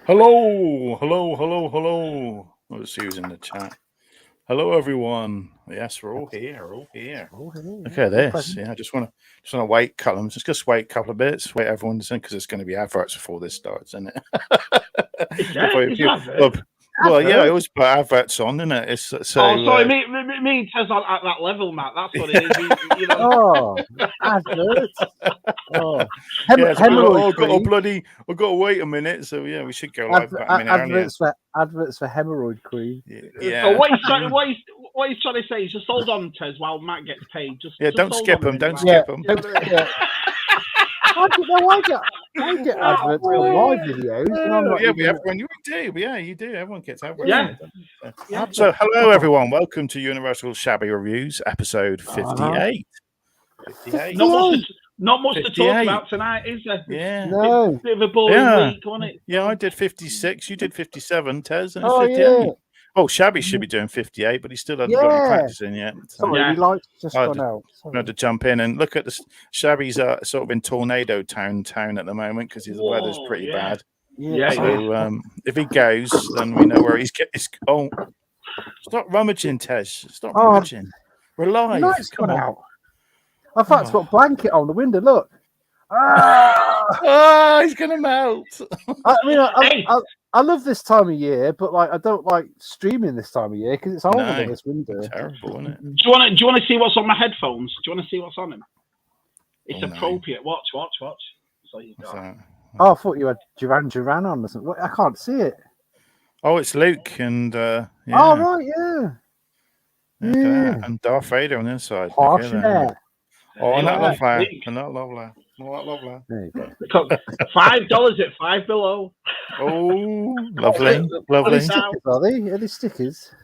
Hello. Let's see who's in the chat. Hello, everyone. Yes, we're all here. Look at this. Yeah, I just want to wait. Just wait a couple of minutes. Wait, everyone's in because it's going to be adverts before this starts, isn't it? Well, yeah, I always put adverts on, isn't it? So, sorry, me and Tez are at that level, Matt. That's what it is. Adverts. I've got to wait a minute. So yeah, we should go live. Adverts for hemorrhoid cream. Yeah. So what he's trying to say is just hold on, Tez, while Matt gets paid. Don't skip him. Don't skip him. I get adverts on my videos. You do. Everyone gets adverts. Yeah. So, hello, everyone. Welcome to Universal Shabby Reviews, episode 58. 58. Not much to talk about tonight, is there? Yeah. No. Bit of a boring week, wasn't it? Yeah, I did 56. You did 57, Tez. And 58. Yeah. Oh, Shabby should be doing 58, but he still hasn't got any practice in yet. So he likes just gone out. I had to jump in and look at the Shabby's sort of in tornado town at the moment because the weather's pretty bad. Yeah. So if he goes, then we know where he's getting. Oh, stop rummaging, Tez. Stop rummaging. We're live. Light's gone out. In fact, it's got a blanket on the window. Look. He's gonna melt. I love this time of year, but I don't like streaming this time of year because it's horrible in this window. It's terrible, isn't it? Do you want to see what's on my headphones? Do you want to see what's on them? It's appropriate. No. Watch. So you got. I thought you had Duran on or something. I can't see it. Oh, it's Luke and Oh right, yeah. And Darth Vader on the inside. Harsh. Oh, not lovely. Not lovely. There you go. $5 at $5 below. Oh, lovely. Are they stickers? Are they stickers?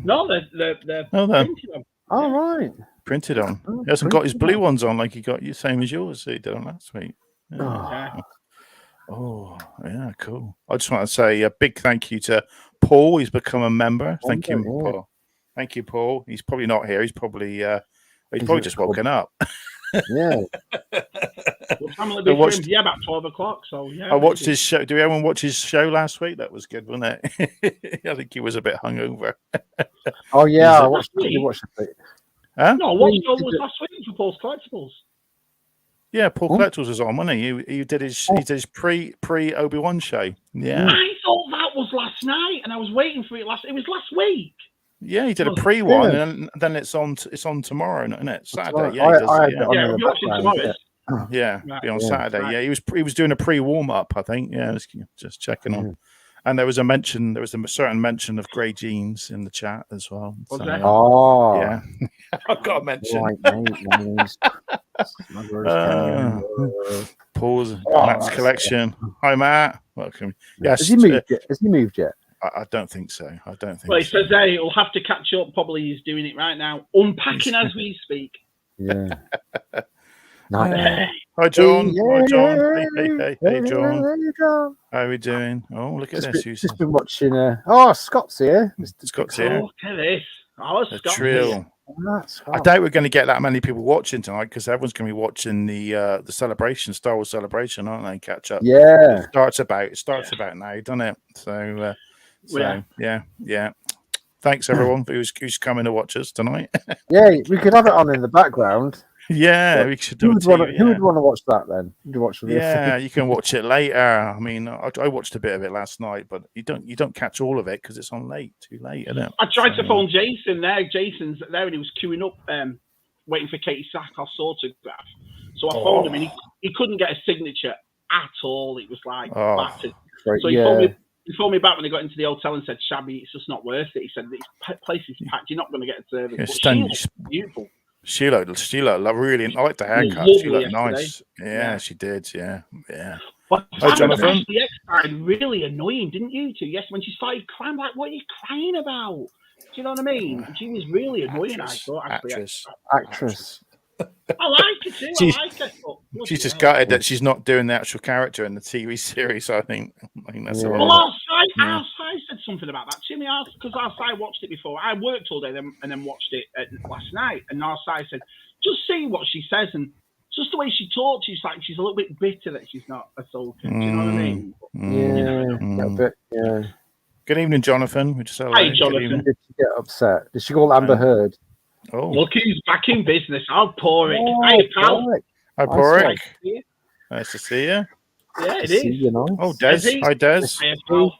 No, they're printed on. Oh, right. Printed on. He hasn't got his blue ones on like he got you, same as yours. He did on last week. Oh, yeah, cool. I just want to say a big thank you to Paul. He's become a member. Thank you, Paul. Thank you, Paul. He's probably not here. He's probably just woken up. Yeah. About 12 o'clock. So yeah. I watched his show. Did everyone watch his show last week? That was good, wasn't it? I think he was a bit hungover. Oh yeah, I watched a bit. Huh? No, what show was last week for Paul's Collectibles? Yeah, Paul Collectibles was on, wasn't he? He did his pre Obi-Wan show. Yeah. I thought that was last night, and I was waiting for it It was last week. Yeah, he did a pre-one, and then it's on tomorrow, isn't it? Saturday. We're watching tomorrow. Yeah, be on Saturday. Right. Yeah, he was doing a pre-warm-up, I think. Yeah, just checking on. And there was a certain mention of grey jeans in the chat as well. Was there? Oh, yeah. I've got to mention. Paul's Matt's collection. Hi, Matt. Welcome. Yes. Has he moved yet? I don't think so. Well, he says there he'll have to catch up. Probably he's doing it right now, unpacking as we speak. Yeah. Hi, John. Hi, John. Hey, John. How are we doing? Oh, look at this. Just been watching. Scott's here. Scott's here. Look at this. Oh, Scott's here. I doubt we're going to get that many people watching tonight because everyone's going to be watching the celebration, Star Wars celebration, aren't they? Catch up. Yeah. It starts about now, doesn't it? So yeah. Thanks everyone who's coming to watch us tonight. Yeah, we could have it on in the background. Yeah, we should do it. Who would want to watch that then? You can watch it later. I mean, I watched a bit of it last night, but you don't catch all of it because it's on too late, isn't it? I tried to phone Jason there. Jason's there, and he was queuing up, waiting for Katie Sackhoff's autograph. So I phoned him, and he couldn't get a signature at all. It was like battered. So he phoned me back when he got into the hotel and said, "Shabby, it's just not worth it." He said, "This place is packed. You're not going to get a service." She's beautiful. She looked really. I like the haircut. She looked nice. Yeah, she did. Yeah. But Jonathan, the X-side really annoying, didn't you two? Yes, when she started crying, like, what are you crying about? Do you know what I mean? She was really annoying. I thought. Actress. I like it too. I like it. She's just gutted that she's not doing the actual character in the TV series. I think that's a lot. Well, our side said something about that to me because our side watched it before. I worked all day and then watched it last night, and our side said, "Just see what she says." And just the way she talks, she's a little bit bitter that she's not a Sultan. Do you know what I mean? Yeah. bit, yeah. Good evening, Jonathan. We just said hello. Hi, Jonathan. Did she get upset? Did she call Amber Heard? Oh, look who's back in business. I'll pour it. Oh, Hi, pal. hi, Porrick. Nice to see you. Yeah, it is. Nice. Oh, Des. Hi, Des. Hi, pal.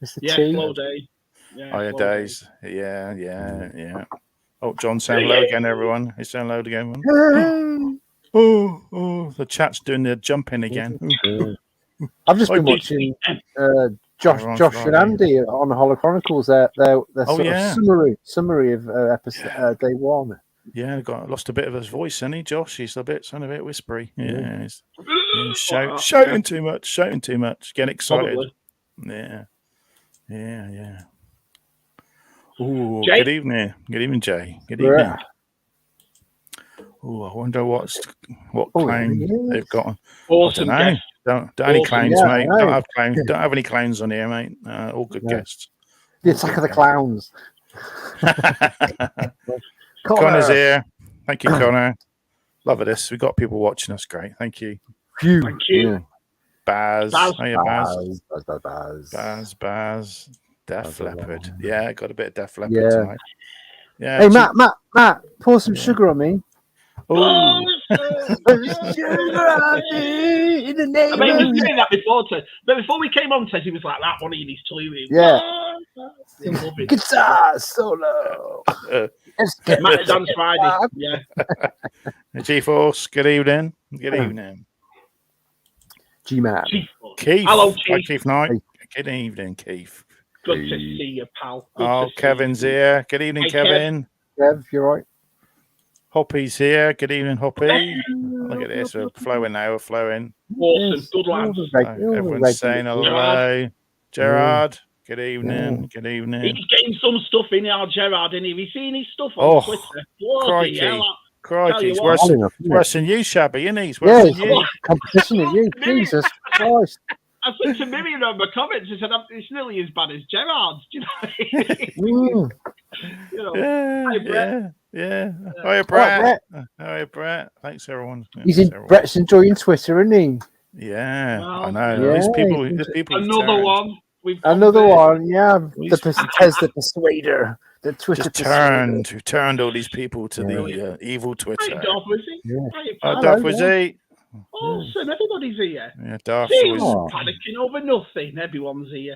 Mr. Yeah, T. slow day. Yeah, Hiya, slow day. Des. Yeah. Oh, John, saying hello again, everyone. He's saying hello again. Oh, the chat's doing the jumping again. I've just been watching Josh and Andy on Hollow Chronicles. Their sort of summary of episode day 1. Yeah, lost a bit of his voice, hasn't he, Josh? He's sounding a bit whispery. Yeah, he's shouting too much, getting excited. Probably. Yeah. Oh, good evening, Jay. Good evening. Yeah. Oh, I wonder what claim they've got. Awesome guest. Don't any clowns, mate. Don't have clowns. Don't have any clowns on here, mate. All good guests. The Attack of the Clowns. Connor's here. Thank you, Connor. Love this. We've got people watching us. Great. Thank you. Thank you. Yeah. Baz. Hiya, Baz. Def Leppard. Yeah, got a bit of Def Leppard tonight. Yeah. Hey, Matt, pour some sugar on me. Oh. Sugar on me in the name I mean, he was doing that before, but before we came on, he was like that one. He needs to leave. Yeah. Guitar solo. Matt dance Friday. Yeah. G-Force. Good evening. Good evening. G-Man. Keith. Hello, Keith. Hi, Keith Knight. Good evening, Keith. Good to see you, pal. Kevin's here. Good evening, hey, Kevin. Kev, you're right. Hoppy's here. Good evening, Hoppy. Look at this. We're flowing now. We're flowing. Awesome. Good lads. Everyone's saying hello. Gerard. Good evening. Good evening. He's getting some stuff in our Gerard, isn't he? Have you seen his stuff on Twitter? Crikey. He's worse than you, Shabby, isn't he? He's worse than you. Competition with you. Jesus Christ. I said to Miriam on my comments, I said, it's nearly as bad as Gerard's. Do you know? Hi, Brett. Yeah. Hiya, Brett. Hiya, Brett. Thanks, everyone. Brett's enjoying Twitter, isn't he? Yeah, I know. These people. Another one. Another one, yeah. The Persuader. The Twitter Persuader. Who turned all these people to the evil Twitter. Hi, Darth Wizzy. Hi, Darth Wizzy. Awesome, everybody's here. Yeah, Darth was panicking over nothing. Everyone's here.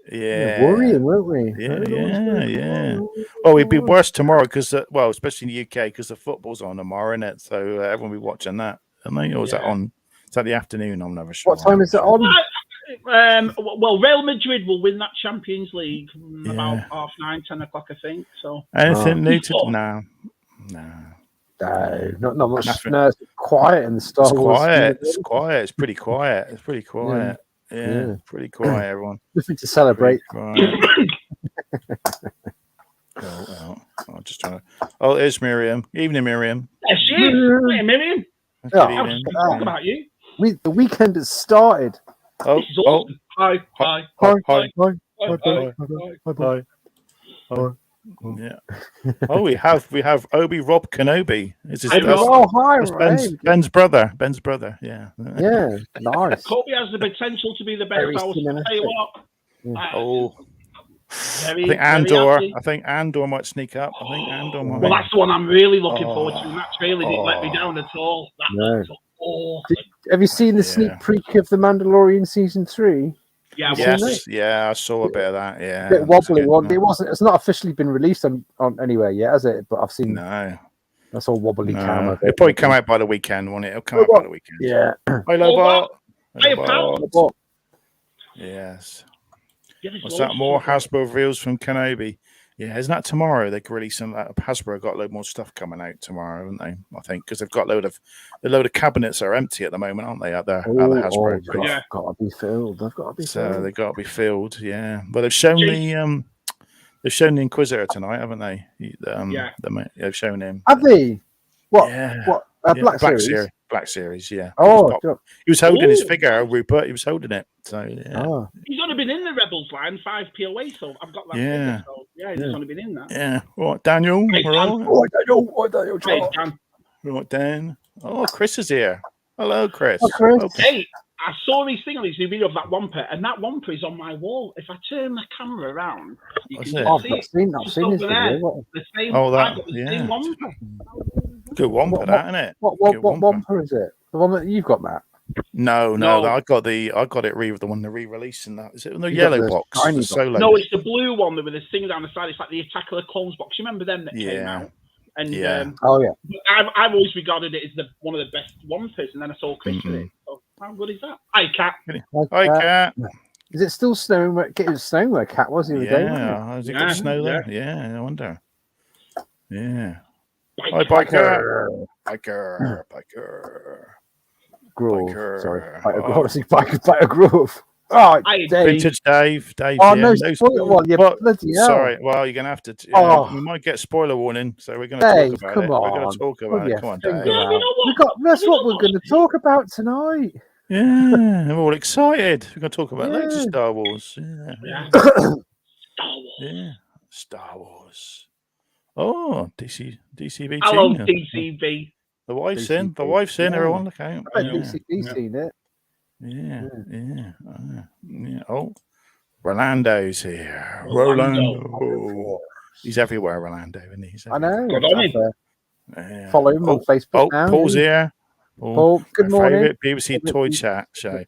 Yeah, worrying, weren't we? Yeah. Well, we'd be worse tomorrow because, especially in the UK, because the football's on tomorrow, isn't it? So everyone will be watching that. Or is that on? Is that the afternoon? I'm never sure. What time is it on? Well, Real Madrid will win that Champions League about 9:30, 10 o'clock, I think. So anything new to no. No, not much. Nothing. No, it's quiet in the Star Wars. It's quiet. It's pretty quiet. Yeah. Pretty quiet, everyone. Nothing to celebrate. I'm just trying to. Oh, there's Miriam. Evening, Miriam. There she is. Hey, Miriam. Good evening. Talk about you. The weekend has started. This is awesome. Hi. Yeah. Oh, we have Obi Rob Kenobi. Ben's brother. Ben's brother. Yeah. Yeah. Nice. Kobe has the potential to be the best. I'll tell you what. I think Andor might sneak up. Well, that's the one I'm really looking forward to. And that trailer didn't let me down at all. Have you seen the sneak peek of The Mandalorian season 3? Yeah, I saw a bit of that. Yeah, a bit wobbly one. It's not officially been released on anywhere yet, has it? But I've seen. No, that's all wobbly camera. It'll probably come out by the weekend, won't it? It'll come out by the weekend. Yeah. Hi, Lobot. Hey, pal. Yes. What's that? More Hasbro reveals from Kenobi. Yeah, isn't that tomorrow? They could release some. Hasbro got a load more stuff coming out tomorrow, haven't they? I think because they've got a load of cabinets are empty at the moment, aren't they? At the Hasbro. They've got to be filled. They've got to be filled. So they've got to be filled. Yeah, but they've shown the Inquisitor tonight, haven't they? They've shown him. Have they? What? Yeah. What? Black Series. Black Series. Yeah. Oh, he was holding his figure, Rupert. He was holding it. So yeah. He's only been in the Rebels line 5 POA, so I've got that. Yeah. Figure, so he's only been in that. Yeah. What, Daniel? Hey, Dan. Daniel. Hey, Dan. Right, Dan. Oh, Chris is here. Hello, Chris. Hi, Chris. Hey, I saw these thing on this new video of that Wampa, and that Wampa is on my wall. If I turn the camera around, you can see it. I've seen this video. The same. Oh, I've got the same Wampa. Good Wampa, that, isn't it? What Wampa is it? The one that you've got, Matt? No. I got it the one they're re-releasing. That is it in the yellow box, the solo. No, it's the blue one with the thing down the side. It's like the Attack of the Clones box. You remember them that came out? And I've always regarded it as one of the best Wampas, and then I saw Chris with it. So how good is that? Hi, Cat. Hi, Cat. Is it still snowing? It was snowing where Cat was the other day. Has it got snow there? Yeah, I wonder. Yeah. Hi, Biker. Grove. Sorry. Biker Grove. Oh, Vintage Dave. Oh, no, bloody hell. Sorry. Well, you're going to have to. We might get spoiler warning, so we're going to talk about it. We're going to talk about it. Come on, Dave. That's what we're going to talk about tonight. Yeah, we're all excited. We're going to talk about loads of Star Wars. Star Wars. Oh, DCB. Hello, DCB. The wife's in. The wife's in. Everyone, look out. I bet DCB's seen it. Yeah. Oh, Rolando's here. Rolando. He's everywhere, Rolando, isn't he? I know. Follow him on Facebook now. Paul's here. Paul, good morning. BBC Toy Chat show.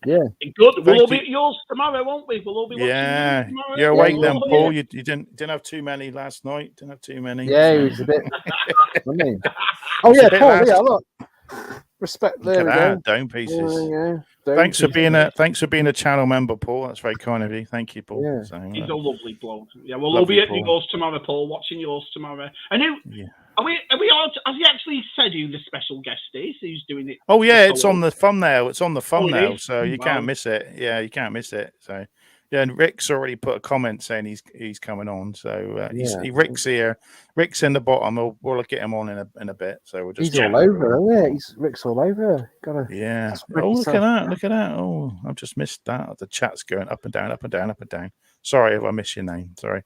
Yeah. Good. We'll all be at yours tomorrow, won't we? We'll all be watching you tomorrow. You're awake then, Paul. You didn't have too many last night. Didn't have too many. Yeah, he was a bit. Oh yeah, Paul. Yeah, look. Respect. There we go. Dome pieces. Thanks for being a channel member, Paul. That's very kind of you. Thank you, Paul. Yeah. So, he's a lovely bloke. Yeah, we'll all be at yours tomorrow, Paul. Watching yours tomorrow. And are we all? Has he actually said who the special guest is? Who's doing it? Oh yeah, it's on the thumbnail. It's on the thumbnail, so you can't miss it. Yeah, you can't miss it. So. Yeah, and Rick's already put a comment saying he's coming on. So Rick's here. Rick's in the bottom. We'll look at him on in a bit. So we'll just. He's all over, isn't it? Rick's all over. Yeah. Oh, look at that! Look at that! Oh, I've just missed that. The chat's going up and down, up and down, up and down. Sorry if I missed your name. Sorry.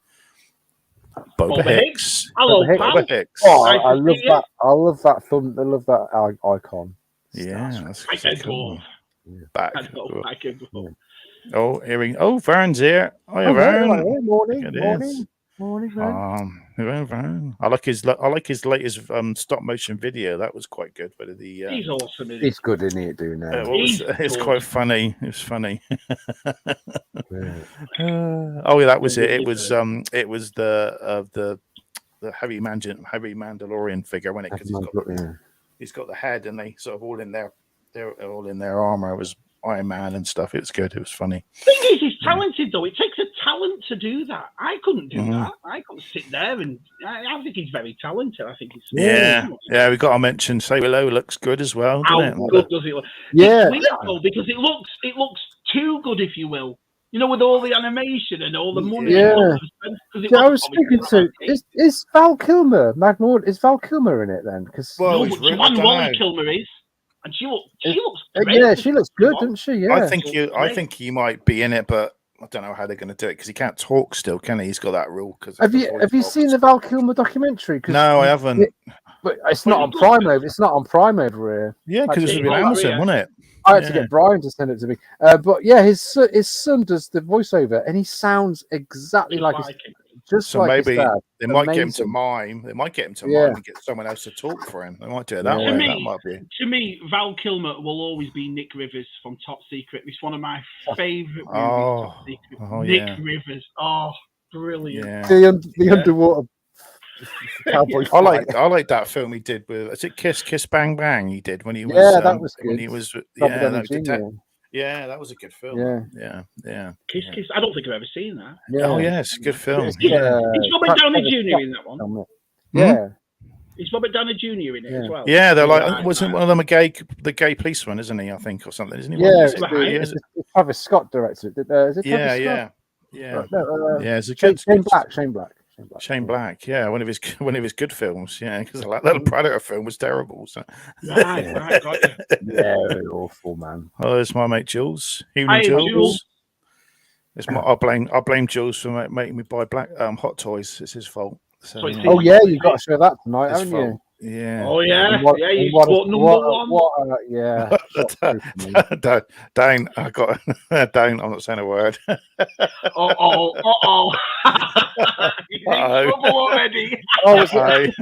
Boba Hicks. Hello, Boba Hicks. Oh, I love that. I love that thumb. I love that icon. Yeah, that's cool. Back. Oh, Vern's here. Hi, Vern. Morning, Vern. I like his latest stop motion video. That was quite good. But he's awesome. He's good, isn't he? Doing that. It's quite funny. It was funny. That was it. It was the heavy Mandalorian figure, when it, because he's got the head, and they sort of all in their armor. It was Iron Man and stuff. It was good. It was funny. The thing is, he's talented though. It takes a talent to do that. I couldn't do that. I couldn't sit there, and I think he's very talented. I think he's we got to mention Say Below looks good as well. How good does it look? Yeah, it's weird, though, because it looks too good, if you will. You know, with all the animation and all the money. Yeah. I was speaking to is Val Kilmer Is Val Kilmer in it then? Because Wally Kilmer is. And she looks great. Yeah, she looks good, doesn't she? Yeah. I think he might be in it, but I don't know how they're going to do it because he can't talk still, can he? He's got that rule. Have you seen the Val Kilmer documentary? No, I haven't. But it's not on Prime over. It's not on Prime over here. Yeah, because it was with Amazon, wasn't it? I had to get Brian to send it to me. But yeah, his son does the voiceover, and he sounds exactly like his. So maybe they might get him to mime. They might get him to mime and get someone else to talk for him. They might do it that way. That might be. To me, Val Kilmer will always be Nick Rivers from Top Secret. It's one of my favourite movies. Top Secret. Nick Rivers. Oh, brilliant. Yeah. The underwater cowboy. I like that film he did with. Is it Kiss Bang Bang? He did when he was. Yeah, that was good. When he was. Yeah, that was a good film. Yeah. Kiss. I don't think I've ever seen that. Yeah. Oh, yeah, it's a good film. Is Robert Downey Jr. in that one? Yeah. Is Robert Downey Jr. in it as well? Yeah, they're like, wasn't one of them the gay policeman, isn't he? I think, or something, isn't he? Yeah, it's Travis Scott directed it. Is it Travis Scott? Yeah, it's a good. Shane Black, yeah, one of his good films, yeah, because that little Predator film was terrible. So. Right, got you. Yeah, awful, man. Oh, there's my mate Jules. Jules. It's I blame Jules for making me buy hot toys. It's his fault. So, you got to show that tonight, haven't you? Yeah. Oh yeah, he's number one. Yeah. Don't. I got. Don't. I'm not saying a word. He's in trouble already. Oh, was it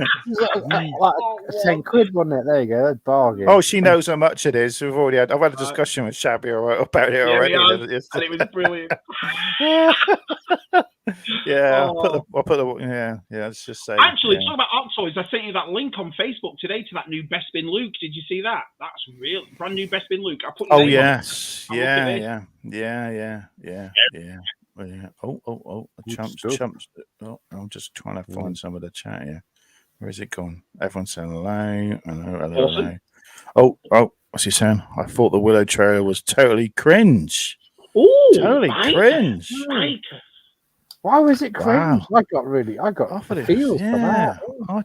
like 10 quid, wasn't it? There you go, bargain. Oh, she knows how much it is. I've had a discussion with Shabby about it already. And it was brilliant. Yeah, I'll put the let's just say. Actually, talking about hot toys, I sent you that link on Facebook today to that new Best Bin Luke. Did you see that? That's real, brand new Best Bin Luke. I put. Oh yes, yeah. Oh, chumps. Oh, I'm just trying to find some of the chat here. Where is it gone? Everyone's saying hello. Hello. Oh, what's he saying? I thought the Willow trailer was totally cringe. Ooh, totally cringe. Why was it cringe? Wow. I got the feels for that.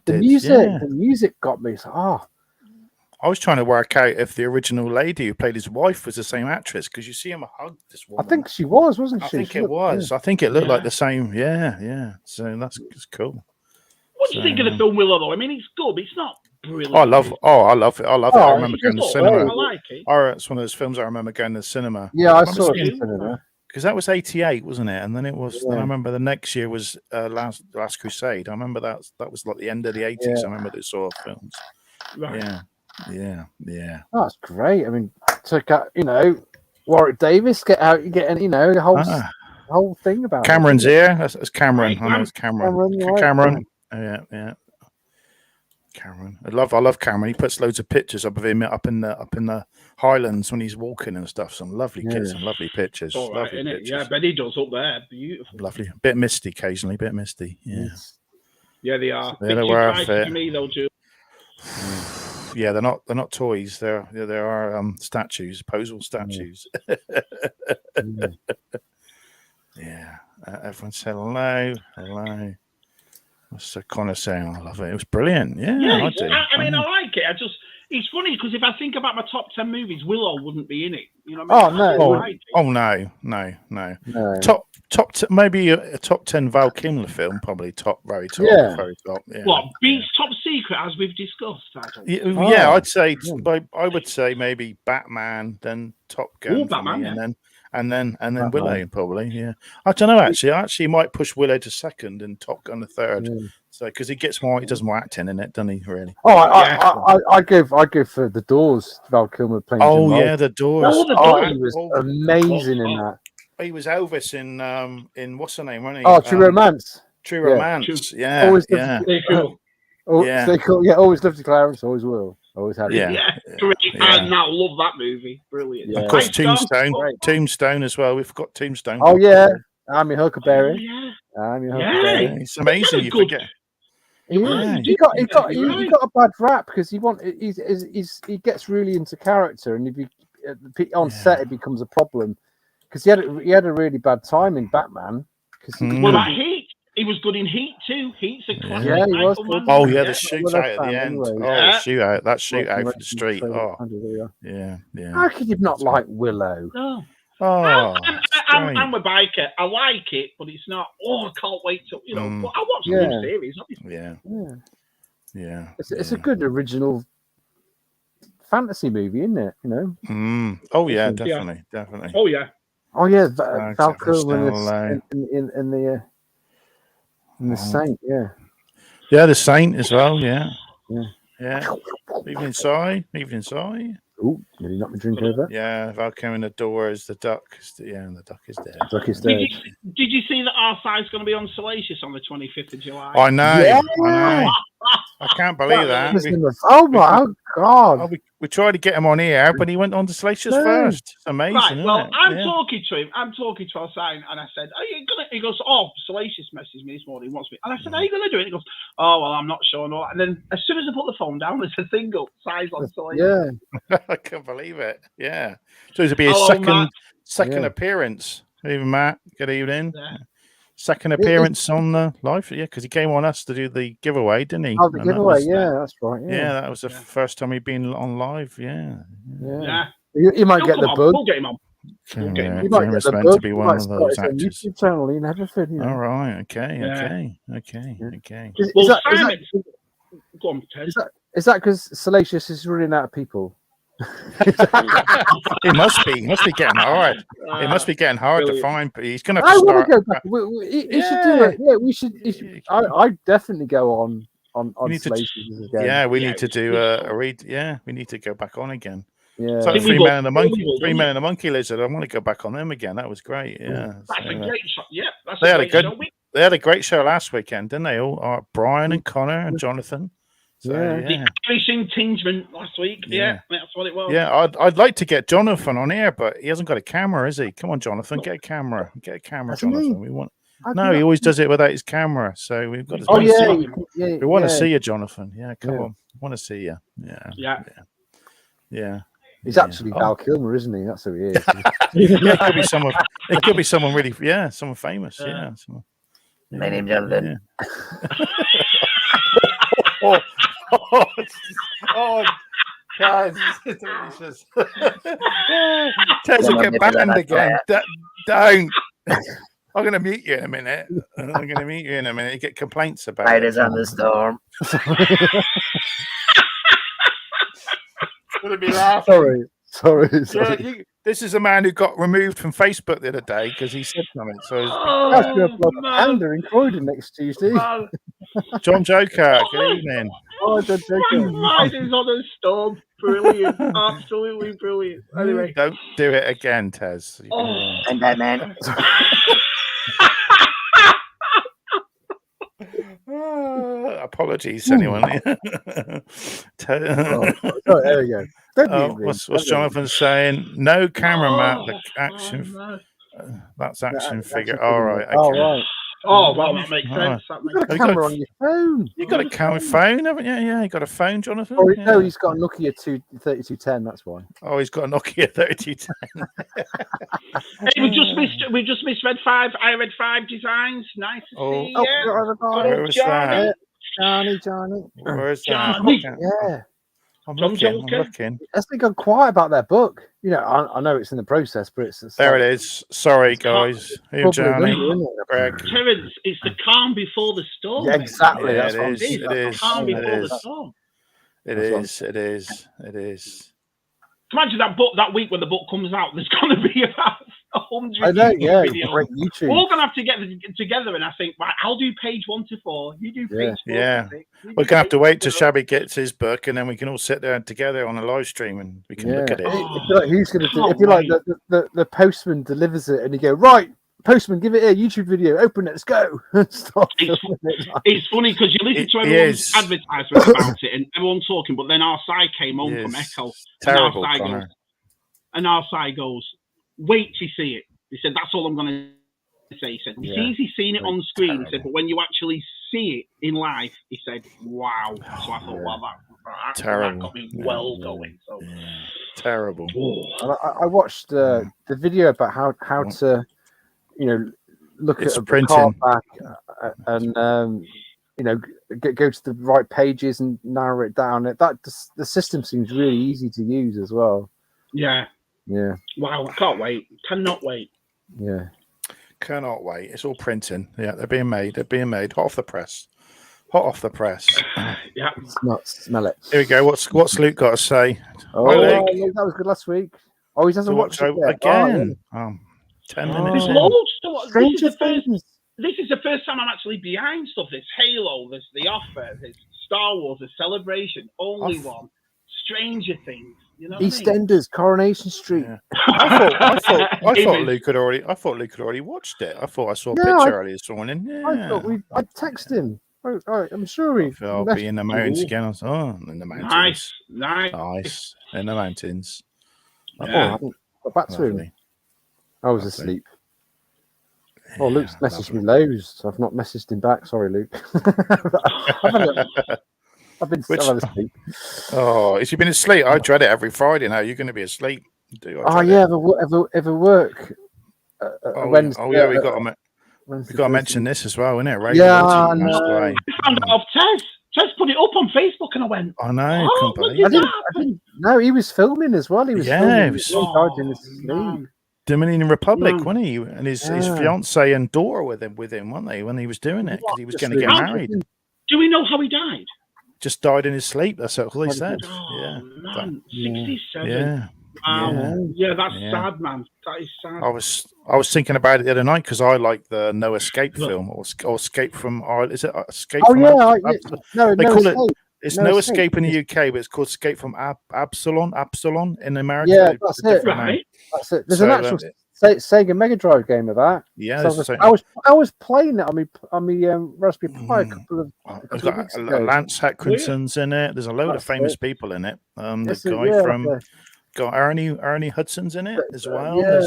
The music got me. I was trying to work out if the original lady who played his wife was the same actress, because you see him hug this woman. I think she was, wasn't she? I think it was. I think it looked like the same. Yeah. So that's cool. What do you think of the film Willow, though? I mean, it's good, but it's not brilliant. I love it. I remember going to the cinema. I like it. It's one of those films I remember going to the cinema. Yeah, I saw it in the cinema. Because that was 88, wasn't it? And then it was. Then I remember the next year was Last Crusade. I remember that was like the end of the 80s. I remember those sort of films. Right. Yeah. That's great. I mean, Warwick Davis get out. You get the whole thing about Cameron's here. That's Cameron. I know it's Cameron. Cameron. Yeah. Cameron. I love Cameron. He puts loads of pictures up of him up in the Highlands when he's walking and stuff. Some lovely kids, some lovely pictures. All right, lovely pictures. Yeah, Benny does up there. Beautiful. Lovely. A bit misty occasionally. Bit misty. Yeah. Yeah, they are. They're where I fit. Me though, too. Yeah, they're not toys. They are statues, posal statues. Yeah. Everyone said hello. What's the kind of saying? I love it. It was brilliant. Yeah, I do. I mean, I like it. It's funny because if I think about my top 10 movies, Willow wouldn't be in it. You know what I mean? No. Maybe a top 10 Val Kilmer film, probably very top. Very top. Yeah. What beats Top Secret, as we've discussed? I'd say. I would say maybe Batman, then Top Gun, Batman, and then Willow, probably. Yeah, I don't know. Actually, I might push Willow to second and Top Gun to third. So because he does more acting in it, doesn't he? Really? Oh, I go for The Doors. Val Kilmer playing. The Doors. He was amazing in that. He was Elvis in what's her name? Wasn't he? Oh, True Romance. True Romance. Yeah. Always cool. Always loved Clarence. Always will. Always have. Yeah. I now love that movie. Brilliant. Of course, Tombstone as well. We've got Tombstone. Oh yeah, I'm your Huckleberry. I'm your Huckleberry. It's amazing. You forget. He got a bad rap because he gets really into character, and if he on set it becomes a problem because he had a really bad time in Batman. What about Heat? He was good in Heat too. Heat's a classic. Yeah, he was good. Oh yeah, the shootout at the end. Anyway. That shootout for the street. Oh, yeah. How could you not like Willow? No. I'm a biker. I like it, but it's not. I can't wait to But I watch the new series. Obviously. Yeah. It's a good original fantasy movie, isn't it? Oh yeah, definitely. Oh yeah. Val Kilmer in the Saint, the Saint as well, yeah. Evening Sigh. Oh, did he knock my drink over? Yeah, Val Kilmer in the door is the duck. And the duck is dead. Did you see that our side's going to be on Salacious on the 25th of July? I know. I can't believe that. Oh my God! We tried to get him on here, but he went on to Salacious first. It's amazing. Right. Well, I'm talking to him. I'm talking to our sign, and I said, "Are you gonna?" He goes, "Oh, Salacious messaged me this morning. He wants me." And I said, "Are you gonna do it?" He goes, "Oh, well, I'm not sure." No. And then as soon as I put the phone down, there's a thing up, size on Salacious. Yeah, I can't believe it. Yeah. So it'll be his second appearance. Even Matt, good evening. Yeah. Second appearance on the live, because he came on us to do the giveaway, didn't he? Oh, the giveaway, that's right. Yeah, that was the first time he'd been on live. Yeah. You might get the bug. We'll get him on. You might get the bug. To be one of those actors. YouTube channel in everything. All right. Okay. Well, Simon, go on, Ted. Is that because Salacious is running out of people? It must be. He must be getting hard. It must be getting hard to find. But he's going to have to start. I want to go back. He should do it. Yeah, we should. I definitely go on Salacious again. Yeah, we need to do a read. Yeah, we need to go back on again. Yeah, it's like Three Men and the Monkey Lizard. I want to go back on them again. That was great. Yeah, that's a great show. Yeah, that's they had a good. They had a great show last weekend, didn't they? All Brian and Connor and Jonathan. So, the Irishing Tingement last week. Yeah, that's what it was. Yeah, I'd like to get Jonathan on here, but he hasn't got a camera, is he? Come on, Jonathan, get a camera. Get a camera, Jonathan. We want. No, he always does it without his camera. So we've got to. We want to see you, Jonathan. Yeah, come on. We want to see you. Yeah. He's actually Val Kilmer, isn't he? That's who he is. It could be someone. It could be someone really. Yeah, someone famous. Yeah. My name's Jonathan. God, it's delicious. Tez will get banned again. Don't. I'm going to mute you in a minute. You get complaints about Riders on the storm. Going to be laughing. Sorry. Yeah, this is a man who got removed from Facebook the other day because he said something. So that's going to blow a panda in Croydon next Tuesday. John Joker, good evening. Oh, John Joker. Riders on a storm. Brilliant. Absolutely brilliant. Anyway. Don't do it again, Tez. I'm Batman. Apologies, anyone. There we go. What's Jonathan saying? No camera, Matt. The action. That's action figure. All right. Okay. All right. Oh, well, that makes sense. You've got a camera on your phone. You've got a camera phone, haven't you? Yeah, you got a phone, Jonathan. Oh, no, he's got a Nokia 3210. That's why. Oh, he's got a Nokia 3210. Hey, we just missed Red 5. I read 5 designs. Nice to see. Where was that? Johnny. Where is that? Johnny. Yeah. I'm looking. Has they gone quiet about their book? You know, I know it's in the process, but it's there. It is. Sorry, guys. Here, Johnny. Greg. Terence, it's the calm before the storm. Yeah, exactly. Yeah, That's what it is. It is. Calm before the storm. It is. Imagine that book that week when the book comes out. There's going to be about 100. I know. Yeah. Videos. Great YouTube. We're all going to have to get together, and I think, right, I'll do page 1 to 4. You do page 4. Yeah. We're going to have to wait till Shabby gets his book, and then we can all sit there together on a live stream and we can look at it. If you're like, who's going to do? If you're like the postman delivers it, and you go, right, postman, give it a YouTube video. Open it. Let's go. It's funny because you listen to everyone's advertisement about it, and everyone's talking, but then our side came home from Echo, terrible, and our side goes, wait till you see it. He said, that's all I'm going to say. He said, it's easy seeing it on screen. He said, but when you actually see it in life, he said, wow. So I thought, wow, that got me well going. So. Yeah. Terrible. I watched the video about how to, look at a card back and, go to the right pages and narrow it down. The system seems really easy to use as well. Yeah. Wow, I can't wait. Cannot wait. Yeah. Cannot wait. It's all printing. Yeah, they're being made. Hot off the press. Yeah. Smell it. Here we go. What's Luke got to say? Oh, Luke, that was good last week. Oh, he hasn't watched it yet. Again. 10 minutes. There's loads to watch. This is the first time I'm actually behind stuff. There's Halo, there's The Offer, there's Star Wars, there's Celebration, Only One, Stranger Things. You know EastEnders, Coronation Street. Yeah. I thought Luke had already watched it. I thought I saw a picture earlier this morning. Yeah. I texted him. I'm sure I'll be in the mountains again. In the mountains. Nice. In the mountains. I haven't got back to him. I was asleep. Oh, Luke's messaged me loads. So I've not messaged him back. Sorry, Luke. I've been asleep. Oh, has he been asleep? I dread it every Friday now. You're going to be asleep. Ever work? Wednesday. Yeah, we got to mention this as well, isn't it? I know. I found out of Tez put it up on Facebook, and I went, I know. I didn't. No, he was filming as well. He was filming. He was sleep. Dominican Republic, wasn't he? And his fiance and daughter with him, weren't they? When he was doing it, because he was going to get married. Do we know how he died? just died in his sleep. That's all they said. Oh, Yeah, man, 67. yeah. Wow. Yeah, that's sad, man. That is sad. I was thinking about it the other night because I like the No Escape film or Escape from Ireland. Is it Escape from? No, they no call escape. it. It's No Escape in the UK, but it's called Escape from Absalom in America. Yeah, that's it. Right. That's it. There's an actual Sega Mega Drive game of that. Yeah, so I was playing it on my Raspberry Pi a couple of weeks ago. Lance Atkinson's in it. There's a load of famous people in it. The guy got Ernie Hudson's in it as well. Yeah.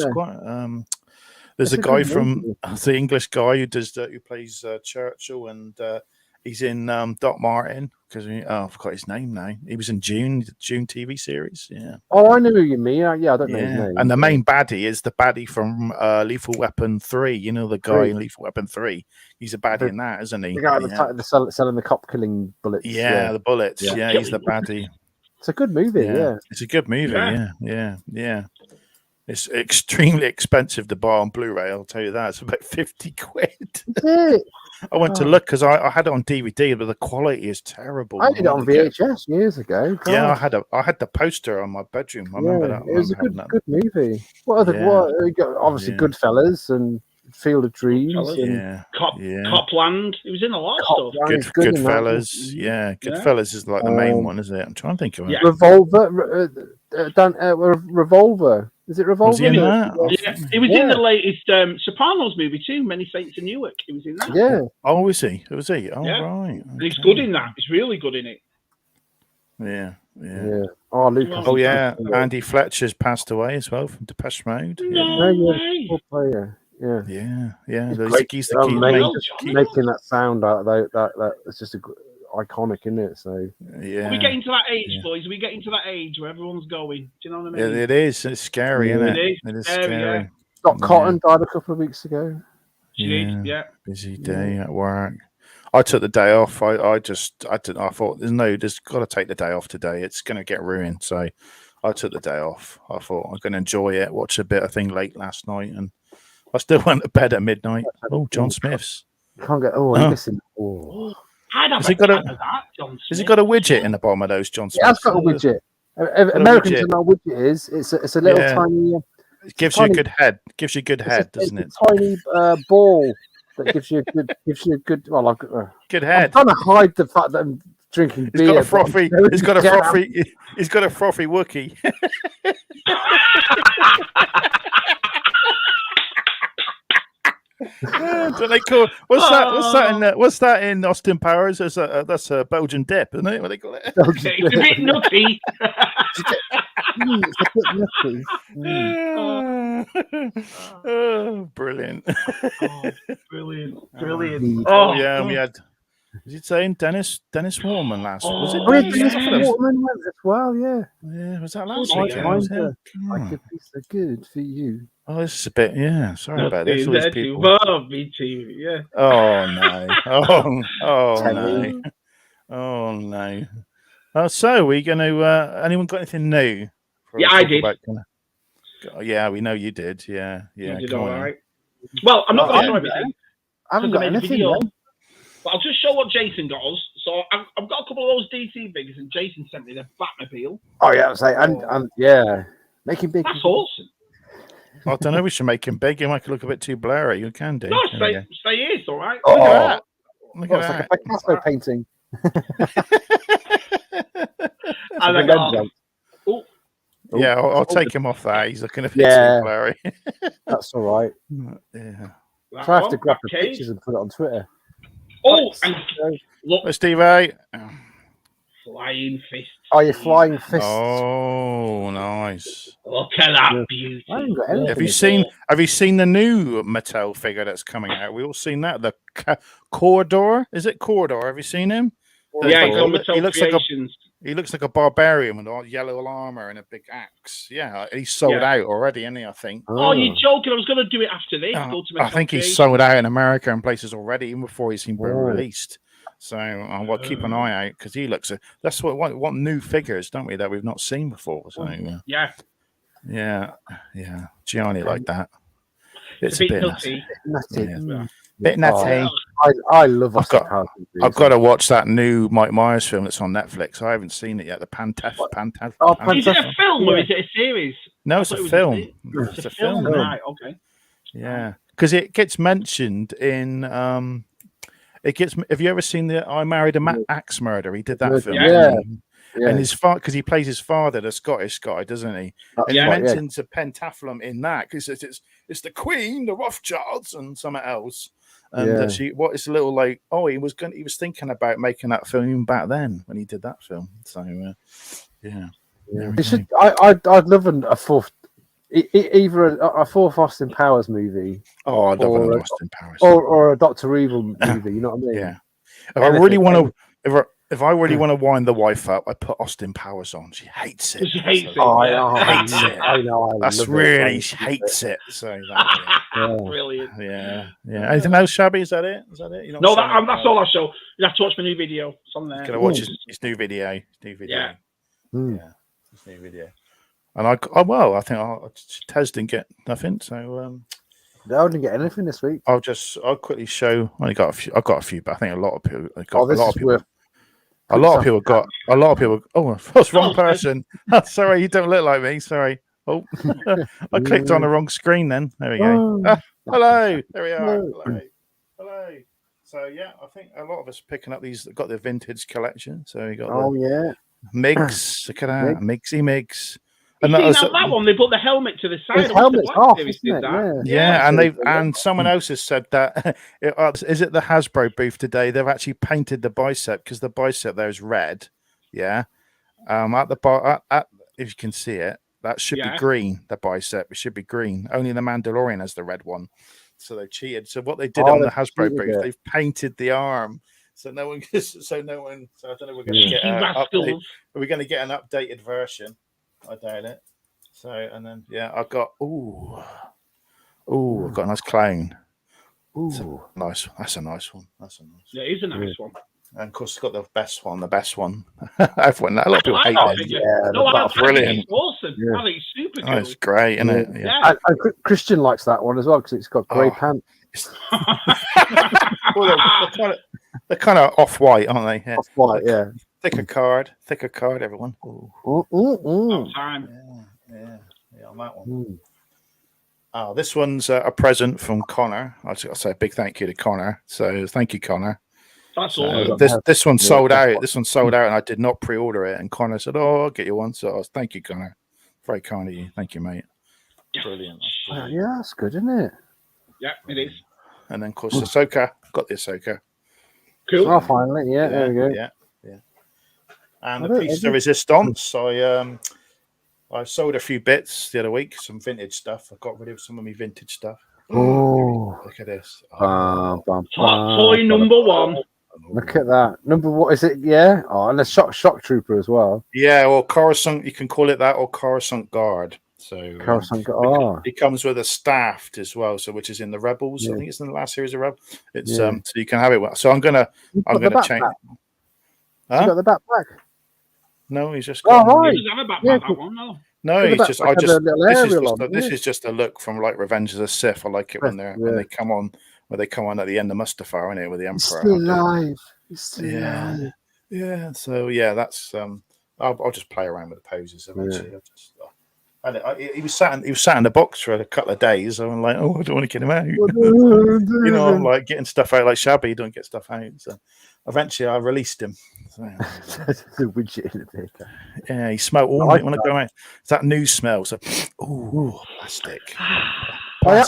There's a guy from the English guy who plays Churchill, and he's in Doc Martin because I forgot his name now. He was in June TV series. Yeah. Oh, I know who you mean. Yeah, I don't know his name. And the main baddie is the baddie from Lethal Weapon 3. You know the guy in Lethal Weapon 3. He's a baddie in that, isn't he? The guy selling the cop killing bullets. Yeah, the bullets. Yeah, he's the baddie. It's a good movie. Yeah. It's a good movie. Yeah. It's extremely expensive to buy on Blu-ray. I'll tell you that. It's about 50 quid. I went to look because I had it on DVD, but the quality is terrible. I did it on VHS years ago. God. Yeah, I had the poster on my bedroom. I remember that. It was a good movie. What obviously Goodfellas and Field of Dreams. And Copland. It was in a lot of stuff. Goodfellas. Yeah, Goodfellas is like the main one, isn't it? I'm trying to think of it. Revolver. Is it Revolver? Was he in that? Yeah, he was in the latest Sopranos movie too. Many Saints in Newark. He was in that. Yeah. Oh, was he? Was he? Oh, right. Okay. And he's good in that. He's really good in it. Yeah. Oh, Lucas. Oh, yeah. Andy Fletcher's passed away as well from Depeche Mode. Yeah. He's making that sound out. That it's just iconic, isn't it? So are we getting to that age, boys? Are we getting to that age where everyone's going? Do you know what I mean? It is. It's scary, isn't it? It is scary. Scott Cotton died a couple of weeks ago. Busy day at work. I took the day off. I thought there's got to take the day off today. It's going to get ruined. So I took the day off. I thought I'm going to enjoy it. Watch a bit of thing late last night, and I still went to bed at midnight. Oh, John Smith's. Can't get. Listen. Oh. Has he got a widget in the bottom of those, John Smith? Yeah, it's got a widget. Americans don't know what a widget is. It's a little tiny. It gives you a good head. Gives you a good head, doesn't it? It's a tiny ball that gives you a good. Well, good head. I'm trying to hide the fact that I'm drinking beer. He's got a frothy Wookie. Don't they call what's that in Austin Powers? That's a Belgian dip, isn't it? What they call it? It's a bit nutty. It's a bit nutty. Oh, brilliant! Brilliant. Oh yeah, we had. Was he saying Dennis Waterman last week? Was it Dennis Waterman went as well? Yeah. Yeah, was that last week? Like a piece of good for you. Oh, this is a bit, sorry about this. All these people. Me too, yeah. Oh, no. No. Oh, no. Oh, so we're going to, anyone got anything new? Yeah, I did. Yeah, we know you did. Yeah. You did all right. Well, I'm not going to show everything. I haven't got anything. But I'll just show what Jason got us. So I've got a couple of those DC figures, and Jason sent me the Batmobile. Oh, yeah. And yeah. Make him big. That's awesome. I don't know. We should make him big. He might look a bit too blurry. You can do. No, stay here. It's all right. Look at that. Look at that. Like a Picasso painting. Yeah, I'll take him off that. He's looking a bit too blurry. That's all right. Yeah. So I have to grab the pictures and put it on Twitter. Oh, and look, Steve A. Flying fist. Oh, your flying fist. Oh, nice. Look at that beauty. Have you seen the new Mattel figure that's coming out? We all seen that. The Corridor. Is it Corridor? Have you seen him? Yeah, he's on Mattel Creations. He looks like a barbarian with all yellow armor and a big axe. Yeah, he's sold out already, isn't he? I think. Oh, you're joking! I was going to do it after this. I think he's sold out in America and places already, even before he's been released. So I'll keep an eye out because he looks. That's what new figures, don't we, that we've not seen before? So yeah. Gianni like that. It's a bit nutty. Bit nutty. I love Austin Powers. I've got to watch that new Mike Myers film that's on Netflix. I haven't seen it yet. The Pantaf. Is it a film or is it a series? No, it's a film. It's a film, right? Okay. Yeah, because it gets mentioned in. Have you ever seen the I Married a Axe Murder? He did that film. Yeah. And his father, because he plays his father, the Scottish guy, doesn't he? And he mentions a pentathlum in that because it's the Queen, the Rothschilds, and something else. And what is a little like? Oh, he was thinking about making that film even back then when he did that film. So I'd love a fourth, either a fourth Austin Powers movie. Oh, I'd love an Austin Powers or a Doctor Evil movie. You know what I mean? Yeah. If I really want to, if I really want to wind the wife up, I put Austin Powers on. She hates it. She hates it. Hates it. I know. That's really, she hates it. So brilliant. Yeah. Anything else, Shabby? Is that it? No, that's all I show. You have to watch my new video. It's on there. Gonna watch his new video. Yeah. His new video. And I think Tez didn't get nothing. So I didn't get anything this week. I'll quickly show. I got a few, but I think a lot of people got a lot of people. Oh, that's wrong person. Sorry, you don't look like me. Sorry. Oh, I clicked on the wrong screen. Then there we go. Hello. There we are. Hello. So yeah, I think a lot of us picking up these. Got the vintage collection. So you got. M.a.s.k. Look at that, Migsy. And that one, they put the helmet to the side. His helmet's off, isn't it? Yeah, and someone else has said that. Is it the Hasbro booth today? They've actually painted the bicep because the bicep there is red. Yeah, at the bar, if you can see it, that should be green. The bicep, it should be green. Only the Mandalorian has the red one, so they cheated. So what they did on the Hasbro booth, they've painted the arm. So no one. So I don't know. We're going to get. Are we going to get an updated version? I doubt it. So and then I've got I've got a nice clown. Nice. That's a nice one. Yeah, it is a nice one. And of course, it's got the best one. Everyone, a lot of people hate it. Yeah, that's brilliant. It's awesome. I think it's super cool. It's great, isn't it? Yeah. And Christian likes that one as well because it's got grey pants. Well, they're kind of off-white, aren't they? Off-white, yeah. Thicker card, everyone. Time. Yeah, on that one. Oh, this one's a present from Connor. I'll say a big thank you to Connor. So thank you, Connor. That's all. This one sold out. This one sold out, and I did not pre-order it. And Connor said, "Oh, I'll get you one." So thank you, Connor. Very kind of you. Thank you, mate. Brilliant. Yeah, that's good, isn't it? Yeah, it is. And then, of course, Ahsoka. Got the Ahsoka. Cool. Oh, finally, there we go. Yeah. And the piece de resistance. I sold a few bits the other week, some vintage stuff. I got rid of some of my vintage stuff. Oh, look at this! Toy number one. Look at that. Number what is it? Yeah. Oh, and a shock trooper as well. Yeah, well, Coruscant, you can call it that, or Coruscant Guard. So Coruscant Guard. It comes with a staffed as well, so which is in the Rebels. Yeah. I think it's in the last series of Rebels. It's so you can have it. So I'm gonna change. Huh? You got the backpack. No, he's just. He doesn't have a backpack. That one, no. No, he's just. This is just a look from like Revenge of the Sith. I like it when they come on. Where they come on at the end of Mustafar, isn't it, with the Emperor? He's still alive. Yeah. So that's I'll just play around with the poses eventually. He was sat in the box for a couple of days. So I'm like, I don't want to get him out. I'm like getting stuff out like Shabby. Don't get stuff out. So eventually, I released him. So, the widget in the paper. Yeah, he smelled all night when I go out. It's that new smell. So, plastic. I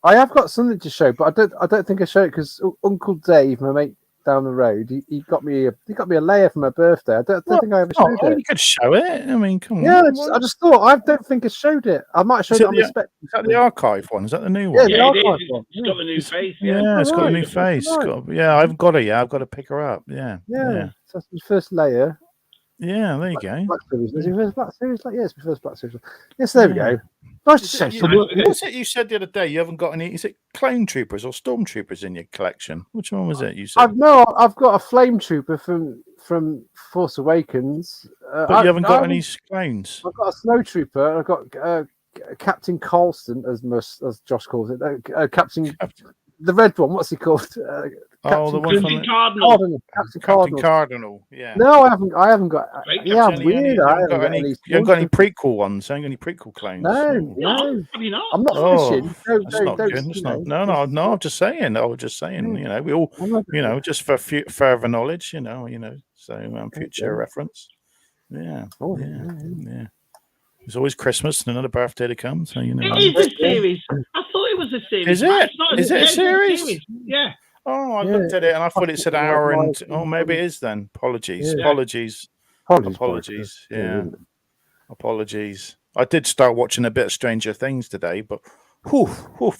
have got something to show, but I don't think I showed it because Uncle Dave, my mate down the road, he got me a layer for my birthday. I don't think I ever showed it. You could show it. I mean, come on. Yeah, I just thought I don't think I showed it. I might show it on the spec. Is that the archive one? Is that the new one? Yeah, the archive one. It's got the new face. Yeah, it's got a new face. I haven't got it yet. I've got to pick her up. Yeah. So that's the first layer. Yeah, there you go. Black Series. Is it first Black Series? It's my first Black Series. Yes, there we go. Nice to show. What was it you said the other day? You haven't got any. Is it Clone Troopers or Stormtroopers in your collection? Which one was it? You said. I've got a Flame Trooper from Force Awakens. But you haven't got any clones. I've got a Snow Trooper. I've got Captain Colston, as Josh calls it. Captain the red one. What's he called? The Captain one from Captain Cardinal. Captain Cardinal. Yeah. No, I haven't got. Right, Yeah, I'm Captain. weird. You I haven't got any prequel ones. You haven't got any prequel clones. No. Have you not? I'm not fishing. That's not Don't, good. That's you not. know, No. I'm just saying. You know, we all. You know, just for further knowledge. You know. So future reference. Yeah. Oh, Yeah. It's always Christmas and another birthday to come. So you know. It is a series. I thought it was a series. Is it? Is it a series? Yeah. Oh, I looked at it and I thought it said hour and. Oh, maybe it is then. Apologies. Yeah. Apologies. I did start watching a bit of Stranger Things today, but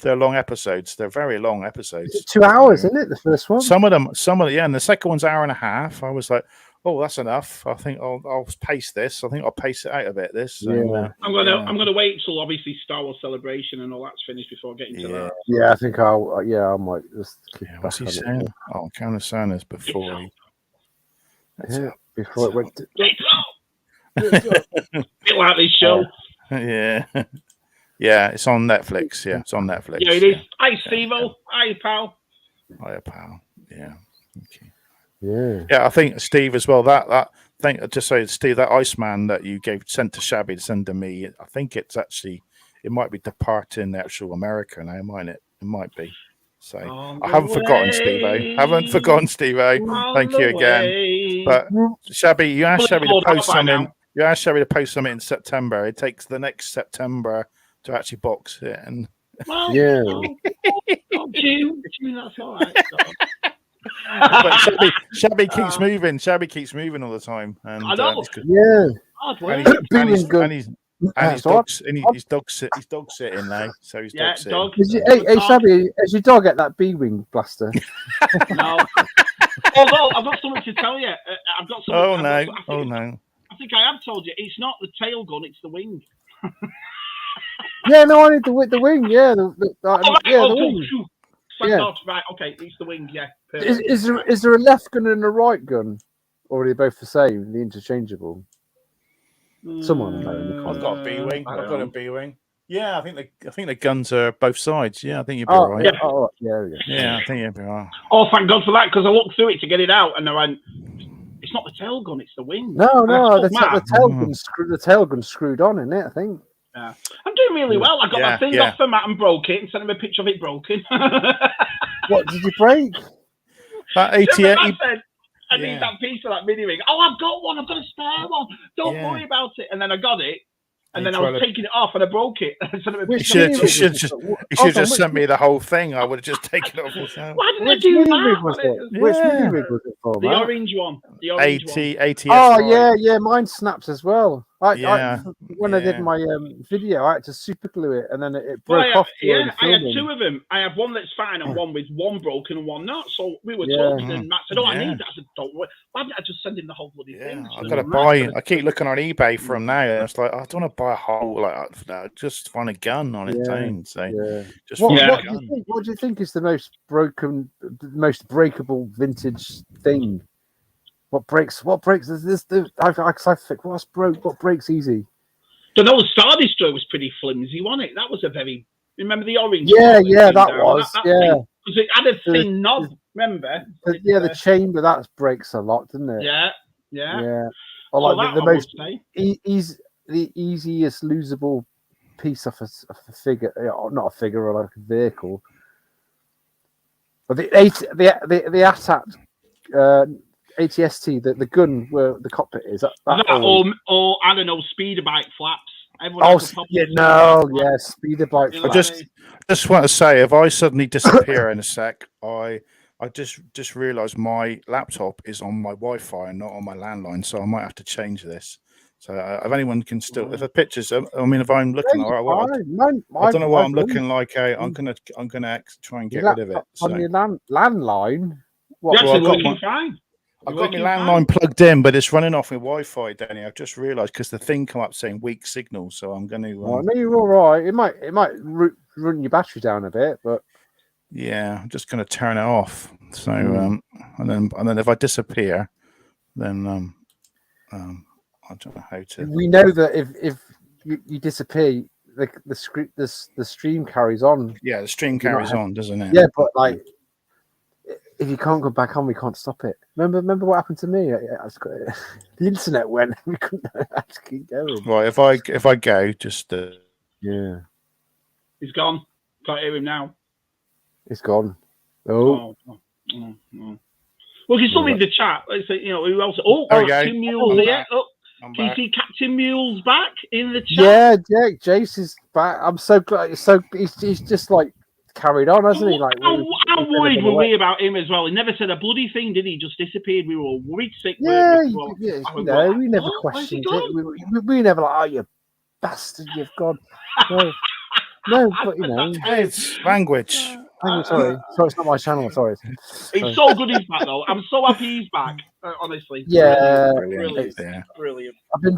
they're long episodes. They're very long episodes. It's 2 hours, isn't it? The first one. Some of them, and the second one's hour and a half. I was like, oh, that's enough. I think I'll pace this. I think I'll pace it out a bit. I'm gonna wait till obviously Star Wars Celebration and all that's finished before getting to that. Yeah, I think I might just keep back what's he on saying? it. Oh, Counter Sanders before he. Before it went. Bit like this show. Yeah. Yeah, it's on Netflix. Yeah, it's on Netflix. Yeah, it is. Hi, Steve-O. Hi, pal. Hiya, pal. Yeah. Okay. Yeah. I think Steve as well. Just say Steve, that Iceman that you sent to Shabby to send to me. I think it might be departing the actual America now, mightn't it? It might be. So I haven't forgotten Steve-O. Thank you again. But Shabby, you asked Shabby to post something. You asked Shabby to post something in September. It takes the next September to actually box it, and June, that's all right. But Shabby keeps moving. Shabby keeps moving all the time, and I know. He's dog sitting now. So he's dog sitting. Dog. Hey, Shabby, has your dog at that B-wing blaster? No. Although I've got something to tell you. I've got something. No. I think I have told you. It's not the tail gun; it's the wing. Yeah, no, I need the wing. Yeah, the wing. God, right, okay, it's the wing. Yeah. Is there a left gun and a right gun, or are they both the same? The interchangeable. Someone knows. I've got a B-wing. I've got a B-wing. Yeah, I think the guns are both sides. Yeah, I think you'd be right. Yeah, I think you'd be right. Oh, thank God for that, because I looked through it to get it out, and I went, "It's not the tail gun; it's the wing." No, the tail gun's screwed on in it. I think. Yeah. I'm doing really well. I got my thing off the mat and broke it, and sent him a picture of it broken. What did you break? That 88. I need that piece of that mini ring. Oh, I've got one. I've got a spare one. Don't worry about it. And then I got it. And then I was taking it off and I broke it. You should have just sent me the whole thing. I would have just taken it off myself. Why didn't I do that? Which mini rig was it for? The orange one. The orange one. 80. Oh, yeah. Mine snapped as well. When I did my video, I had to super glue it and then it broke off. Yeah, I had two of them. I have one that's fine and one with one broken and one not. So we were talking and Matt said, I need that. I said, don't worry. Why didn't I just send him the whole bloody thing? I've got to buy. I keep looking on eBay for them now. And it's like, I don't want to buy a whole like that. Just find a gun on its own. So just what do you think is the most breakable vintage thing? What breaks? What breaks? What breaks easy? Don't know. The Star Destroyer was pretty flimsy, wasn't it? That was a very. Remember the orange? Yeah, that was. Because it had a thin knob. Remember? The chamber that breaks a lot, doesn't it? Yeah. Or like the most the easiest losable piece of a figure, not a figure or like a vehicle. But the ATAT. ATST, the gun where the cockpit is. That or I don't know, speeder bike flaps. Speeder bike flaps. I just want to say, if I suddenly disappear in a sec, I just realised my laptop is on my Wi-Fi and not on my landline, so I might have to change this. So if anyone can still, if the pictures, if I'm looking, I don't know what I'm looking like. I'm gonna try and get rid of it. On your landline. Fine. I've got my landline plugged in, but it's running off my Wi-Fi, Danny. I've just realised because the thing come up saying weak signal, so I'm going to. I know you're all right. It might run your battery down a bit, but yeah, I'm just going to turn it off. So and then if I disappear, then I don't know how to. We know that if you disappear, the stream carries on. Yeah, the stream carries on, doesn't it? Yeah, but like, if you can't go back on, we can't stop it. Remember what happened to me? The internet went. We couldn't have to keep going. Right. If I go, just yeah, he's gone. Can't hear him now. It's gone. Oh. Well, you still read the chat. Let's say, who else? Oh, Captain Mule's here. Oh, can you see Captain Mule's back in the chat? Yeah, Jace is back. I'm so glad. So he's just like carried on, hasn't he? Like, how worried were we about him as well? He never said a bloody thing, did he? Just disappeared. We were all worried sick. We never questioned it. We never like, oh, you bastard, you've gone. No, but it's language. Sorry, it's not my channel. Sorry. It's so good he's back though. I'm so happy he's back. Honestly. Yeah, brilliant. I've been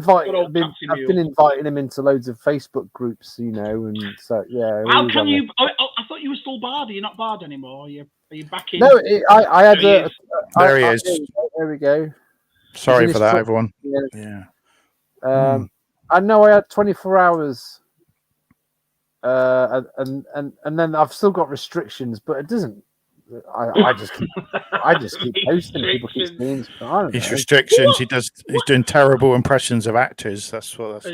inviting him into loads of Facebook groups, and so yeah. How can you? I thought you were still barred. Are you not barred anymore? Are you back in? No, I had there he is. There we go. Sorry for that, everyone. Yeah. I know I had 24 hours. And then I've still got restrictions, but it doesn't. I just keep posting. People keep seeing. His restrictions. He's doing terrible impressions of actors. That's what.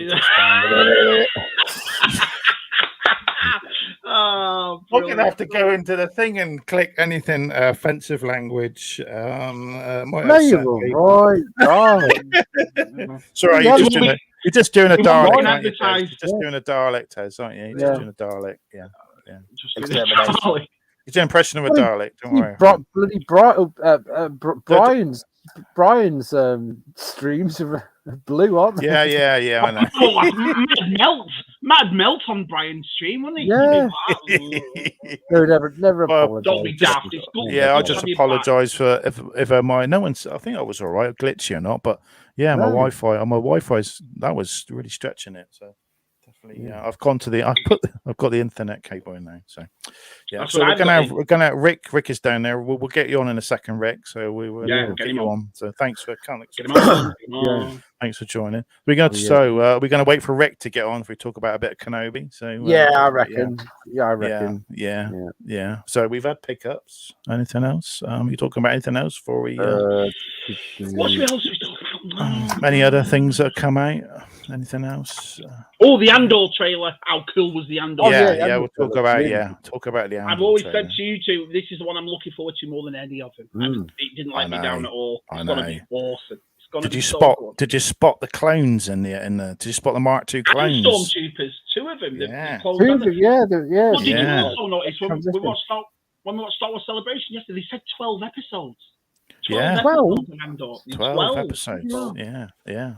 We're gonna have to go into the thing and click anything offensive language. No, you're right. Sorry, you're just doing a Dalek, aren't you? You're just doing a Dalek, Tez, aren't you? You're just doing a Dalek, yeah. It's an impression of a Dalek. Don't worry. Brian's streams are blue, aren't they? Yeah. I know. Mad melt on Brian's stream, wasn't he? Yeah. Never apologize. Don't be daft. Yeah, I just apologise for if my no one's. I think I was all right, glitchy or not, but yeah, my Wi-Fi's that was really stretching it. So definitely, I've gone to I've got the internet cable in now. So yeah, that's so we're gonna Rick is down there. We'll get you on in a second, Rick. So we'll get you on. So thanks for coming. Thanks for joining. We're going to we're going to wait for Rick to get on if we talk about a bit of Kenobi. So I reckon. Yeah. So we've had pickups. Anything else? You talking about anything else before we? What else we talking about? Any other things that come out? Anything else? The Andor trailer. How cool was the Andor? We'll talk about the Andor. I've always trailer. said to you two, this is the one I'm looking forward to more than any of them. It didn't let me down at all. It's going to be awesome. Did you spot the clones in the? Did you spot the Mark II clones? Stormtroopers, two of them. Yeah. Well, did you also notice when we watched Star Wars Celebration yesterday? They said 12 episodes. 12 episodes. Yeah.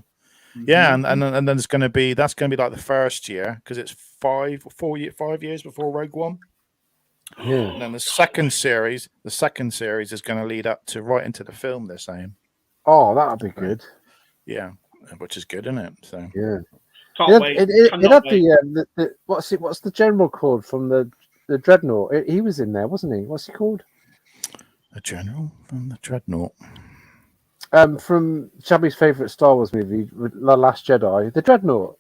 Yeah, and then there's going to be like the first year because it's 5 years before Rogue One. Yeah. And then the second series is going to lead up to right into the film. They're saying. Oh, that'll be good. Yeah, which is good, isn't it? So yeah. It had the what's the general called from the Dreadnought? He was in there, wasn't he? What's he called? A general from the Dreadnought. From Shabby's favourite Star Wars movie, The Last Jedi, the Dreadnought.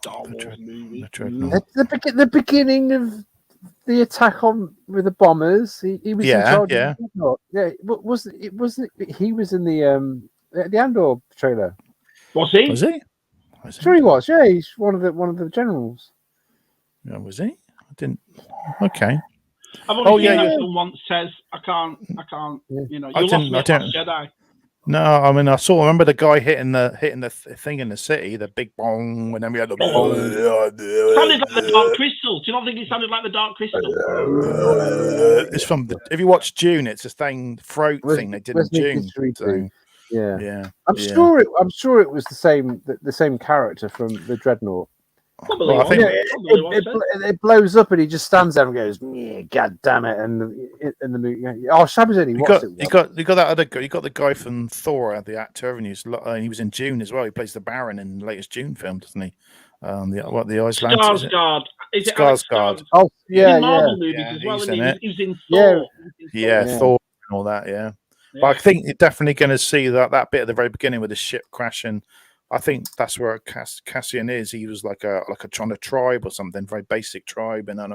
Star Wars movie. The Dreadnought. The beginning of the attack on with the bombers. He was in charge. Yeah. He was in the Andor trailer. Was he? Sure, he was. Yeah, he's one of the generals. Yeah, was he? I didn't. Okay. I've only seen that once. Says I can't. You lost me at Last Jedi. No, I mean I remember the guy hitting the thing in the city, the big bong, and then we had the bong. Sounded like the Dark Crystal. Do you not think it sounded like the Dark Crystal? It's from if you watch Dune, it's a thing thing they did in Dune. So, yeah. I'm sure it was the same character from the Dreadnought. Probably I think it blows up and he just stands there and goes, "Yeah, God damn it!" And in the movie, Shabby's only watched it. You got that other guy. You got the guy from Thor, the actor, and he was in Dune as well. He plays the Baron in the latest Dune film, doesn't he? The Iceland. Skarsgård. Is it Skarsgård? Oh yeah, movies as well, he's and in it. He's in Thor. Yeah, Thor and all that. Yeah. But I think you're definitely going to see that bit at the very beginning with the ship crashing. I think that's where Cassian is. He was like a trying to tribe or something, very basic tribe, and on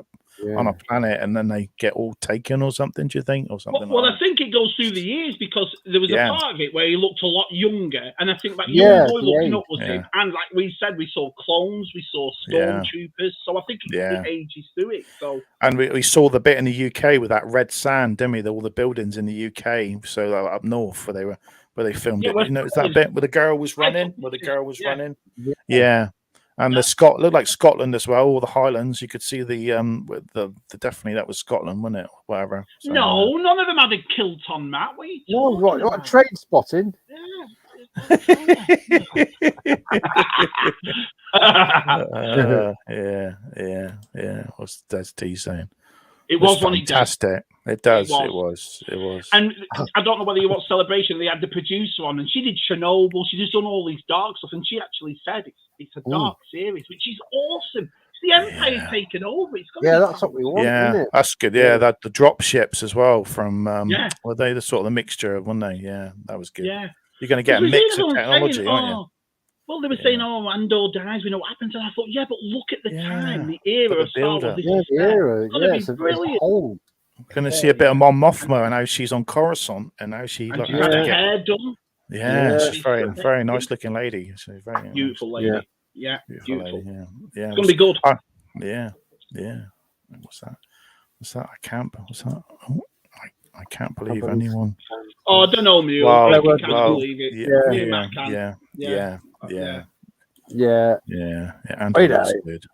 a planet, and then they get all taken or something. Do you think, or something? Well, like I think it goes through the years because there was a part of it where he looked a lot younger, and I think that Yeah, young boy looking up was yeah. him. And like we said, we saw clones, we saw stormtroopers, so I think it ages through it. So, and we saw the bit in the UK with that red sand, didn't we? All the buildings in the UK, so up north where they filmed it. You know, it's that bit where the girl was running, running. Yeah. And the looked like Scotland as well, all the Highlands. You could see the definitely that was Scotland, wasn't it? Whatever. So, no, none of them had a kilt on, Matt. What are you No, talking what about? trade spotting? Yeah. What's that's T saying? It was fantastic. It does. It was. And I don't know whether you watched Celebration. They had the producer on, and she did Chernobyl. She just done all these dark stuff, and she actually said it's a dark series, which is awesome. It's the Empire taken over. It's that's what we want. Yeah, isn't it? That's good. Yeah, that the drop ships as well from were they the sort of the mixture, weren't they? Yeah, that was good. Yeah, you're going to get a mix of technology, aren't you? Well, they were saying, Andor dies, we know what happens. And I thought, but look at the time, the era of Star Wars. The era. It's brilliant. Going to see a bit of Mon Mothma and how she's on Coruscant and how she she's had her hair done. Yeah, she's very nice looking lady. She's very beautiful lady. Yeah, beautiful. Lady. Yeah, it's going to be good. Yeah. What's that? I can't. What's that? Oh, I can't believe anyone. Oh, I don't know, Mew. I can't believe it. Yeah. And that's good.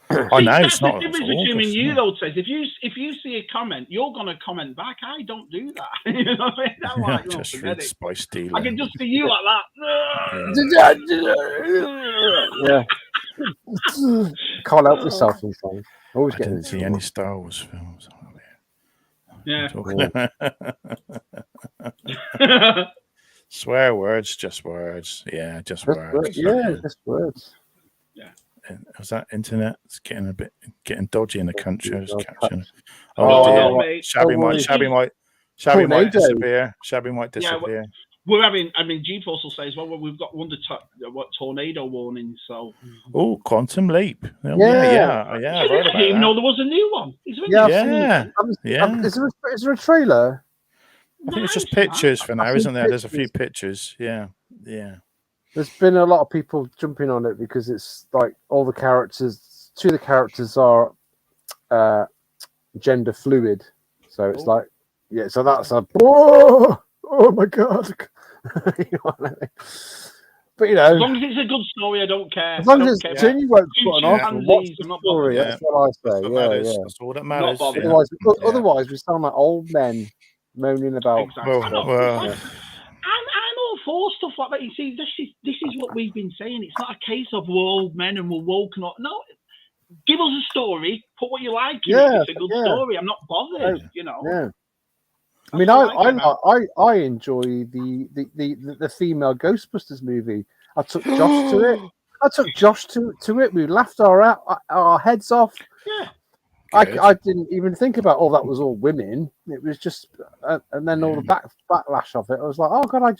I know it's not. The difference between me and you, though, says if you see a comment, you're going to comment back. I don't do that. You know what I mean? Like, just read Spice Dealer. I can just see you like that. Can't help yourself sometimes. I didn't see any Star Wars films. Yeah. Swear words, just words. Yeah, just words. Just words. Yeah. Was that internet? It's getting dodgy in the country. Just capturing. Shabby might disappear. Shabby might disappear. We're having. I mean, G-Force will say as well. We've got tornado warnings. So. Oh, Quantum Leap. Yeah. I didn't even know there was a new one. Is there a trailer? I think it's just pictures for now, isn't there? There's a few pictures. Yeah. There's been a lot of people jumping on it because it's like all the characters. Two of the characters are gender fluid, so it's like So that's a oh my god. You know what I mean? But as long as it's a good story, I don't care. As long as it's you won't put an offer. What's the story? Yeah. That's what I say. That's all that matters. Otherwise, we sound like old men moaning about. Exactly. I'm all for stuff like that. You see, this is what we've been saying. It's not a case of we're old men and we're woke. No, give us a story. Put what you like in it. It's a good story. I'm not bothered. You know. Yeah. I mean, I enjoy the female Ghostbusters movie. I took Josh to it. We laughed our heads off. Yeah. I didn't even think about that was all women. It was just, and then all the backlash of it. I was like, oh god,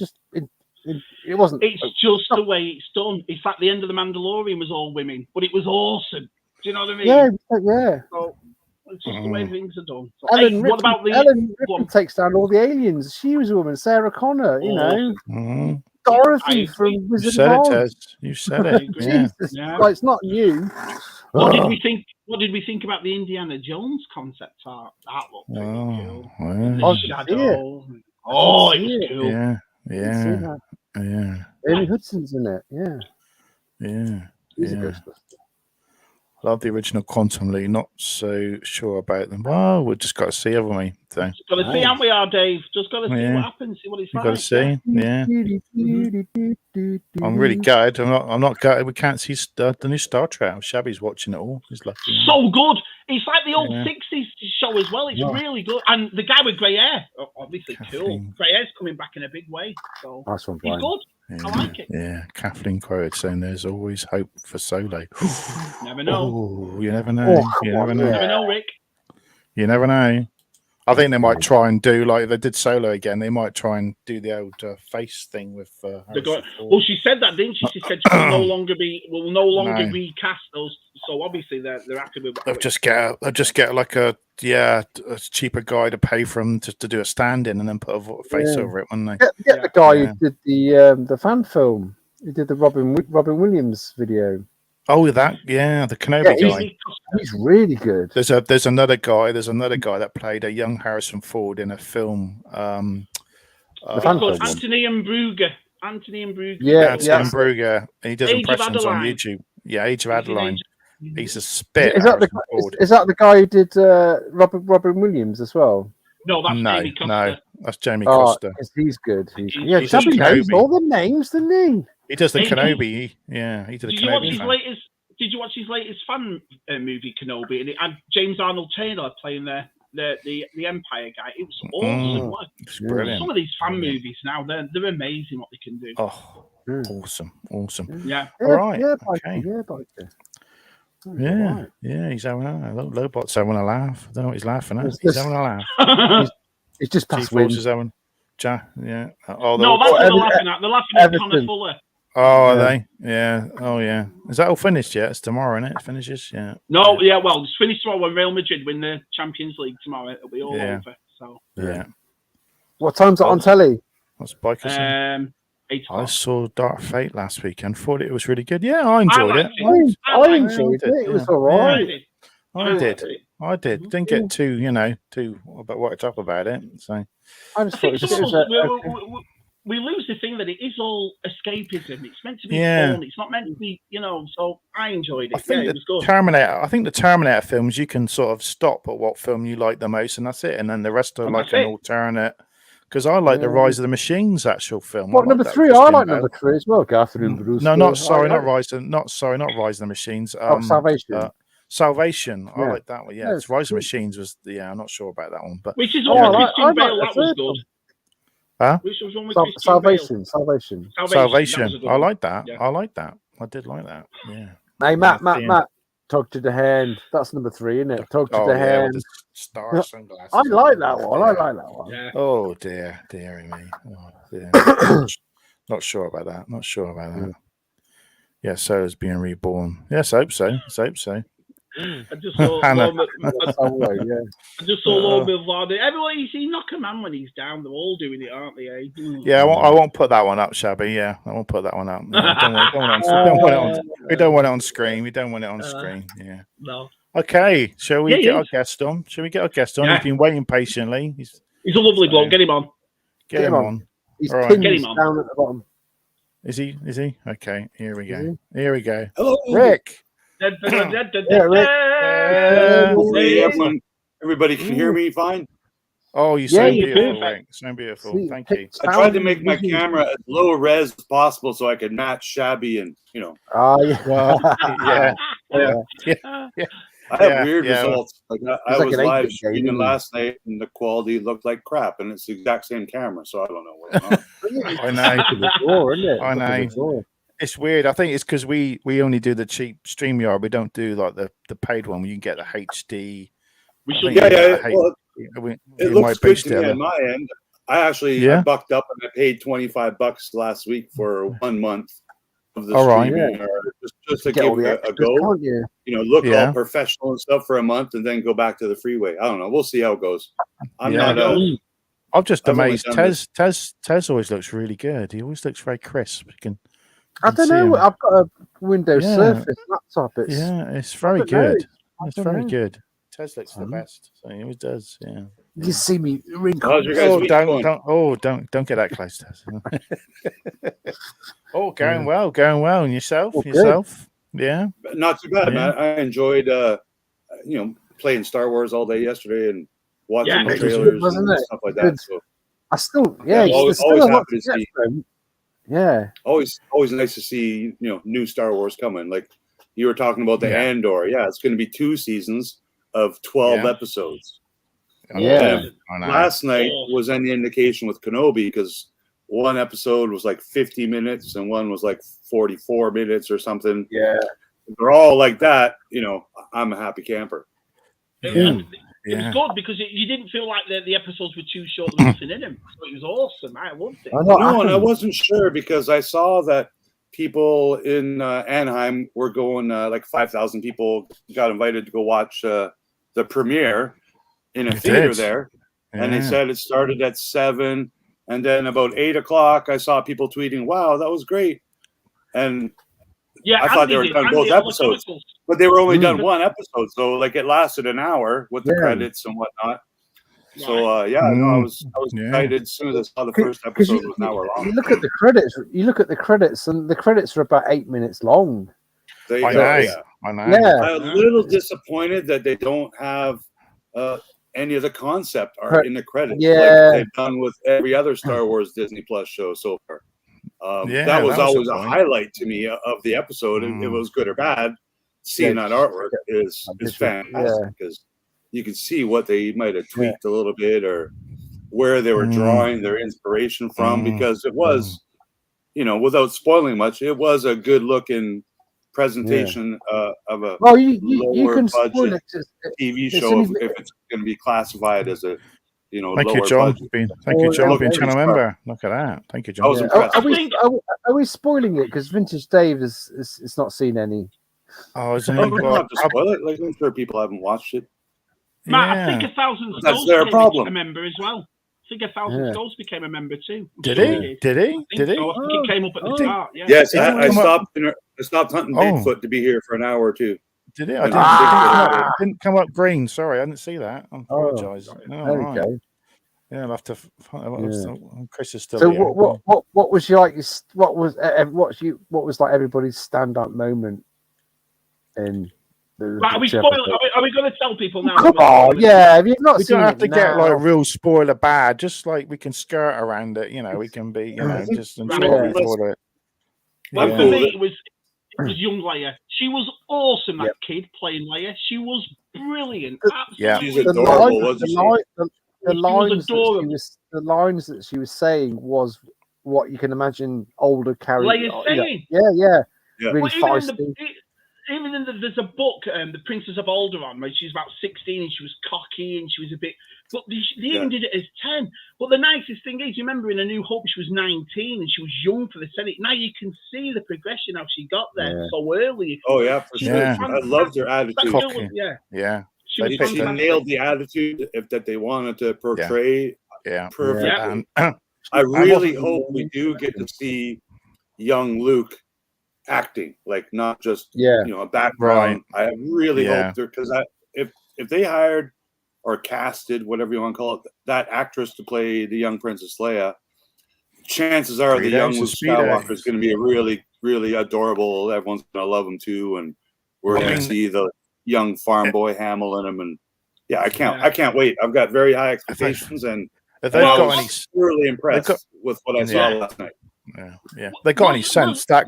it wasn't. It's just the way it's done. It's like the end of The Mandalorian was all women, but it was awesome. Do you know what I mean? Yeah. So, it's just the way things are done. So, Ellen Ripley one takes down all the aliens. She was a woman. Sarah Connor, you know. Mm-hmm. Dorothy from Wizard of Oz. You said it. Like, it's not new. What did we think? What did we think about the Indiana Jones concept art? That looked pretty cool. Well. The shadow. Oh, it was cool. Yeah. Amy Hudson's in it. She's a Ghostbuster. Love the original Quantum Leap. Not so sure about them. Well, we've just got to see, haven't we? So. Got to see, haven't we, Dave? Just got to see what happens. See what it's like. Got to see. Yeah. I'm really gutted. I'm not gutted. We can't see the new Star Trek. Shabby's watching it all. He's lucky. So good. It's like the old 60s show as well. It's really good. And the guy with grey hair, obviously cool. Grey hair's coming back in a big way. So nice one, he's good. Yeah, I like it. Yeah, Kathleen quoted saying there's always hope for Solo. Never know. Oh, you never know. You never know, Rick. You never know. I think they might try and do like they did Solo again. They might try and do the old face thing with. Well, she said that, didn't she? She said she will no longer recast those. So obviously they're happy with. They'll just get like a cheaper guy to pay for them to do a stand-in and then put a face over it, wouldn't they? Get the guy who did the fan film. He did the Robin Williams video. Oh, the Kenobi guy. He's really good. There's another guy that played a young Harrison Ford in a film. Anthony and Brugger. Yeah, Anthony Brugger. And he does impressions on YouTube. Yeah, Age of Adeline. He's a spit. Is that the guy who did Robin Williams as well? No, that's Jamie Costa. No, that's Jamie Costa. He's good. He Shabby knows all the names, doesn't he? He does the Kenobi. He did the Kenobi. Did you watch his latest fan movie, Kenobi? And it had James Arnold Taylor playing the Empire guy. It was awesome. It's brilliant. Some of these fan movies now, they're amazing what they can do. Oh, awesome. Yeah. All right. Okay. Yeah, he's having a Lobot's having a laugh. I don't know what he's laughing at. He's having a laugh. He's just past win. Yeah. No, that's what they're laughing at. They're laughing at Connor Fuller. Oh, are they? Yeah. Oh, yeah. Is that all finished yet? It's tomorrow, isn't it? It finishes? Yeah. No, well, it's finished tomorrow when Real Madrid win the Champions League tomorrow. It'll be all over. So. Yeah. What time's it on telly? What's Bikers? 8 I saw Dark Fate last weekend. Thought it was really good. Yeah, I enjoyed it. I enjoyed it. It was all right. I did. Didn't get too worked up about it. So I just thought we lose the thing that it is all escapism. It's meant to be fun. It's not meant to be, so I enjoyed it. I think it was good. The Terminator films, you can sort of stop at what film you like the most, and that's it. And then the rest are like an alternate. Because I like the Rise of the Machines actual film. What, number 3? I like number 3 as well. Catherine Bruce. No, not Rise of the Machines. Salvation. Salvation. I like that one. Yeah, Rise of the Machines was. Yeah, I'm not sure about that one, but which is all Christian Bale. That was good. Huh? Which was one with Salvation. I like that. Yeah. I like that. I did like that. Yeah. Hey, Matt. Talk to the Hand. That's number 3, isn't it? Talk to the Hand. The star sunglasses. I like that one. I like that one. Yeah. Oh dear me. Oh, dear. Not sure about that. Yeah, Solo's being reborn. Yes, I hope so. I just saw Lord Milvardo. Everybody, you see Knockerman when he's down. They're all doing it, aren't they? Eh? Yeah, I won't put that one up, Shabby. Yeah, I won't put that one up. We don't want it on screen. We don't want it on screen. Yeah. No. Okay, shall we get our guest on? Yeah. He's been waiting patiently. He's a lovely bloke. Get him on. Get him on. He's pinned down at the bottom. Is he? Okay, here we go. Hello, Rick. Everybody can hear me fine? Oh, you sound beautiful, Rick. Sound beautiful. Thank you. I tried to make my camera as low res as possible so I could match Shabby and, yeah. I have weird results. Like I was live streaming last night and the quality looked like crap, and it's the exact same camera, so I don't know what's on. I know. It's weird. I think it's because we only do the cheap StreamYard. We don't do like the paid one where you can get the HD. It looks good to me on my end. I bucked up and I paid $25 last week for 1 month of the streaming, just to give it a go. Look all professional and stuff for a month, and then go back to the freeway. I don't know. We'll see how it goes. I'm just amazed. Tez always looks really good. He always looks very crisp. I don't know. I've got a Windows Surface laptop. It's very good. It's very good. Tez looks the best. So he always does. Yeah. You see me wrinkle. Don't get that close, Tez. Going well. And yourself? Yeah. Not too bad, man. I enjoyed playing Star Wars all day yesterday and watching the trailers and stuff like that. So I still always happy to see. Yeah. Always nice to see, new Star Wars coming. Like you were talking about the Andor. Yeah, it's going to be 2 seasons of 12 episodes. Yeah. Last night was any indication with Kenobi, because one episode was like 50 minutes and one was like 44 minutes or something. Yeah. They're all like that. I'm a happy camper. Yeah. It was good because you didn't feel like the episodes were too short. There was nothing in them. So it was awesome. I loved it. No, and I wasn't sure because I saw that people in Anaheim were going, like 5,000 people got invited to go watch the premiere in a theater there. Yeah. And they said it started at 7. And then about 8 o'clock, I saw people tweeting, wow, that was great. And I thought they were done both episodes, but they were only done one episode. So like it lasted an hour with the credits and whatnot. So I was excited as soon as I saw the first episode. It was an hour long. You look at the credits. And the credits are about 8 minutes long. I know. Yeah. I'm a little disappointed that they don't have any of the concept art in the credits, like they've done with every other Star Wars Disney Plus show so far. That was always a highlight to me of the episode. If it was good or bad, seeing that artwork is fantastic because you can see what they might have tweaked a little bit or where they were drawing their inspiration from, because it was, without spoiling much, it was a good looking presentation of a lower budget TV show if it's going to be classified as a Thank you, John. Thank you, John, being channel member. Look at that. Thank you, John. Are we spoiling it because Vintage Dave has not seen any? Oh, isn't it? I'm not to spoil it. Like, I'm sure people haven't watched it. Matt, I think 1,000 Souls became a member as well. I think 1,000 Souls became a member too. Did he? Did he? I think it came up at the start. Yeah. Yes, I stopped hunting Bigfoot to be here for an hour or two. Did it? I didn't come up green. Sorry, I didn't see that. I apologise. Okay. Yeah, I'll have to. Chris is still. So here. what was your what was like everybody's stand-up moment in? Are we going to tell people now? Come on, yeah. If you've not seen don't have to get now. like real spoiler bad. Just like we can skirt around it. We can be. Just enjoy it. Well, for me, it was young Leia. She was awesome. That kid playing Leia. She was brilliant. Absolutely. She's adorable, wasn't she? The lines that she was saying was what you can imagine older characters. Leia saying. Yeah. Really feisty. There's a book, The Princess of Alderaan, where she's about 16 and she was cocky and she was a bit. But they even did it as 10. But the nicest thing is, you remember in A New Hope, she was 19 and she was young for the Senate. Now you can see the progression, how she got there so early. Oh, yeah, for sure. I loved her attitude. Yeah. She nailed the attitude that they wanted to portray. Perfect. I really hope we do get to see young Luke acting, like not just a background. I really hope because if they hired or casted, whatever you want to call it, that actress to play the young Princess Leia, chances are the young Luke Skywalker is going to be a really, really adorable. Everyone's going to love him too, and we're going to see the young farm boy Hamill in him. And I can't wait. I've got very high expectations, and I was really impressed with what I saw last night. Yeah. They got any sense that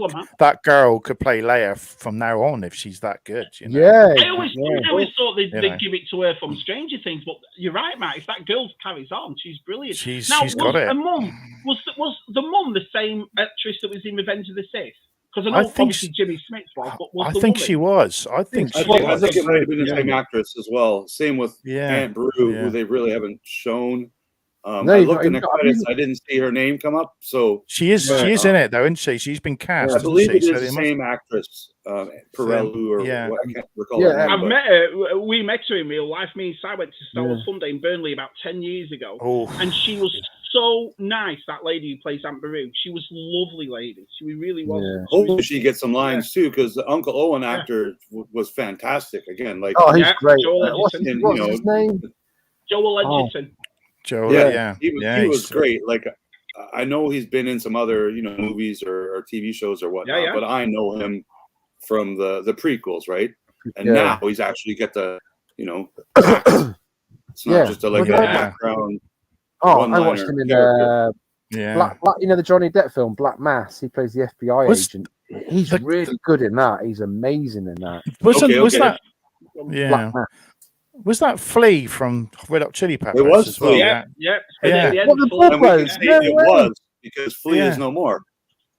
girl could play Leia from now on if she's that good? Yeah. I always thought they'd give it to her from Stranger Things, but you're right, Matt. If that girl carries on, she's brilliant. She's got it. Was the mum the same actress that was in Revenge of the Sith? Because I know obviously Jimmy Smith was, but was I think she was. I think it might have been the same actress as well. Same with Aunt Beru, who they really haven't shown. I looked in the credits. I didn't see her name come up. So she is in it though, isn't she? She's been cast. I believe it is the same actress, Perelu, or what, I can't recall her name. I've met her. We met her in real life. Me and Si went to Star Wars Sunday in Burnley about 10 years ago, and she was so nice. That lady who plays Aunt Beru, she was a lovely lady. She really was. Hopefully she gets some lines too, because the Uncle Owen actor was fantastic. Again, like he's great. What's his name? Joel Edgerton. Joe, he was great. Like I know he's been in some other movies or TV shows or whatnot, but I know him from the prequels, right? And now he's actually got the it's not just a background. I watched him in Black, the Johnny Depp film Black Mass. He plays the FBI agent. He's really good in that. He's amazing in that. Was that? Yeah. Was that Flea from Red Hot Chili Peppers? It was as well. Yeah. Well, it was because Flea is no more.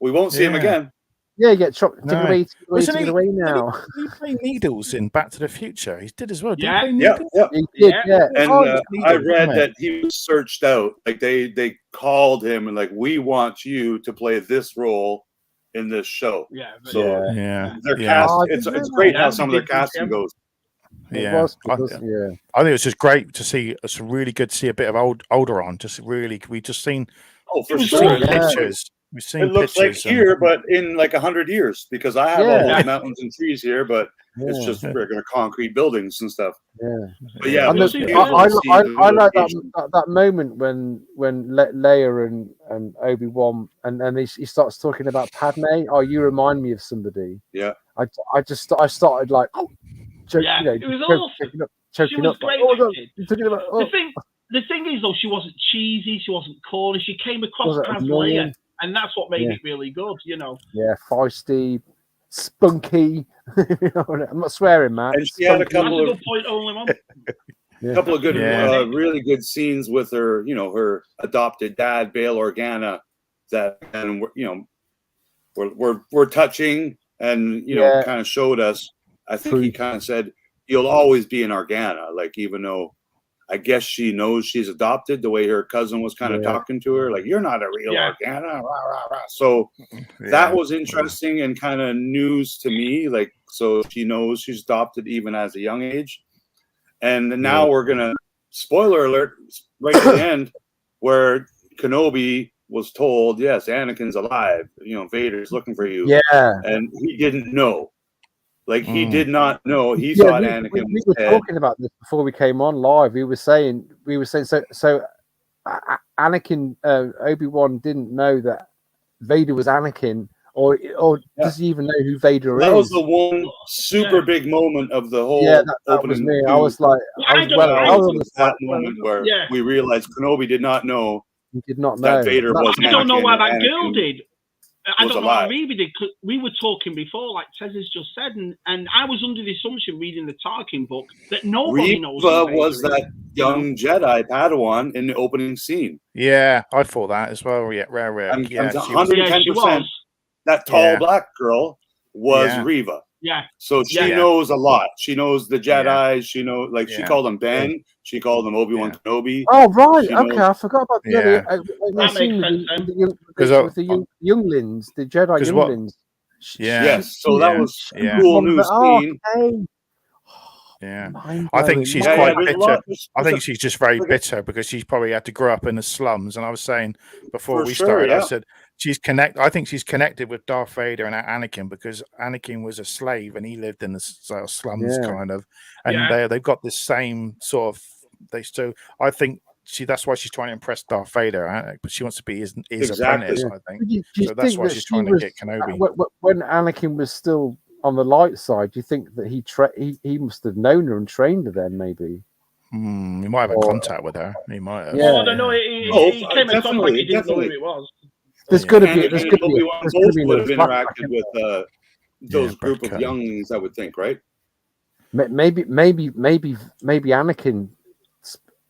We won't see him again. Yeah, you get chopped. No. Take it away now. Did he play Needles in Back to the Future? He did as well. Did he Yeah. play Needles? He did, yeah. And I read mate. that he was searched out. Like they called him and like, we want you to play this role in this show. Yeah. So their yeah. cast. Oh, It's great how some of their casting goes. Yeah, I think it was just great to see. It's really good to see a bit of Alderaan. Just really, we just seen. Oh, for sure. Pictures. We've seen. It looks like here, but in like 100 years, because I have all those mountains and trees here, but it's just regular concrete buildings and stuff. Yeah, but yeah, I like that moment when Leia and Obi-Wan and he starts talking about Padme. Oh, you remind me of somebody. Yeah, I started like, it was awesome. Choking up. The thing is, though, she wasn't cheesy. She wasn't corny. She came across as Leia, and that's what made it really good. Yeah, feisty, spunky. I'm not swearing, man. And she had a couple of point, only one. couple of good, really good scenes with her. Her adopted dad, Bail Organa. That and we're touching, and kind of showed us. I think he kind of said, "You'll always be an Organa," like even though. I guess she knows she's adopted the way her cousin was kind of talking to her. Like, you're not a real Organa. Rah, rah, rah. So that was interesting and kind of news to me. Like, so she knows she's adopted even as a young age. And now we're going to, spoiler alert, right at the end, where Kenobi was told, yes, Anakin's alive. Vader's looking for you. Yeah. And he didn't know. Like, he did not know. He thought Anakin was were dead. talking about this before we came on live. We were saying so Anakin Obi-Wan didn't know that Vader was Anakin, or does he even know who Vader is? That was the one super big moment of the whole that was me. I was like, that moment where we realized Kenobi did not know. He did not that know. Vader was. I don't know why that girl did. I don't know alive. how Reba did. Cause we were talking before, like Tez has just said, and I was under the assumption, reading the Tarkin book, that nobody knows. Reba was that young Jedi Padawan in the opening scene. Yeah, I thought that as well. Yeah, rare. And 110%. That tall black girl was Reva. Yeah. So she knows a lot. She knows the Jedi. She knows, like, she called him Ben. She called him Obi-Wan Kenobi. Oh, right. I forgot about the with the younglings, the Jedi younglings. Yes. So that was a cool new scene. Yeah, I think she's quite bitter. I think she's just very bitter because she's probably had to grow up in the slums. And I was saying before we started, I said I think she's connected with Darth Vader and Anakin because Anakin was a slave and he lived in the slums, kind of, and they've got this same sort of. So I think that's why she's trying to impress Darth Vader, but she wants to be his apprentice. I think so. That's why she's trying to get Kenobi. When Anakin was still on the light side, do you think that he must have known her and trained her then? Maybe he might have had contact with her. He might have. Yeah, I don't know. He came in contact. He didn't know who it was. There's going to be. Both would have interacted with those group of younglings. I would think, right? Maybe Anakin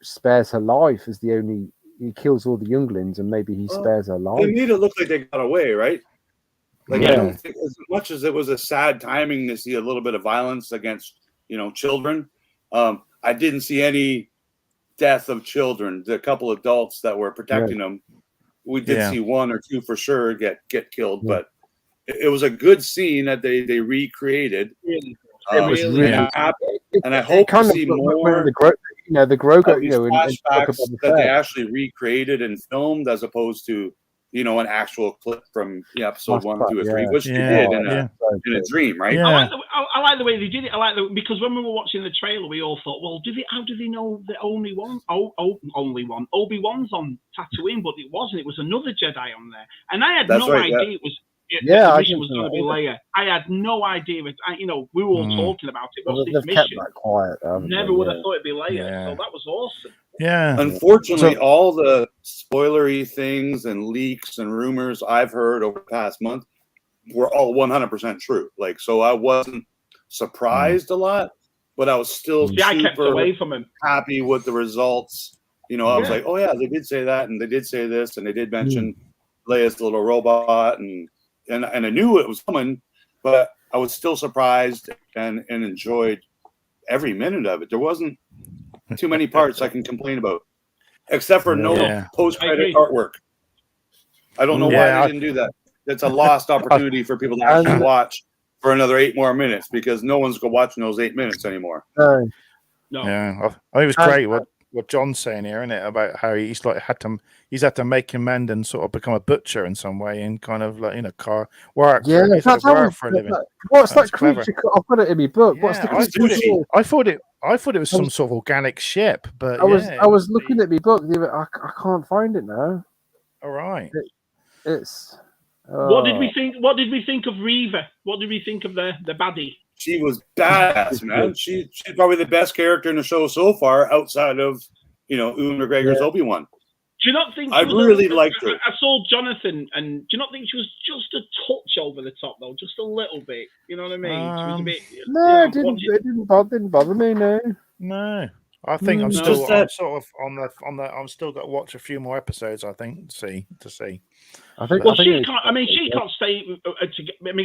spares her life as the only. He kills all the younglings, and maybe he spares her life. They made it look like they got away, right? Like, I don't think, as much as it was a sad timing to see a little bit of violence against, children, I didn't see any death of children. The couple adults that were protecting them, we did see one or two for sure get killed, but it was a good scene that they recreated. It was really happy, and I hope to see more. The Grogu, flashbacks that they actually recreated and filmed, as opposed to an actual clip from episode 1, 2, or 3, which they did in a dream, right? Yeah. I like the way they did it. Because when we were watching the trailer, we all thought, well, how do they know the only one? Obi-Wan's on Tatooine, but it wasn't. It was another Jedi on there, and I had no idea it was. The mission was going to be Leia. I had no idea. We were all talking about it. What's this mission? Kept that quiet. Never would have thought it'd be Leia. So that was awesome. Yeah. Unfortunately, all the spoilery things and leaks and rumors I've heard over the past month were all 100% true. Like, so I wasn't surprised a lot, but I was still I kept away from him. Happy with the results. I was like, oh yeah, they did say that, and they did say this, and they did mention Leia's little robot, and and I knew it was coming, but I was still surprised and enjoyed every minute of it. There wasn't too many parts I can complain about, except for no post-credit artwork. I don't know why they didn't do that. It's a lost opportunity for people to actually watch for another 8 more minutes, because no one's going to watch those 8 minutes anymore. No. Yeah, I think it was great what John's saying here, isn't it? About how he's had to make amend and sort of become a butcher in some way, and kind of like work for a living. What's that creature? I've got it in my book. What's the creature? I thought it was some sort of organic ship, but I was looking at my book. I can't find it now. All right. It's. What did we think? What did we think of Reva? What did we think of the baddie? She was badass, man. She's probably the best character in the show so far, outside of Ewan McGregor's Obi-Wan. Do you not think I really liked her? I saw Jonathan, and do you not think she was just a touch over the top, though, just a little bit? You know what I mean? She was a bit. No, it didn't bother me. No. I think I'm still sort of on the. I'm still got to watch a few more episodes. I think to see. She can't stay.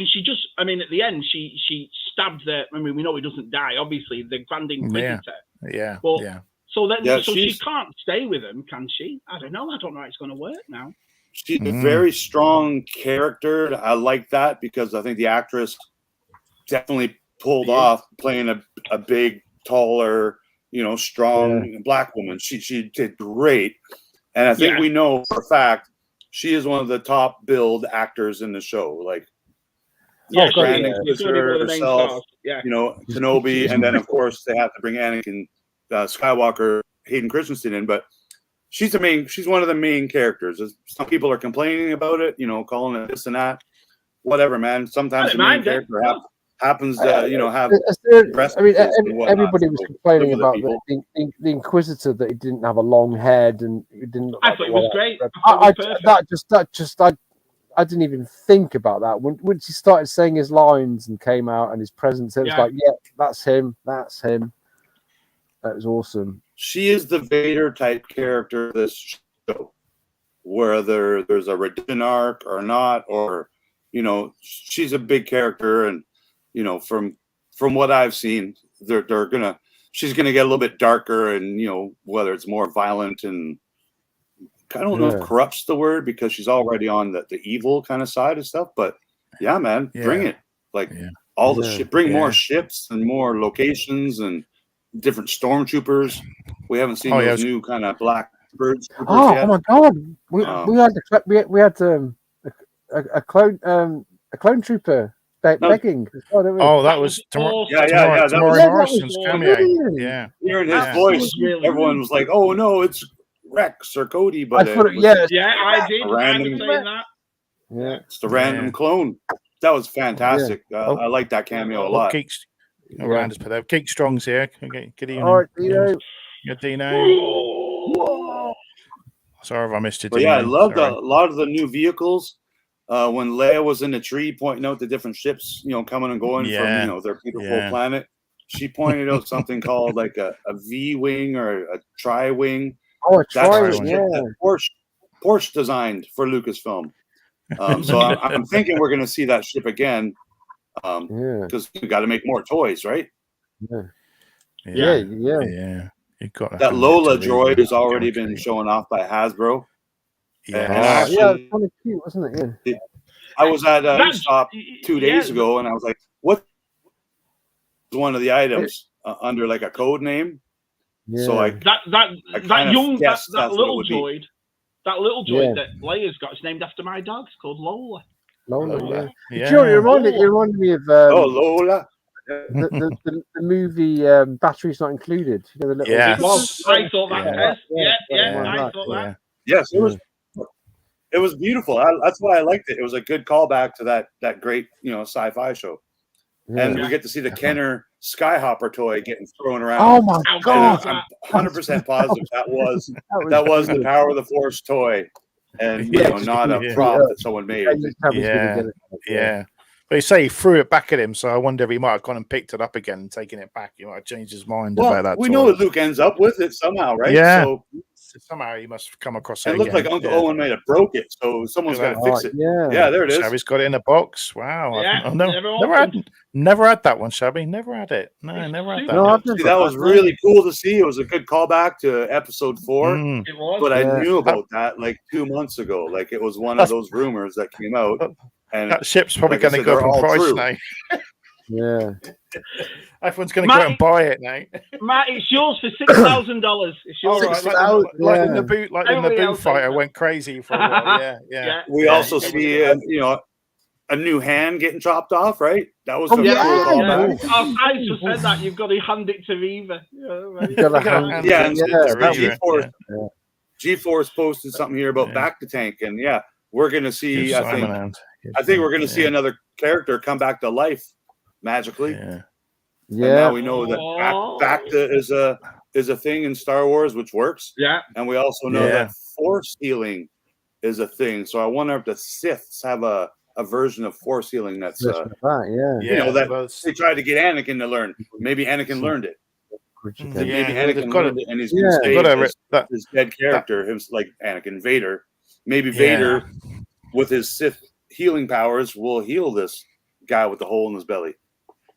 She just. At the end, she stabbed the. We know he doesn't die. Obviously, the Grand Inquisitor. Yeah. But, yeah. So then, she can't stay with him, can she? I don't know. How it's going to work now. She's a very strong character. I like that because I think the actress definitely pulled off playing a big, taller, strong black woman. She did great, and I think we know for a fact she is one of the top billed actors in the show. Like, Brandon Inquisitor herself, Kenobi, and then of course they have to bring Anakin Skywalker, Hayden Christensen in, but she's one of the main characters. Some people are complaining about it, calling it this and that. Whatever, man. Sometimes the main character happens to, have. Everybody was complaining about the Inquisitor, that he didn't have a long head and he didn't. I thought it was great. I didn't even think about that. Once he started saying his lines and came out and his presence, it was like, that's him. That's him. That was awesome. She is the Vader type character of this show, whether there's a redemption arc or not, or she's a big character, and from what I've seen, she's gonna get a little bit darker, and whether it's more violent, and I don't know if corrupt's the word, because she's already on the evil kind of side of stuff. But man, bring it, all the shit. Bring more ships and more locations and different stormtroopers. We haven't seen those new kind of black birds. Yet. Oh my god, we had a clone trooper begging. That was Tamara Morrison's cameo. Yeah, hearing his voice, everyone was like, "Oh no, it's Rex or Cody." But I did. Random, it's the random clone. That was fantastic. I like that cameo a lot. Around us, but Keith Strong's here. Good evening. All right, Dino. Good Dino. Sorry if I missed it. But I loved a lot of the new vehicles. When Leia was in the tree pointing out the different ships, coming and going from their beautiful planet, she pointed out something called like a V-wing or a tri-wing. Oh, a tri-wing. Porsche designed for Lucasfilm. So I'm thinking we're going to see that ship again. Because you got to make more toys, right? Yeah. You got that Lola droid has already been shown off by Hasbro. Yeah, it's kind of cute, wasn't it? I was at Stop 2 days ago, and I was like, "What?" One of the items under like a code name. Yeah. So that little droid that Leia's got is named after my dog. It's called Lola. Lola. Yeah. It reminded me of Lola. The movie Batteries Not Included. The little I thought that. I thought that. Yes, it was beautiful. That's why I liked it. It was a good callback to that great sci-fi show. And we get to see the Kenner Skyhopper toy getting thrown around. Oh my god! I'm 100% positive that was the Power of the Force toy. And not a prop that someone made. Yeah. But you say he threw it back at him, so I wonder if he might have gone and picked it up again and taken it back. He might have changed his mind about that. We know what Luke ends up with it somehow, right? Yeah. somehow he must have come across it. And it looked like Uncle Owen might have broke it, so someone's got to fix it. Yeah, there it is. Shabby's got it in a box. Wow. Yeah, never had that one, Shabby. Never had it. No, never had that. No, see, that was really cool to see. It was a good callback to episode 4. It was. But I knew about that like 2 months ago. Like it was one of those rumors that came out. And that ship's probably going to go up in price now. Yeah. Everyone's going to go out and buy it now. Matt, it's yours for $6,000. It's yours. Like in the boot, fighter went crazy for a while. Yeah. We also see, a new hand getting chopped off, right? That was I just said that you've got to hand it to Reva. G-Force posted something here about back to tank, and we're going to see. I think we're going to see another character come back to life magically. And now we know that back to is a thing in Star Wars, which works. Yeah, and we also know that force healing is a thing. So I wonder if the Siths have a version of force healing that's that they tried to get Anakin to learn. Maybe Anakin learned it. Maybe Anakin learned it, and he's going to stay his dead character, him like Anakin Vader. Maybe Vader, with his Sith healing powers, will heal this guy with the hole in his belly.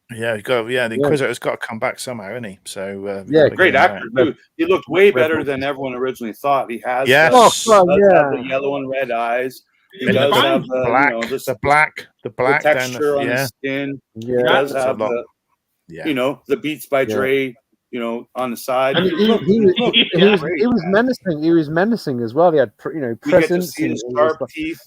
The Inquisitor's got to come back somehow, isn't he? So great actor too. He looked way better than everyone originally thought. He has the yellow and red eyes. He does have the black texture on his skin. He does have the Beats by Dre, on the side. I mean, he was menacing. He was menacing as well. He had presence. We get to see his sharp teeth.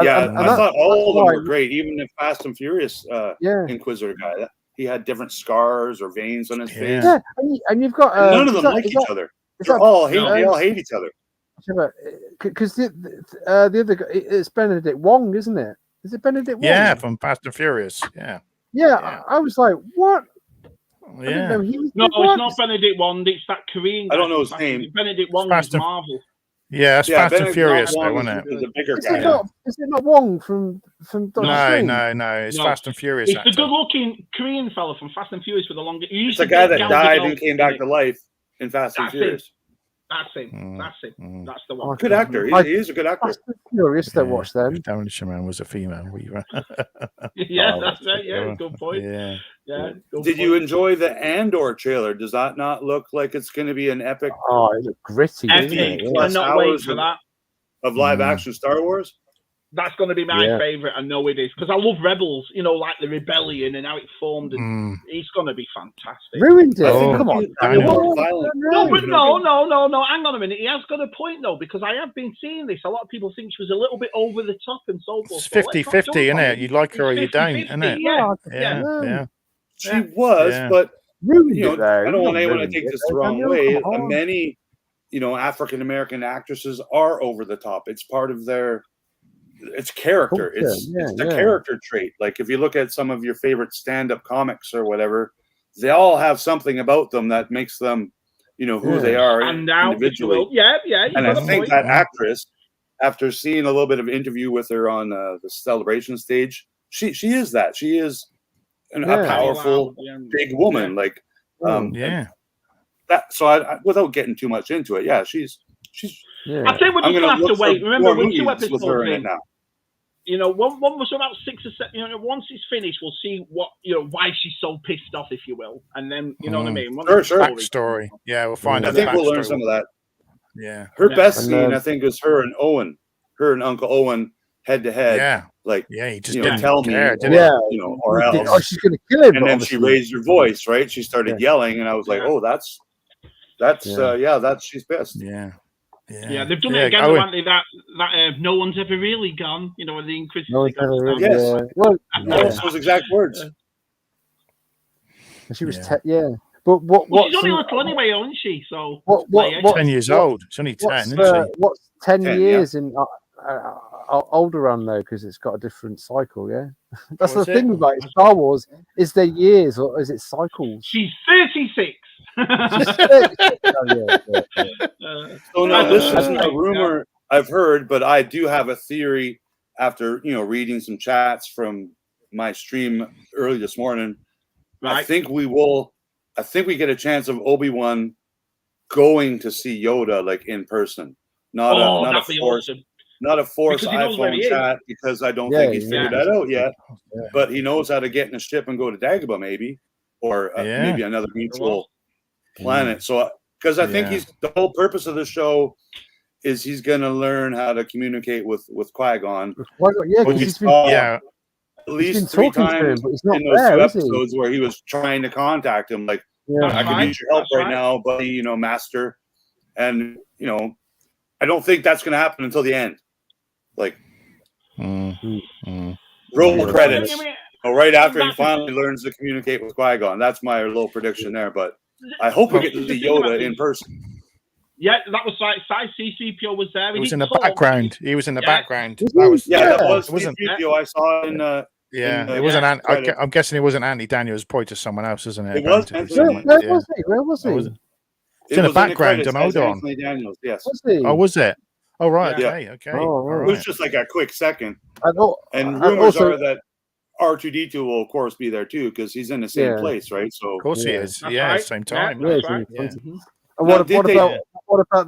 I thought all of them were great. Even the Fast and Furious Inquisitor guy, he had different scars or veins on his face. Yeah, and you've got none of them like each other. They all hate each other. Because the other guy, it's Benedict Wong, isn't it? Is it Benedict Wong? Yeah, from Fast and Furious. Yeah. I was like, what? Yeah. It's not Benedict Wong. It's that Korean guy. I don't know his name. Benedict Wong is Marvel. Yeah, it's Fast and Furious, though, isn't it? The bigger is guy. Is it not Wong from Doctor No. It's Fast and Furious. It's the good-looking Korean fella from Fast and Furious with the longer. It's the guy that died and came back to life in Fast and Furious. That's him. That's the one. Good actor. He is a good actor. Fast and Furious to watch then. Darren Shaman was a female. That's right. Yeah, good point. Yeah. Did you enjoy the Andor trailer? Does that not look like it's going to be an epic? Oh, it looks gritty. I'm not waiting for that. Of live action Star Wars? That's going to be my favorite. I know it is because I love Rebels. Like the rebellion and how it formed. And it's going to be fantastic. Ruined it. Come on. No. Hang on a minute. He has got a point though because I have been seeing this. A lot of people think she was a little bit over the top and so forth. It's 50-50, isn't it? You like her or you don't, isn't it? Yeah. She was, but I don't want anyone to take this the wrong way. Many, African American actresses are over the top. It's part of their. It's character. It's a character trait. Like if you look at some of your favorite stand-up comics or whatever, they all have something about them that makes them, who they are individually. And I think that actress, after seeing a little bit of interview with her on the celebration stage, she is that. She is a powerful, big woman. Like, that. So I without getting too much into it, she's. I think we're just gonna have to wait. Remember, we're 2 episodes in. Now. One was about 6 or 7. Once it's finished, we'll see what why she's so pissed off, if you will, and then you know what I mean. Sure. Backstory. Yeah, we'll find out. I think we'll learn some of that. Yeah. Her best scene, I think, is her and Owen, her and Uncle Owen head to head. Yeah. Like he just didn't tell care, me, or else. Oh, she's gonna kill him. And then she raised her voice, right? She started yelling, and I was like, oh, that's she's pissed. Yeah, they've done it again, haven't they? That no one's ever really gone. The Inquisitor. No one's ever really. Those exact words. She was But what? She's only little anyway, isn't she? So what? 10 years old. She's only 10, isn't she? What's 10 years in Alderaan though? Because it's got a different cycle. Yeah, that's the thing about Star Wars. Is there years or is it cycles? She's 36. So no, this isn't a rumor I've heard, but I do have a theory after reading some chats from my stream early this morning. Right. I think we get a chance of Obi-Wan going to see Yoda like in person, not a force, awesome. not a force iPhone chat, because I don't think he's figured that out yet. Yeah. But he knows how to get in a ship and go to Dagobah, maybe, or maybe another mutual planet. So, because I think the whole purpose of the show is he's going to learn how to communicate with Qui-Gon. Yeah, because he's been at least 3 times in those 2 episodes where he was trying to contact him, like, I can use your help right now, buddy, you know, master. And, you know, I don't think that's going to happen until the end. Like, roll credits. Right after he finally learns to communicate with Qui-Gon. That's my little prediction there. But I hope we get to see Yoda in person. Yeah, that was like C-3PO was there. He was in the background. He was in the background. That was C-3PO I saw in it wasn't. I'm guessing it wasn't Andy Daniels. Probably just someone else, isn't it? It was. Where was he? It's in the background. Hold on. Anthony Daniels. Yes. Oh, was it? Oh, right. Yeah. Okay. It was just like a quick second. And rumors are that R2D2 will, of course, be there too, because he's in the same place, right? So, of course he is. Same time. And what about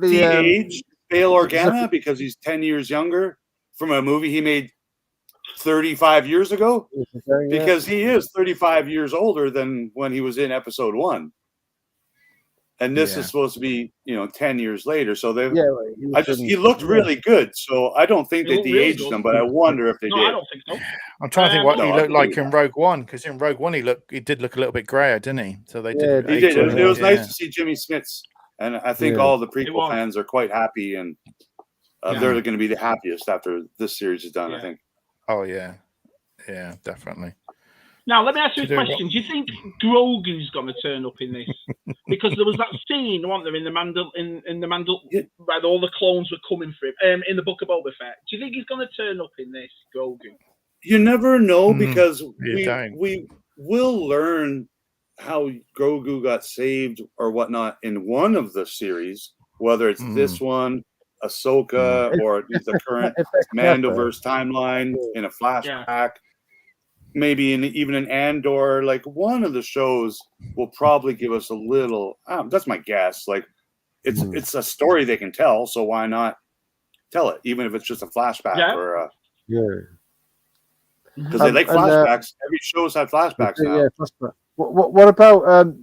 the age Bail Organa because he's 10 years younger from a movie he made 35 years ago? Because he is 35 years older than when he was in episode 1. And this is supposed to be, 10 years later. So he looked really good. So I don't think they de-aged him, but I wonder if they did. I don't think so. I'm trying to think what he looked like in Rogue One, because in Rogue One he did look a little bit grayer, didn't he? So they did. He did. It was nice to see Jimmy Smits, and I think all the prequel fans are quite happy, and they're going to be the happiest after this series is done. I think. Oh yeah, definitely. Now, let me ask you a question. Do you think Grogu's going to turn up in this? Because there was that scene, wasn't there, in the Mandal, where all the clones were coming for him, in the Book of Boba Fett. Do you think he's going to turn up in this, Grogu? You never know, because we will learn how Grogu got saved or whatnot in one of the series, whether it's this one, Ahsoka, or the current Mandoverse timeline in a flashback. Yeah. Maybe even an Andor, like one of the shows will probably give us a little. That's my guess. Like, it's a story they can tell, so why not tell it, even if it's just a flashback or a because they like flashbacks. Every show's had flashbacks now. Yeah, flashback. What about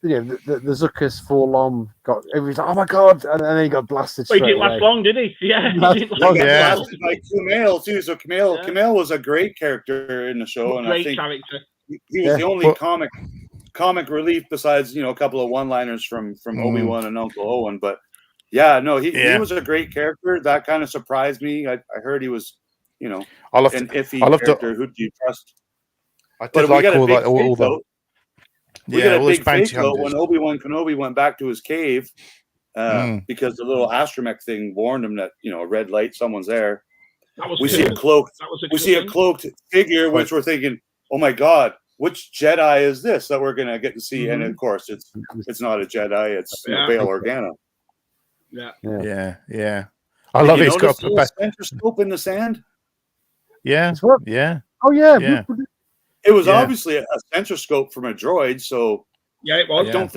the Zucker's Forlom got? It was like, oh my god, and then he got blasted. He didn't last long, did he? Yeah, like Kumail too. So Kumail was a great character in the show, and I think he was the only comic relief besides a couple of one-liners from Obi-Wan and Uncle Owen. But he was a great character. That kind of surprised me. I heard he was an iffy character. Who do you trust? I did like all the. We got a big fake out when Obi-Wan Kenobi went back to his cave because the little astromech thing warned him that a red light, someone's there. We see a cloaked figure, which we're thinking, oh my god, which Jedi is this that we're gonna get to see? And of course, it's not a Jedi; it's Bail Organa. Yeah. I love his got a center scope in the sand. Yeah. Oh yeah. It was obviously a sensor scope from a droid, so it was. I don't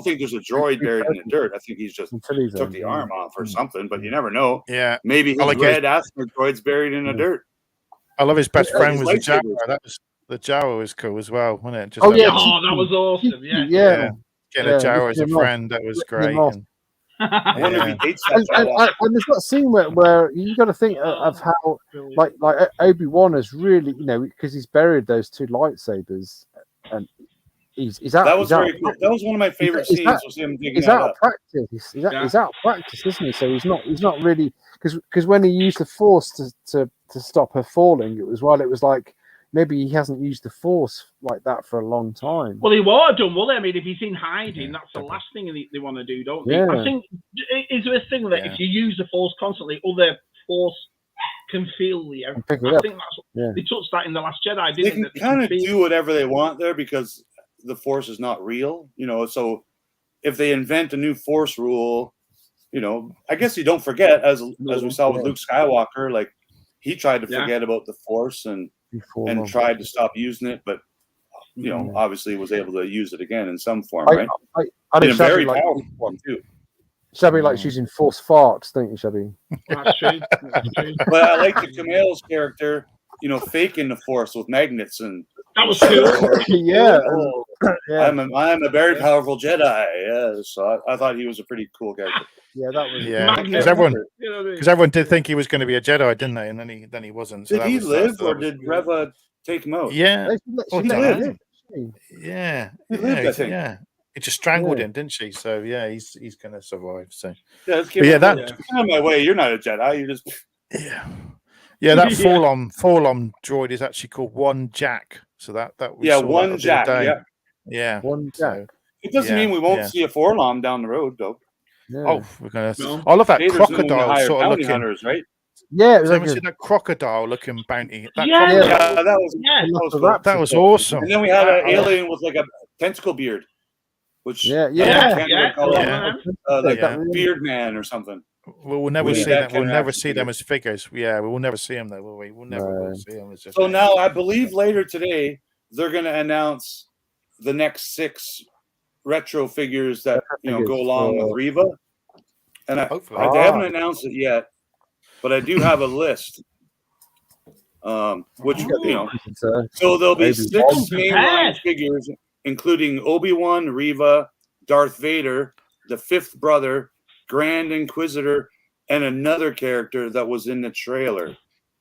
think there's a droid buried in the dirt. I think he's just took the arm off or something, but you never know. Yeah, maybe his red asteroid droid's buried in the dirt. I love his best friend was the Jawa. The Jawa was cool as well, wasn't it? That was awesome. Yeah. Get a Jawa as a friend. That was great. I wonder if he hates and there's that scene where you got to think of how like Obi-Wan is really because he's buried those 2 lightsabers and he's out. That was very cool. That was one of my favorite scenes. Was him digging he's out of practice. He's out of practice, isn't he? So he's not really because when he used the Force to stop her falling, it was like maybe he hasn't used the Force like that for a long time. Well, he would have done, I mean, if he's in hiding, that's the last thing they want to do, don't they? I think, is there a thing that if you use the Force constantly, other Force can feel you? I think they touched that in The Last Jedi, didn't they? They can kind of do whatever they want there because the Force is not real, so if they invent a new Force rule, I guess you don't forget, as we saw with Luke Skywalker, like, he tried to forget about the Force and tried to stop using it, but you know, obviously was able to use it again in some form, I right? know In a Shabby very like, powerful form too. Shabby likes using force farts, don't you, Shabby? That's true. That's true. But I like the Camille's character, you know, faking the force with magnets and that was cool. Yeah. Yeah. I'm a very powerful Jedi. Yeah, so I thought he was a pretty cool character. Yeah, that was because everyone did think he was going to be a Jedi, didn't they? And then he wasn't. So did he live, or did Reva take him out? Yeah, she lived. Yeah, he lived, I think. Yeah, it just strangled him, didn't she? So yeah, he's going to survive. So yeah, get out of my way. You're not a Jedi. You just that full on droid is actually called One Jack. So that we saw One Jack. Yeah, One Jack. So, it doesn't mean we won't see a Forlom down the road, though. Yeah. Oh, we're gonna. I love that Vader's crocodile sort of looking. Hunters, right? Yeah, it was like that crocodile looking bounty. That that was awesome. And then we had an alien with like a tentacle beard, which like Beard Man or something. We'll never see that. We'll never see them as figures. Yeah, we will never see them though, will we? We'll never see them as just. So now I believe later today they're going to announce the next 6 retro figures that go along with Reva, and they haven't announced it yet, but I do have a list. Which so there'll be 6 mainline figures, including Obi-Wan, Reva, Darth Vader, the 5th brother, Grand Inquisitor, and another character that was in the trailer.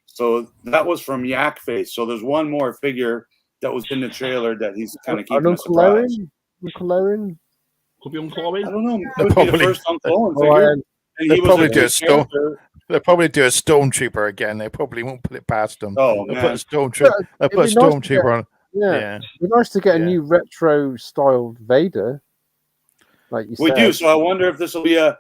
So that was from Yak Face. So there's one more figure that was in the trailer that he's kind of keeping a surprise. Uncle Laren? Could be Uncle Laren. I don't know. It would be the first Uncle Laren figure. They'll probably do a Stormtrooper again. They probably won't put it past them. Oh, they'll put a Stormtrooper on. Yeah. It'd be nice to get a new retro styled Vader. Like you said. We do, so I wonder if this will be a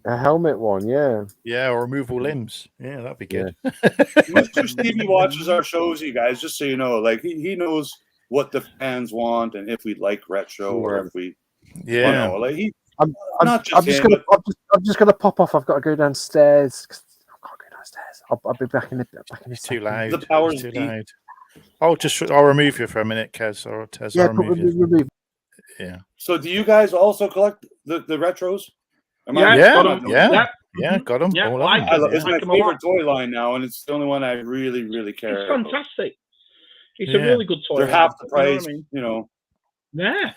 helmet one, or removable limbs. Yeah, that'd be good. Mr. Stevie watches our shows, you guys, just so you know. Like he knows what the fans want and if we like retro or if we like I'm just gonna pop off. I've got to go downstairs. I'll be back in the It's too loud. The power's too loud. I'll remove you for a minute, Kez, or Tez. Yeah, I'll remove you. Yeah. So do you guys also collect the retros? Got them. Yeah, all of them. It's my favorite toy line now, and it's the only one I really, really care about. It's fantastic. It's a really good toy. They're half the price, Yeah.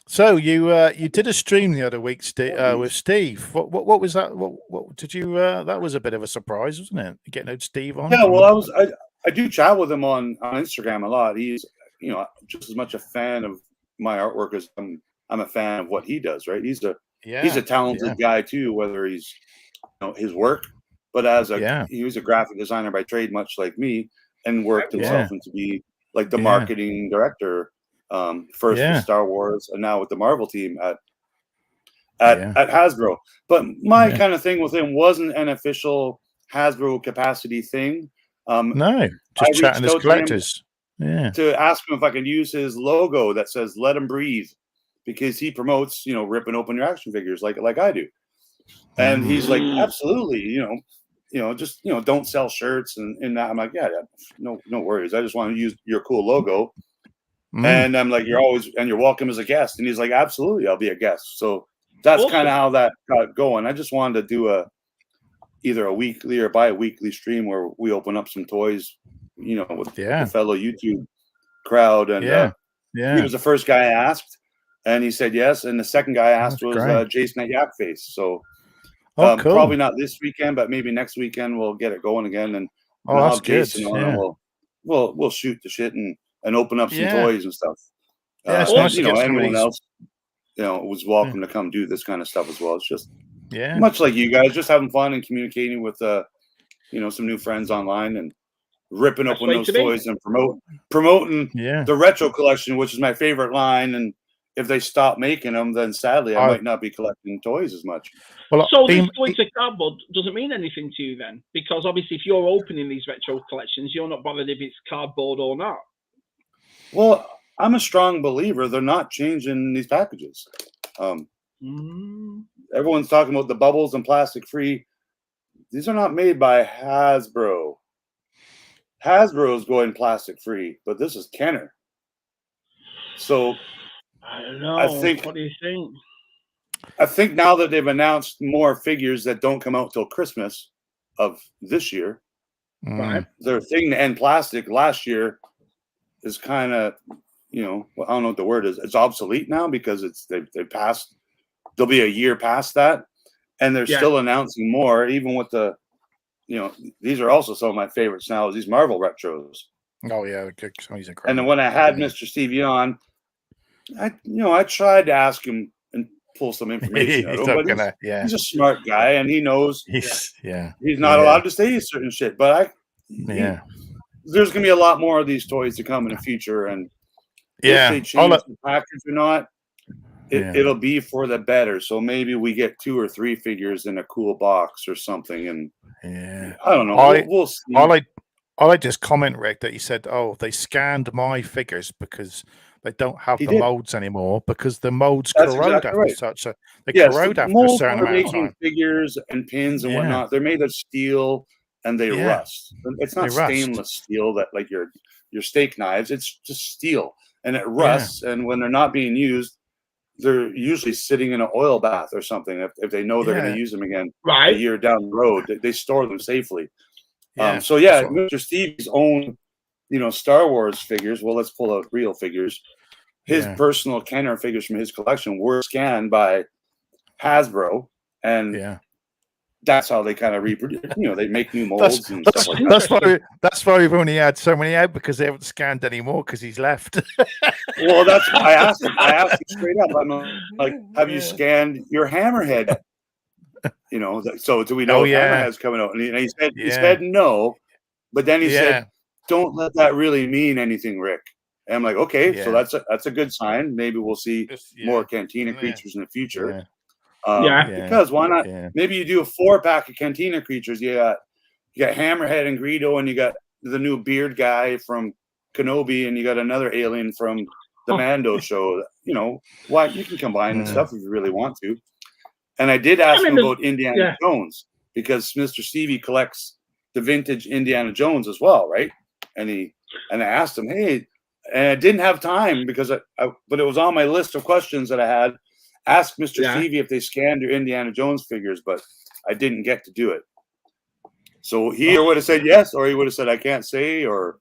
So you did a stream the other week, with Steve. What was that? What did you? That was a bit of a surprise, wasn't it? Getting out Steve on. Yeah, well, I do chat with him on Instagram a lot. He's just as much a fan of my artwork as I'm a fan of what he does. Right? He's a talented guy too, whether he's his work, but he was a graphic designer by trade, much like me, and worked himself into be like the marketing director. First with Star Wars and now with the Marvel team at Hasbro. But my kind of thing with him wasn't an official Hasbro capacity thing. No, just chatting as collectors. To ask him if I could use his logo that says "Let him breathe," because he promotes ripping open your action figures like I do. And he's like, absolutely, just don't sell shirts and that. I'm like, no worries. I just want to use your cool logo. And I'm like, you're welcome as a guest. And he's like, absolutely, I'll be a guest. So that's kind of how that got going. I just wanted to do either a weekly or bi-weekly stream where we open up some toys, with the fellow YouTube crowd. And he was the first guy I asked, and he said yes. And the second guy I asked was Jason at Yak Face. So cool. Probably not this weekend, but maybe next weekend we'll get it going again. And I'll have Jason on, and we'll shoot the shit and open up some toys and stuff. It's nice to get anyone else, was welcome to come do this kind of stuff as well. It's just much like you guys, just having fun and communicating with some new friends online and ripping open those toys and promoting the retro collection, which is my favorite line. And if they stop making them, then sadly I might not be collecting toys as much. Well, so this going to cardboard doesn't mean anything to you then, because obviously if you're opening these retro collections, you're not bothered if it's cardboard or not. Well, I'm a strong believer they're not changing these packages. Everyone's talking about the bubbles and plastic free. These are not made by Hasbro. Hasbro is going plastic free, but this is Kenner. So I don't know. What do you think? I think now that they've announced more figures that don't come out till Christmas of this year, right? Their thing to end plastic last year is kind of, you know, I don't know what the word is. It's obsolete now because they passed. There'll be a year past that, and they're still announcing more. Even with the, you know, these are also some of my favorites now. Is these Marvel retros. Oh yeah, he's incredible. And then when I had Mr. Stevie on, I tried to ask him and pull some information out of him, but he's a smart guy and he knows he's not allowed to say certain shit. But there's gonna be a lot more of these toys to come in the future, and if they change the package or not, it'll be for the better. So maybe we get 2 or 3 figures in a cool box or something. And I don't know. We'll see. I like this comment, Rick, that he said, "Oh, they scanned my figures because they don't have the molds anymore because the molds corrode after such. So they corrode after a certain amount of time. Figures and pins and whatnot, they're made of steel and they rust. It's not stainless steel that like your steak knives. It's just steel and it rusts. And when they're not being used, they're usually sitting in an oil bath or something. If they know they're going to use them again a year down the road, they store them safely. So Mr. Steve's own, Star Wars figures. Well, let's pull out real figures. His personal Kenner figures from his collection were scanned by Hasbro, and that's how they kind of reproduce. They make new molds and stuff like that. That's why we've only had so many out because they haven't scanned anymore because he's left. Well, that's I asked him straight up. I'm like, have you scanned your Hammerhead? So do we know if Hammerhead's coming out? And he said no, but then he said, "Don't let that really mean anything, Rick." And I'm like, okay, so that's a good sign. Maybe we'll see more Cantina creatures in the future. Because why not? Maybe you do a 4-pack of Cantina creatures. You got Hammerhead and Greedo, and you got the new beard guy from Kenobi, and you got another alien from the Mando show. Why you can combine and stuff if you really want to. And I did ask him about Indiana Jones because Mr. Stevie collects the vintage Indiana Jones as well, right? And I asked him, hey, and I didn't have time because but it was on my list of questions that I had. Ask Mr. Stevie if they scanned your Indiana Jones figures, but I didn't get to do it. So he either would have said yes, or he would have said I can't say, or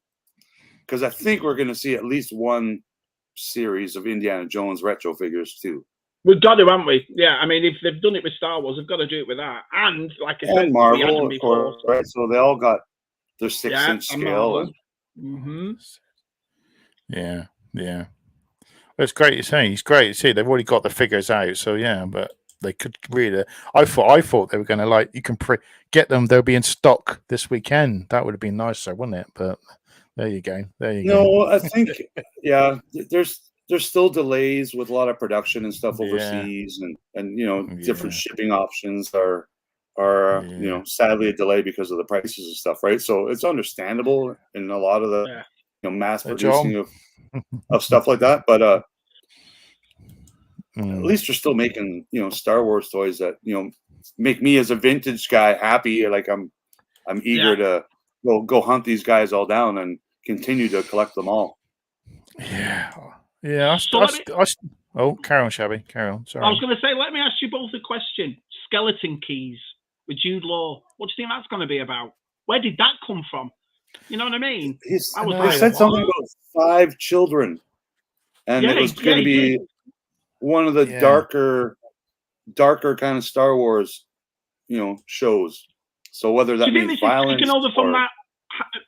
because I think we're going to see at least one series of Indiana Jones retro figures too. We've got to, haven't we? Yeah, I mean, if they've done it with Star Wars, they've got to do it with that. And like I said, Marvel, of course, right? So they all got their 6-inch scale. Yeah. Well, it's great. You're saying he's great. See, they've already got the figures out, so but they could really. I thought they were going to you can get them. They'll be in stock this weekend. That would have been nicer, wouldn't it? But there you go. No, I think there's still delays with a lot of production and stuff overseas, and different shipping options are sadly a delay because of the prices and stuff, right? So it's understandable in a lot of the mass producing of stuff like that, but at least they're still making Star Wars toys that make me as a vintage guy happy. Like I'm eager to go hunt these guys all down and continue to collect them all. Carry on, Shabby. Carry on. Sorry. I was going to say, let me ask you both a question. Skeleton keys with Jude Law. What do you think that's going to be about? Where did that come from? You know what I mean? He said something about 5 children, and it was going to be one of the darker kind of Star Wars, shows. So whether that means violence, taken over from that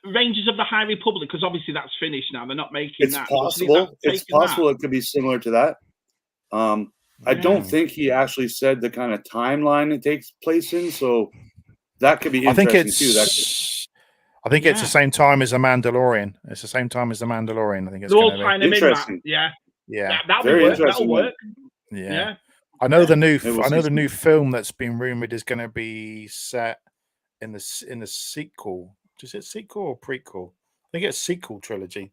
Rangers of the High Republic, because obviously that's finished now. They're not making it's that. Possible. It's possible it could be similar to that. I don't think he actually said the kind of timeline it takes place in, so that could be interesting too. I think it's the same time as The Mandalorian. It's the same time as The Mandalorian. I think it's going to be interesting. That'll work. Yeah. I know the new film that's been rumored is going to be set in the sequel. Is it sequel or prequel? I think it's sequel trilogy.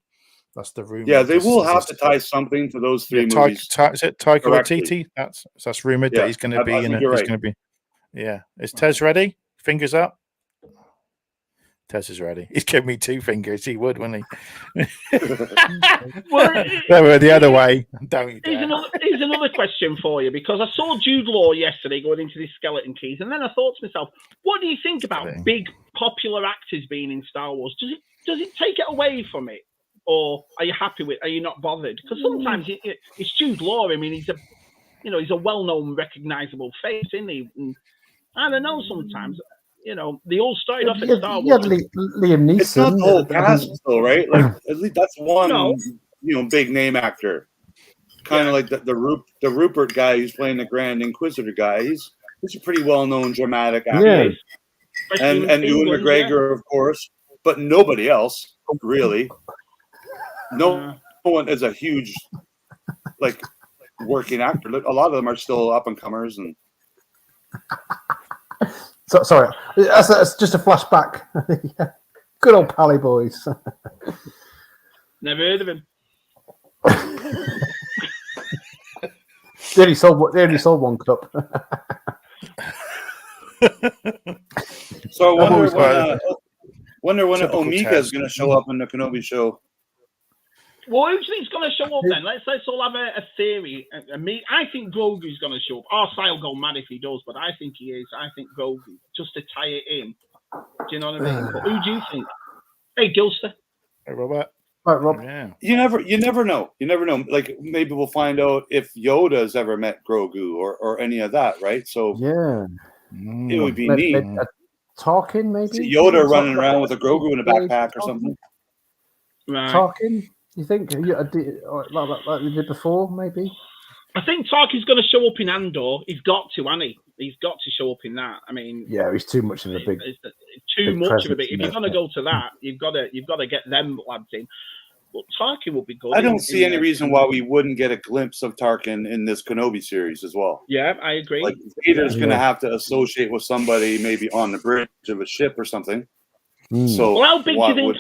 That's the rumor. Yeah, they will have to tie something to those 3 movies. Is it Taika Waititi? That's rumored that he's going to be in it. He's going to be. Yeah. Is Tez ready? Fingers up. Tess is ready. He's giving me 2 fingers. He would, wouldn't he? Well, they were the other way. Don't you dare. Here's another question for you, because I saw Jude Law yesterday going into these skeleton keys, and then I thought to myself, what do you think about big popular actors being in Star Wars? Does it take it away from it, or are you happy with? Are you not bothered? Because sometimes it's Jude Law. I mean, he's a well-known, recognizable face, isn't he? And I don't know. Sometimes. They all started off at Star Wars. Yeah, Liam Neeson. It's not the whole cast, though, right? Like, at least that's one, big name actor. Kind of like the Rupert guy who's playing the Grand Inquisitor guy. He's a pretty well-known dramatic actor. Yeah. And Ewan McGregor, of course, but nobody else, really. No one is a huge, working actor. A lot of them are still up-and-comers and... Sorry, that's just a flashback. Good old Pally boys. Never heard of him. They only sold one cup. So I wonder when Omega is going to show up in the Kenobi show. Well, who do you think's going to show up then? Let's all have a theory. I think Grogu's going to show up. Arsai will go mad if he does, but I think he is. I think Grogu, just to tie it in. Do you know what I mean? But who do you think? Hey, Gilster. Hey, Robert. Right, Rob. Yeah. You never know. You never know. Like, maybe we'll find out if Yoda's ever met Grogu or any of that, right? So yeah, it would be neat. Tarkin, maybe? Yoda running around with a Grogu in a backpack or something. Right. Tarkin? You think like they did before, maybe? I think Tarkin's going to show up in Andor. He's got to, hasn't he? He's got to show up in that. I mean, yeah, he's too much of a big. Too much of a big. If you're going to go to that, you've got to get them lads in. But Tarkin would be good. I don't see any reason why we wouldn't get a glimpse of Tarkin in this Kenobi series as well. Yeah, I agree. Like, Vader's going to have to associate with somebody maybe on the bridge of a ship or something. So, well, how big do you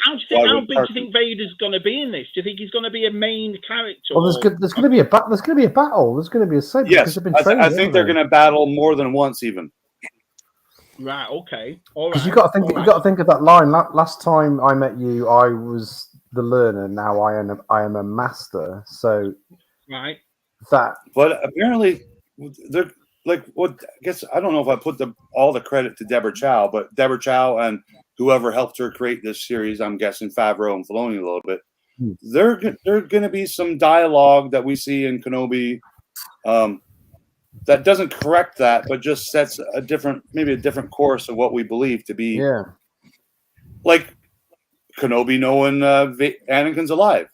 think Vader's going to be in this? Do you think he's going to be a main character? Well, there's going to be a battle. There's going to be a segment. Yes, I think they're going to battle more than once, even. Right. Okay. All right. Because you got to think of that line. Last time I met you, I was the learner. Now I am a master. So, right. That. But apparently, they're like. What? I guess I don't know if I put all the credit to Deborah Chow, but Deborah Chow and whoever helped her create this series, I'm guessing Favreau and Filoni a little bit. There going to be some dialogue that we see in Kenobi that doesn't correct that, but just sets a different course of what we believe to be. Yeah. Like Kenobi knowing Anakin's alive.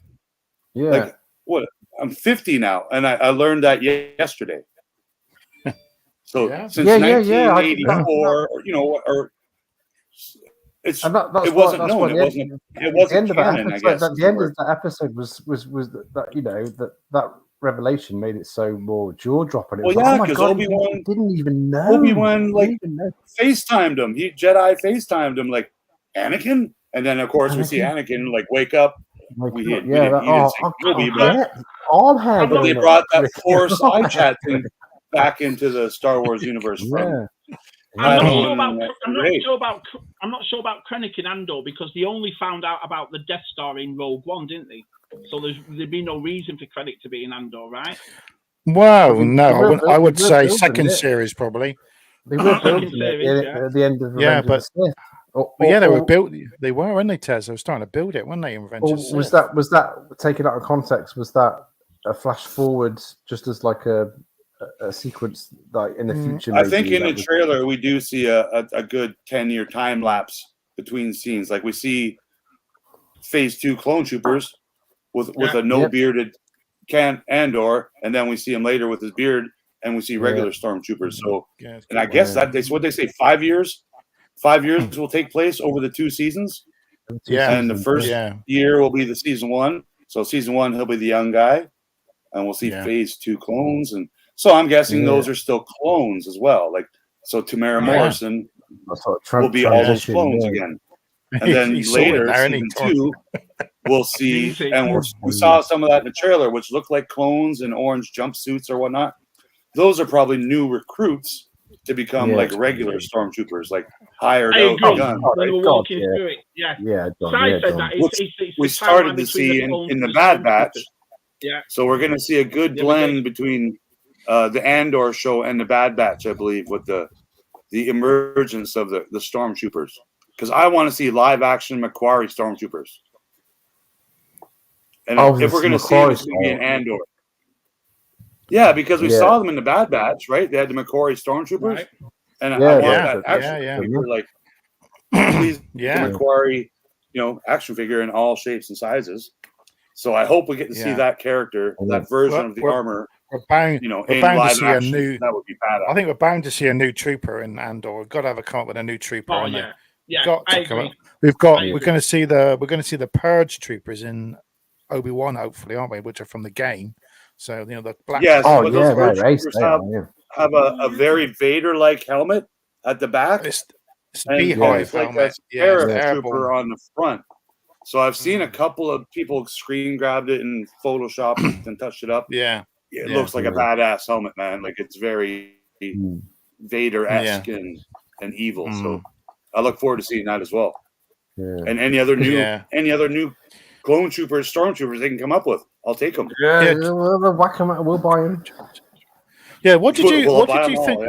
Yeah. Like, what? I'm 50 now, and I learned that yesterday. So since 1984, or it wasn't known. It wasn't canon, I guess. At the end of that episode was that revelation made it so more jaw dropping. Well, yeah, because Obi-Wan didn't even know. Obi-Wan FaceTimed him. Jedi FaceTimed him like, Anakin, and then of course we see Anakin wake up. He didn't say Kenobi, but they brought that Force eye chat thing back into the Star Wars universe from. I'm not sure about Krennic in Andor, because they only found out about the Death Star in Rogue One, didn't they? So there'd be no reason for Krennic to be in Andor, right? Well, no, I would say second series probably. They were building at the end of Revenge of the Sith. They were built. They were, weren't they, Tez? They were starting to build it, weren't they? In Revenge of the Sith. Was that taken out of context? Was that a flash forward, just as like a sequence like in the future? I think in the trailer we do see a good 10-year time lapse between scenes. Like we see Phase 2 clone troopers with a bearded Andor, and then we see him later with his beard, and we see regular stormtroopers. So, and I guess that's what they say. 5 years. 5 years will take place over the 2 seasons. And the first year will be the season 1. So season 1 he'll be the young guy, and we'll see Phase 2 clones. And so I'm guessing those are still clones as well. Like, so Tamara Morrison will be all those clones again. And then later, season 2, we'll see, and we saw some of that in the trailer, which looked like clones in orange jumpsuits or whatnot. Those are probably new recruits to become like regular stormtroopers, like hired out guns. When we're walking through it, we started to see in the Bad Batch. Yeah. So we're going to see a good blend between the Andor show and the Bad Batch, I believe, with the emergence of the stormtroopers. Because I want to see live action Macquarie stormtroopers. And if we're going to see them, it's going to be an Andor. Yeah, because we saw them in the Bad Batch, right? They had the Macquarie stormtroopers. Right. And I want that action figure, like, please, the Macquarie, action figure in all shapes and sizes. So I hope we get to see that character, that version of the armor. We're bound to see action. That would be badass. I think we're bound to see a new trooper in Andor. We've got to have a come up with a new trooper. Oh yeah, We're going to see the Purge troopers in Obi-Wan, hopefully, aren't we? Which are from the game. So the black. Yes. Those Purge troopers have a very Vader-like helmet at the back. It's a beehive helmet. Like a trooper on the front. So I've seen a couple of people screen grabbed it and photoshopped and touched it up. Yeah. It looks like a badass helmet, man. Like it's very Vader-esque and evil. So I look forward to seeing that as well. Yeah. And any other new clone troopers, stormtroopers they can come up with, I'll take them. We'll whack them out. We'll buy them. Yeah. What did you think?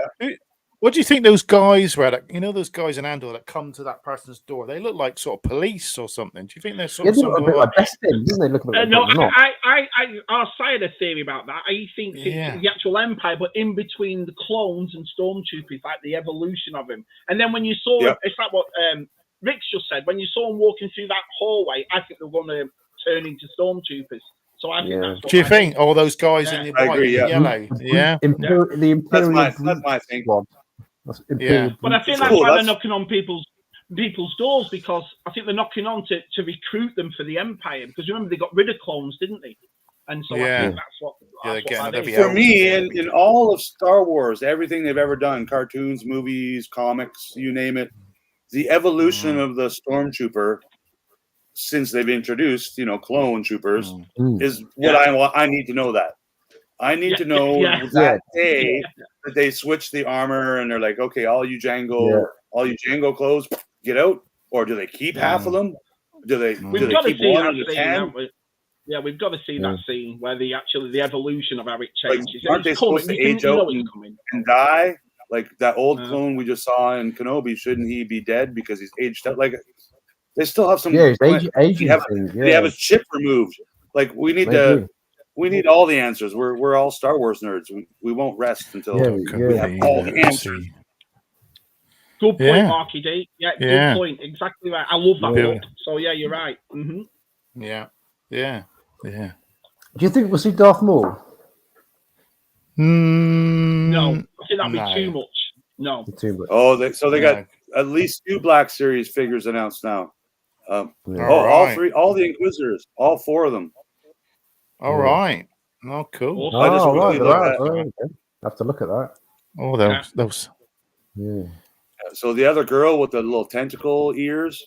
What do you think those guys were? Those guys in Andor that come to that person's door. They look like sort of police or something. Do you think they're sort of a bit like Bespin, doesn't they? Look like our side of theory about that. I think it's the actual Empire, but in between the clones and stormtroopers, like the evolution of them. And then when you saw, it's like what Rick's just said. When you saw them walking through that hallway, I think they're going to turn into stormtroopers. So I think that's what do you think all those guys in the white and yellow? Yeah, the Imperial. That's my thing. But I think that's why they're knocking on people's doors, because I think they're knocking on to recruit them for the Empire, because remember they got rid of clones, didn't they? And so I think that's what for me in all of Star Wars, everything they've ever done, cartoons, movies, comics, you name it, the evolution of the stormtrooper since they've introduced clone troopers is what I need to know. That I need to know that day that they switch the armor and they're like, okay, all you Django clothes, get out, or do they keep half of them? Do they? We've got to see that scene. Yeah, we've got to see that scene where the evolution of how it changes. Like, aren't they supposed to age out and die? Like that old clone we just saw in Kenobi, shouldn't he be dead because he's aged out? Like they still have some. They have his chip removed. Like we need to. We need all the answers. We're all Star Wars nerds. We won't rest until we have all the answers. Good point, Marky D. Yeah, good point. Exactly right. I love that book. So yeah, you're right. Mm-hmm. Yeah. Do you think we'll see Darth Maul? No, I think that'd be too much. No. Too much. Oh, they got at least 2 Black Series figures announced now. All the Inquisitors, all 4 of them. All right. Oh, cool. I just really I have to look at that. Oh, those. Yeah. So the other girl with the little tentacle ears,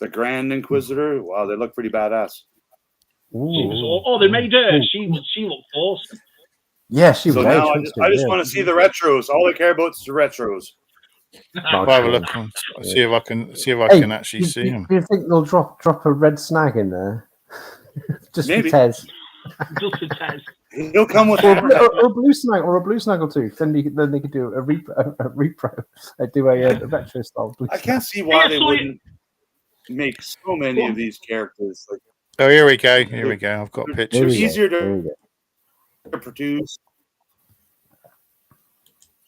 the Grand Inquisitor. Wow, they look pretty badass. They made her. She looked awesome. Yeah, she was. So now I just want to see the retros. All I care about is the retros. I'll have a look and see if I can actually see them. Do you think they'll drop a red snag in there? Just maybe. For Tez. Just for Tez. He'll come with or a blue snag or two. Then they could do a repro. They do a retro style. I can't see why they wouldn't make so many of these characters. Like, oh, here we go. I've got pictures. It's easier to produce.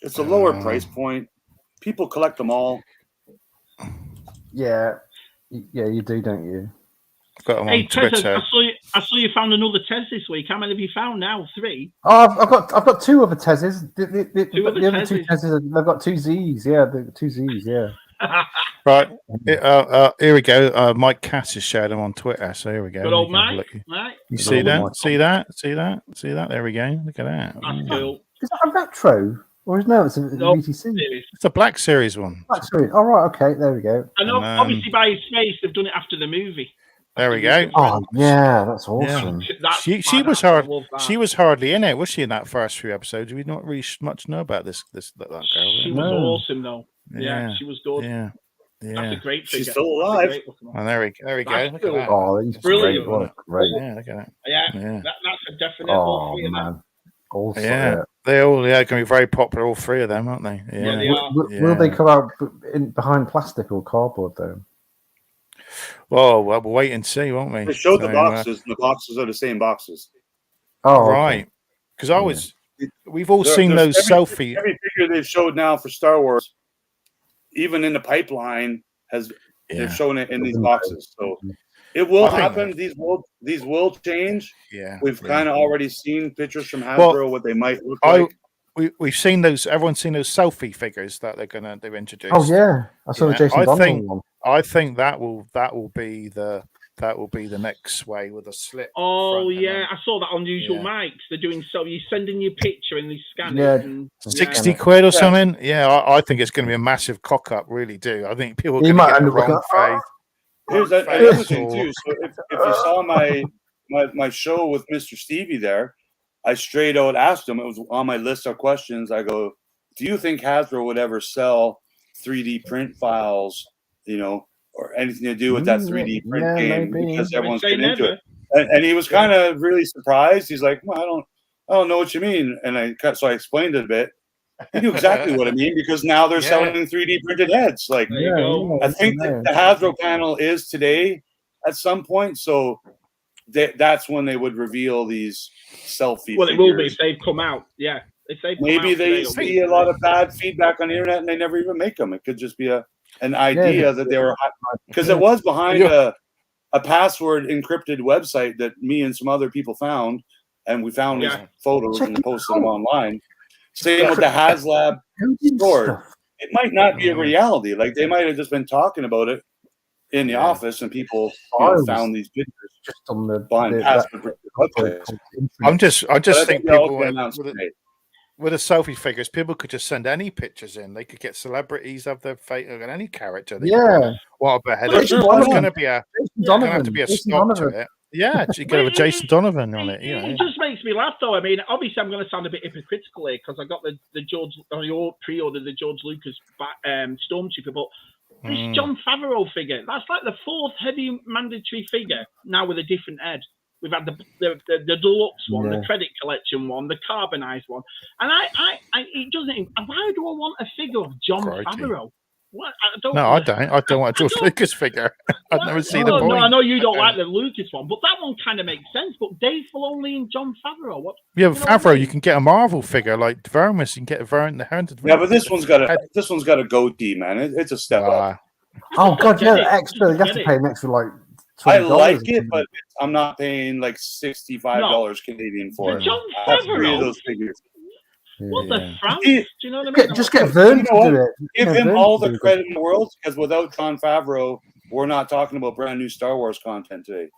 It's a lower price point. People collect them all. Yeah, you do, don't you? I've got them on Twitter. I saw you found another Tez this week. How many have you found now? 3? Oh, I've got 2 other Tezes. The other 2 Tezes, they've got 2 Z's. Yeah, the 2 Z's. Yeah. Right. Here we go. Mike Cass has shared them on Twitter. So here we go. Good old Mike. You see that? See that? There we go. Look at that. That's cool. Is that a retro? Or no, it's a VTC. It's a Black Series one. Black Series. All right. Okay. There we go. I know. Obviously, by his face, they've done it after the movie. There we go. Oh yeah, that's awesome. Yeah. She was hardly in it, was she? In that first few episodes, we not really much know about that girl. She was awesome, though. Yeah, she was good. Yeah. That's a great figure. She's still alive. And there we go. Look at that. Oh, he's brilliant. Great. Yeah, look at that. Yeah. That's a definite. Oh man. Also, they all going to be very popular. All three of them, aren't they? Yeah, they are. Will they come out behind plastic or cardboard though? Well, we'll wait and see, won't we? They showed the boxes, and the boxes are the same boxes. Oh, right. Because we've all seen those selfie. Every figure they've showed now for Star Wars, even in the pipeline, they've shown it in these boxes. So it will happen. These will change. Yeah, we've kind of already seen pictures from Hasbro what they might look like. We've seen those. Everyone's seen those selfie figures that they've introduced. Oh yeah, I saw the Jason Donovan one. I think that will be the next way with a slip. Oh yeah, I saw that on Usual Mics. They're doing so. You send in your picture and they scan it. And, 60 quid or something. Yeah, I think it's going to be a massive cock up. Really do. I think people are going to get the wrong face. Here's another thing too. So if you saw my show with Mr. Stevie there, I straight out asked him. It was on my list of questions. I go, "Do you think Hasbro would ever sell 3D print files? Or anything to do with that 3D print game because everyone's getting into it." And he was kind of really surprised. He's like, "Well, I don't know what you mean." And I explained it a bit. He knew exactly what I mean because now they're selling 3D printed heads. Like, I think the Hasbro panel is today at some point. So that's when they would reveal these selfie. Well, it will be if they've come out. Yeah, if they've maybe they see a lot of bad feedback on the internet and they never even make them. It could just be an idea that they were, because it was behind a password encrypted website that me and some other people found, and we found these photos and posted them online. Same with the HasLab store. It might not be a reality. Like they might have just been talking about it in the office, and people found these pictures just on the password website. I just think people with the selfie figures, people could just send any pictures in. They could get celebrities of their face and any character. What about there's going to be a stop to it. Yeah, you could have a Jason Donovan on it. It just makes me laugh, though. I mean, obviously, I'm going to sound a bit hypocritical here because I got the George, or pre-ordered the George Lucas Stormtrooper, but this John Favreau figure, that's like the fourth heavy mandatory figure now with a different head. We've had the deluxe one, the credit collection one, the carbonized one, and it doesn't. Why do I want a figure of John Favreau? What? I don't want a George Lucas figure. I've never seen the point. No, I know you don't like the Lucas one, but that one kind of makes sense. But Dave Filoni and John Favreau, what? Yeah, Favreau, you can get a Marvel figure like Vermis. You can get a the Haunted. Yeah, but this one's got a goatee, man. It's a step up. Oh god, extra. You have to pay an extra like. I like it, but I'm not paying like $65 Canadian for it. John Favreau, those figures. What the France? Do you know what I mean? Just get Vern to do it. Give him all the credit in the world, because without John Favreau, we're not talking about brand new Star Wars content today.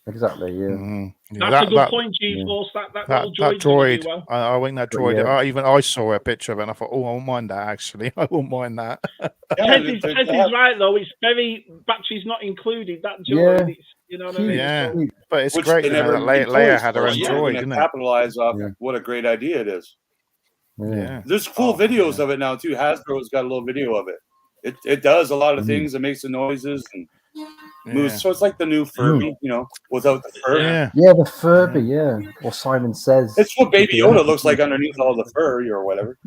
Exactly. Yeah. That's a good point, G-Force. That droid. Well. I think that droid. I saw a picture of it, and I thought, I won't mind that. Actually, I won't mind that. Tez is right though. It's very batteries not included. That droid. You know what I mean? Yeah, but it's great. That Leia had her own droid, didn't it? Capitalize off what a great idea it is. Yeah. There's cool videos of it now too. Hasbro's got a little video of it. It does a lot of things. It makes the noises and moves. So it's like the new Furby, without the fur. Yeah, the Furby, or Simon Says. It's what Baby Yoda looks like underneath all the fur or whatever.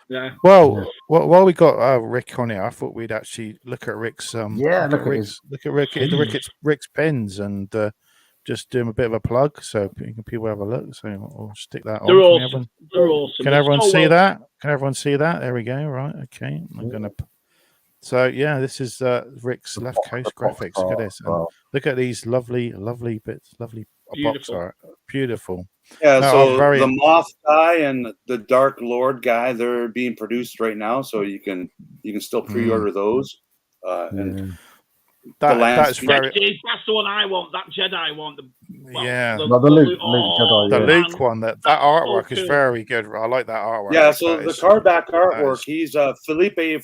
Yeah. Well, while we got Rick on here, I thought we'd actually look at Rick's look at Rick's pins and just do him a bit of a plug so people have a look. So I'll stick that on. They're awesome. Can everyone see that? Can everyone see that? There we go. Right. Okay. I'm gonna. So this is Rick's Left Coast graphics. Look at this. And look at these lovely bits. Lovely box art. Beautiful. Yeah. So the Moth guy and the Dark Lord guy, they're being produced right now, so you can still pre-order those. And that's the one I want. That Jedi one. The Luke Jedi. The Luke one. That artwork is very good. I like that artwork. Yeah. So the cardback artwork. He's Felipe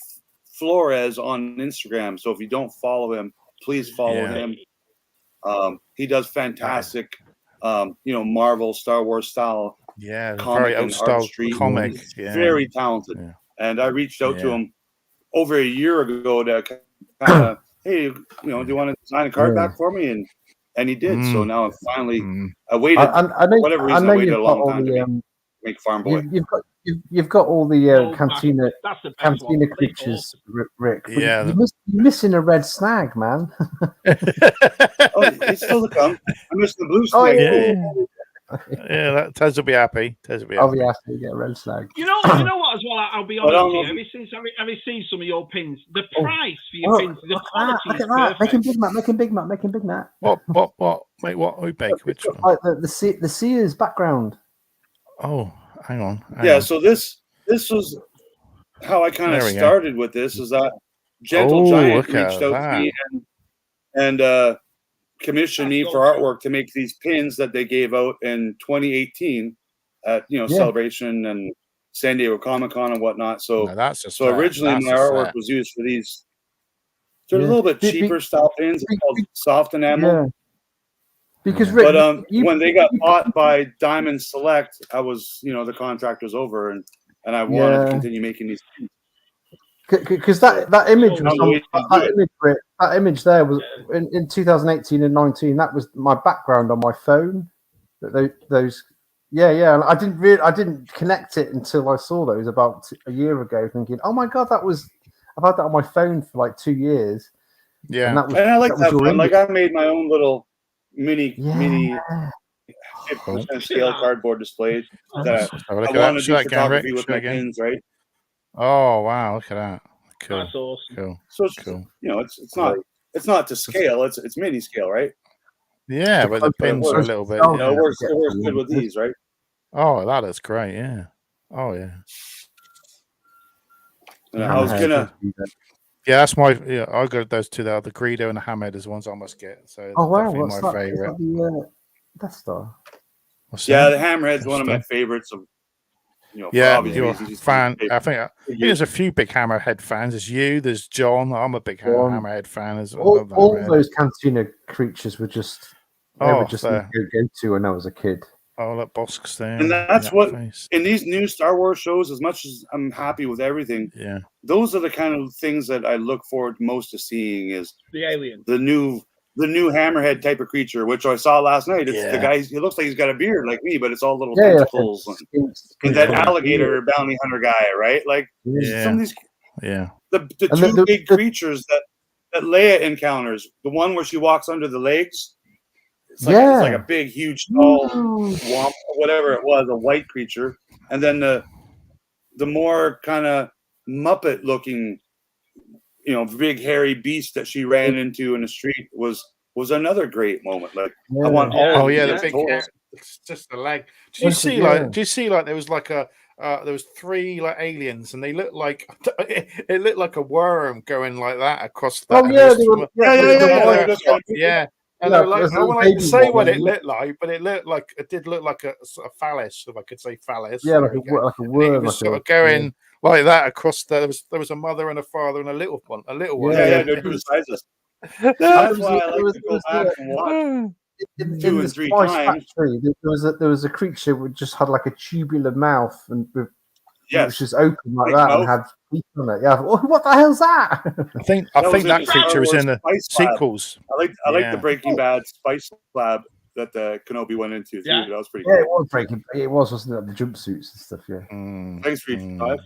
Flores on Instagram. So if you don't follow him, please follow him. He does fantastic, Marvel, Star Wars style. Very old style comic. He's very talented. Yeah. And I reached out to him over a year ago to kind of, hey, do you want to design a card back for me? And he did. So now I'm finally, I waited, for whatever reason, I waited a long time to make Farm Boy. You've got all the cantina creatures, Rick. Yeah, you're missing a red snag, man. It's still to come. I'm missing the blue snag. Yeah, Tez will be happy. I'll be happy to get a red snag. You know what? As well, I'll be honest with you. Have you seen some of your pins? The price for your pins, the quality is perfect. Making Big Mac. What? Wait, what? Who bake? Which one? Like the Sears background. Oh, hang on. So this was how I kind of started with this. Is that Gentle Giant reached out to me and commissioned me for artwork to make these pins that they gave out in 2018 at Celebration and San Diego Comic-Con and whatnot. So originally my artwork was used for these. They're a little bit cheaper style pins. It's called soft enamel. Yeah. Because when they got bought by Diamond Select, I was the contract was over and I wanted to continue making these pins. Because that image there was in 2018 and 19. That was my background on my phone. Those, I didn't connect it until I saw those about a year ago, thinking, "Oh my god, I've had that on my phone for like 2 years." Yeah, and I like that one. Like I made my own little mini 50% scale cardboard displays that I want to do photography with my pins, right? Oh wow, look at that. Cool. That's awesome. Cool. So it's not to scale. It's mini scale, right? Yeah, but the pins are a little bit. It works good with these, right? Oh, that is great. Yeah. Oh yeah. I was gonna. Yeah, that's my. Yeah, I got those two. The Greedo and the Hammerhead is ones I must get. So what's my favorite. Death Star. The Hammerhead's one of my favorites. You're a fan. I think there's a few big Hammerhead fans. There's you. There's John. I'm a big Hammerhead fan as well. All those cantina creatures were just. They were just go to when I was a kid. Oh, look, Bosk's there. And that's what in these new Star Wars shows. As much as I'm happy with everything, those are the kind of things that I look forward most to seeing. Is the alien, the new Hammerhead type of creature, which I saw last night. It's the guy. He looks like he's got a beard like me, but it's all little tentacles and that alligator bounty hunter guy, right? Like some of these. Yeah. The two big creatures that Leia encounters. The one where she walks under the legs. It's like a big, huge, tall swamp, or whatever it was, a white creature, and then the more kind of Muppet looking, big hairy beast that she ran into in the street was another great moment. Like I want all. The big hair. It's just the leg. Do you see like there was like a there was 3 like aliens and they looked like it looked like a worm going like that across that. And I won't say what it looked like, but it did look like a sort of phallus, if I could say phallus. Yeah, like a worm. It was sort of going like that across there was a mother and a father and a little one. Yeah, they're two sizes. That's why I like to go back and watch. In the Spice Factory, there was a creature which just had like a tubular mouth and it was just open like that and had teeth on it. Yeah, what the hell's that? I think that creature is in the sequels. I like the Breaking Bad Spice Lab that the Kenobi went into too. That was pretty cool. Yeah, it was Breaking. It wasn't it? The jumpsuits and stuff. Yeah. Thanks for your time.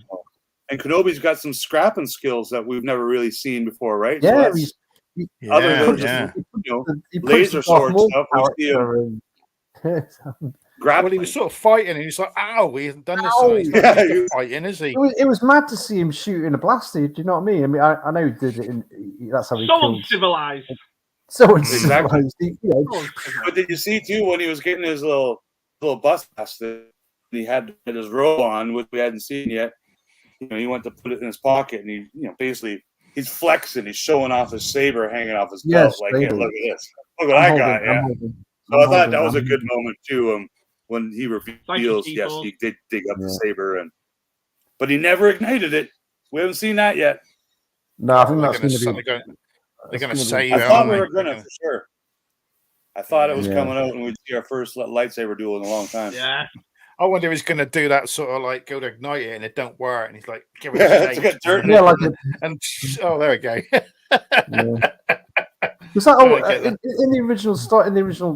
And Kenobi's got some scrapping skills that we've never really seen before, right? Yeah. Other than just laser sword stuff, we see him well, he was sort of fighting, and he's like, "Ow!" He hasn't done this. He's not fighting, is he? It was mad to see him shooting a blaster. Do you know what I mean? I mean, I know he did it. That's how he killed. Uncivilized. So uncivilized. But did you see too when he was getting his little bust that he had his robe on, which we hadn't seen yet? He went to put it in his pocket, and he, basically. He's flexing. He's showing off his saber hanging off his belt. Like, look at this. Look what I got. So I thought that was a good moment too. When he reveals, yes, he did dig up the saber, but he never ignited it. We haven't seen that yet. No, I think that's going to be. They're going to save I it. thought we were going to, for sure. I thought it was coming out and we'd see our first lightsaber duel in a long time. Yeah. I wonder if he's going to do that sort of like go to ignite it and it don't work, and he's like, give it a shake. And oh, there we go. Was that in the original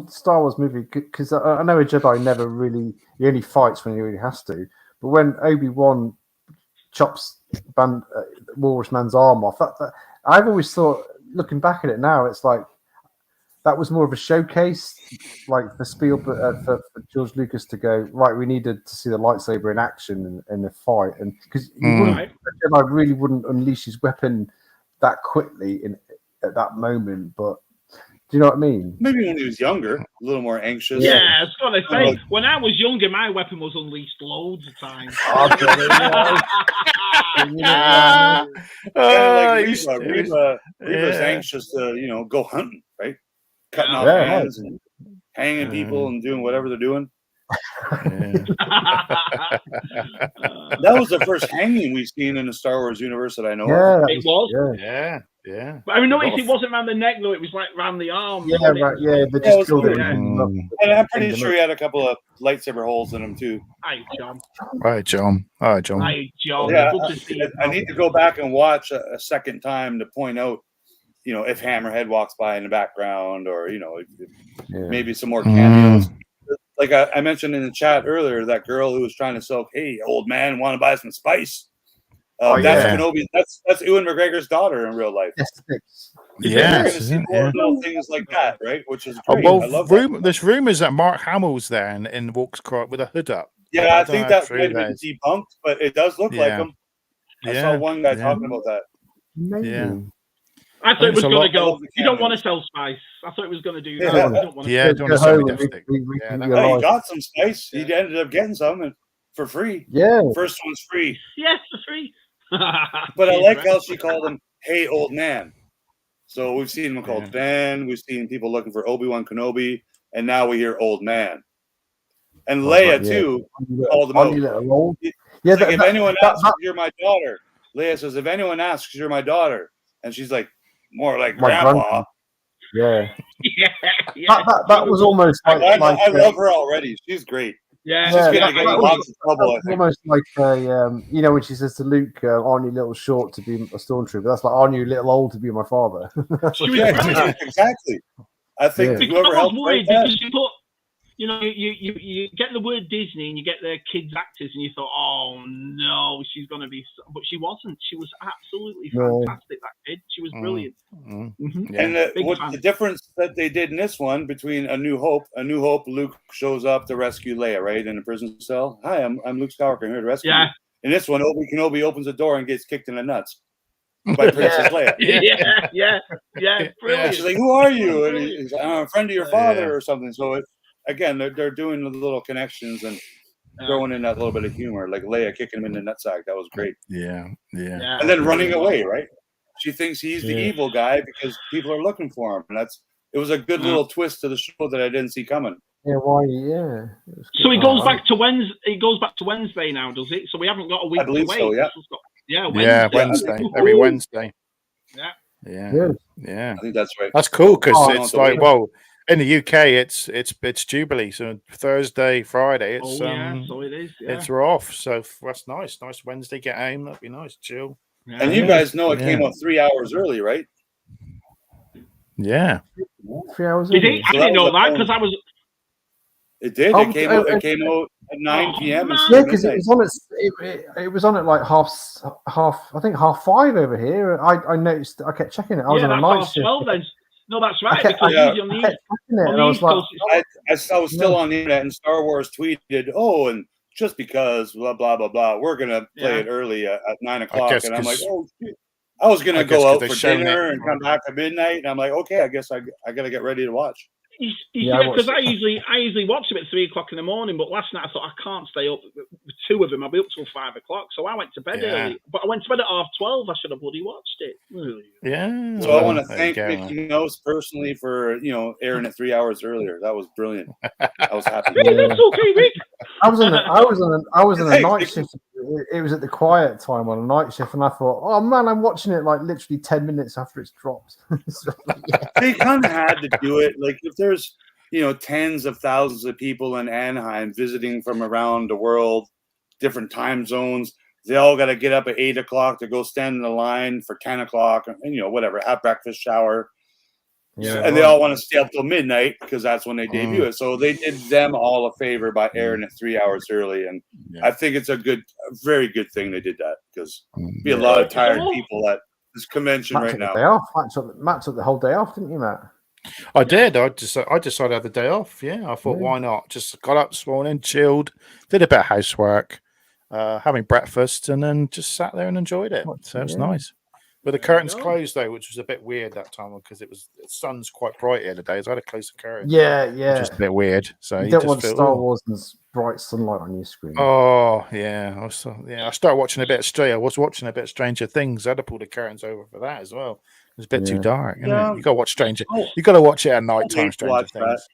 Star Wars movie? Because I know a Jedi never really he only fights when he really has to. But when Obi-Wan chops Walrus Man's arm off, that I've always thought, looking back at it now, it's like that was more of a showcase, like for Spielberg, for George Lucas to go, right, we needed to see the lightsaber in action in the fight, and because Jedi really wouldn't unleash his weapon that quickly at that moment. But do you know what I mean? Maybe when he was younger, a little more anxious. Yeah, I was going to say, when I was younger, my weapon was unleashed loads of times. Reba's anxious to, go hunting, right? Cutting off hands and hanging people and doing whatever they're doing. That was the first hanging we've seen in the Star Wars universe that I know of. It was. Yeah. But I noticed it wasn't around the neck though; it was like around the arm. Yeah, right. Yeah, they just killed it. And I'm pretty sure he had a couple of lightsaber holes in him too. Hi, John. Hi, John. Yeah, I need to go back and watch a second time to point out, if Hammerhead walks by in the background, or maybe some more cameos. Like I mentioned in the chat earlier, that girl who was trying to sell, hey, old man, want to buy some spice? That's Kenobi. That's Ewan McGregor's daughter in real life. Yes. Little things like that, right? Which is great. I love that. There's rumors that Mark Hamill's there and walks with a hood up. Yeah, I think that might have been debunked, but it does look like him. I saw one guy talking about that. Maybe. Yeah. I thought it was going to go. You don't want to sell spice. I thought it was going to do that. Don't want to sell me. He got some spice. He ended up getting some for free. Yeah. First one's free. Yes, for free. But I like how she called him, hey, old man. So we've seen him called Ben. We've seen people looking for Obi-Wan Kenobi. And now we hear old man. And Leia, too, called him out. If anyone asks, you're my daughter. Leia says, if anyone asks, you're my daughter. And she's like, more like grandpa. Yeah. That was almost like I love her already. She's great. Yeah, she's gonna get lots of trouble. Almost like when she says to Luke, "Aren't you a little short to be a stormtrooper?" That's like, "Aren't you a little old to be my father?" Exactly. I think whoever helped write that. You get the word Disney and you get the kids actors and you thought, oh no, she's going to be, but she wasn't. She was absolutely fantastic. That kid, she was brilliant. Mm-hmm. And the difference that they did in this one between A New Hope, Luke shows up to rescue Leia, right, in a prison cell. Hi, I'm Luke Skywalker. I'm here to rescue you. In this one, Obi Kenobi opens the door and gets kicked in the nuts by Princess Leia. Brilliant. She's like, "Who are you?" And he's like, "I'm a friend of your father," or something. So again, they're doing the little connections and throwing in that little bit of humor, like Leia kicking him in the nutsack. That was great. Yeah. And then running away, right? She thinks he's the evil guy because people are looking for him, and it was a good little twist to the show that I didn't see coming. Yeah, why? Yeah. So it goes back to Wednesday. It goes back to Wednesday now, does it? So we haven't got a week. I believe to wait. so. Yeah. Wednesday. Every Wednesday. Yeah. I think that's right. That's cool because it's like in the UK, it's Jubilee, so Thursday, Friday, so it is. Yeah. It's off, so that's nice. Nice Wednesday, get home. That'd be nice, chill. Yeah. And you guys know it came out 3 hours early, right? Yeah. 3 hours. Did he? I didn't know that because I was. It did. It came out at 9 p.m. Yeah, because it was on at like half. I think 5:30 over here. I noticed. I kept checking it. I was on a night shift. 12 then. No, that's right. I was still on the internet, and Star Wars tweeted, "Oh, and just because blah blah blah blah, we're gonna play it early at 9 o'clock." And I'm like, "Oh, shit." I was gonna go out for dinner and come back at midnight, and I'm like, "Okay, I guess I gotta get ready to watch." Because I usually watch them at 3 o'clock in the morning, but last night I thought I can't stay up with two of them. I'll be up till 5 o'clock, so I went to bed early. But I went to bed at 12:30. I should have bloody watched it. Yeah. So I want to thank Mickey Mouse personally for airing it 3 hours earlier. That was brilliant. I was happy. That's okay, Rick. I was on a night shift it was at the quiet time on a night shift, and I thought, oh man, I'm watching it like literally 10 minutes after it's dropped. So, They kind of had to do it. Like if there's tens of thousands of people in Anaheim visiting from around the world, different time zones, they all got to get up at 8 o'clock to go stand in the line for 10 o'clock, and whatever, have breakfast, shower. Yeah, and they all want to stay up till midnight because that's when they debut it. So they did them all a favor by airing it 3 hours early, and I think it's a very good thing they did that because be a lot of tired people at this convention right now. Day off. Matt took the whole day off, didn't you, Matt? I did. I decided to have the day off. Yeah, I thought, why not? Just got up this morning, chilled, did a bit of housework, having breakfast, and then just sat there and enjoyed it. So it's nice. But the curtains closed though, which was a bit weird that time because the sun's quite bright here today, so I had to close the curtains. Yeah. Which is a bit weird. So you don't want Star Wars and bright sunlight on your screen. Oh yeah, I started watching a bit of Stranger. I was watching a bit of Stranger Things. I had to pull the curtains over for that as well. It was a bit too dark. Isn't it? You got to watch Stranger. You got to watch it at night time. Stranger Things.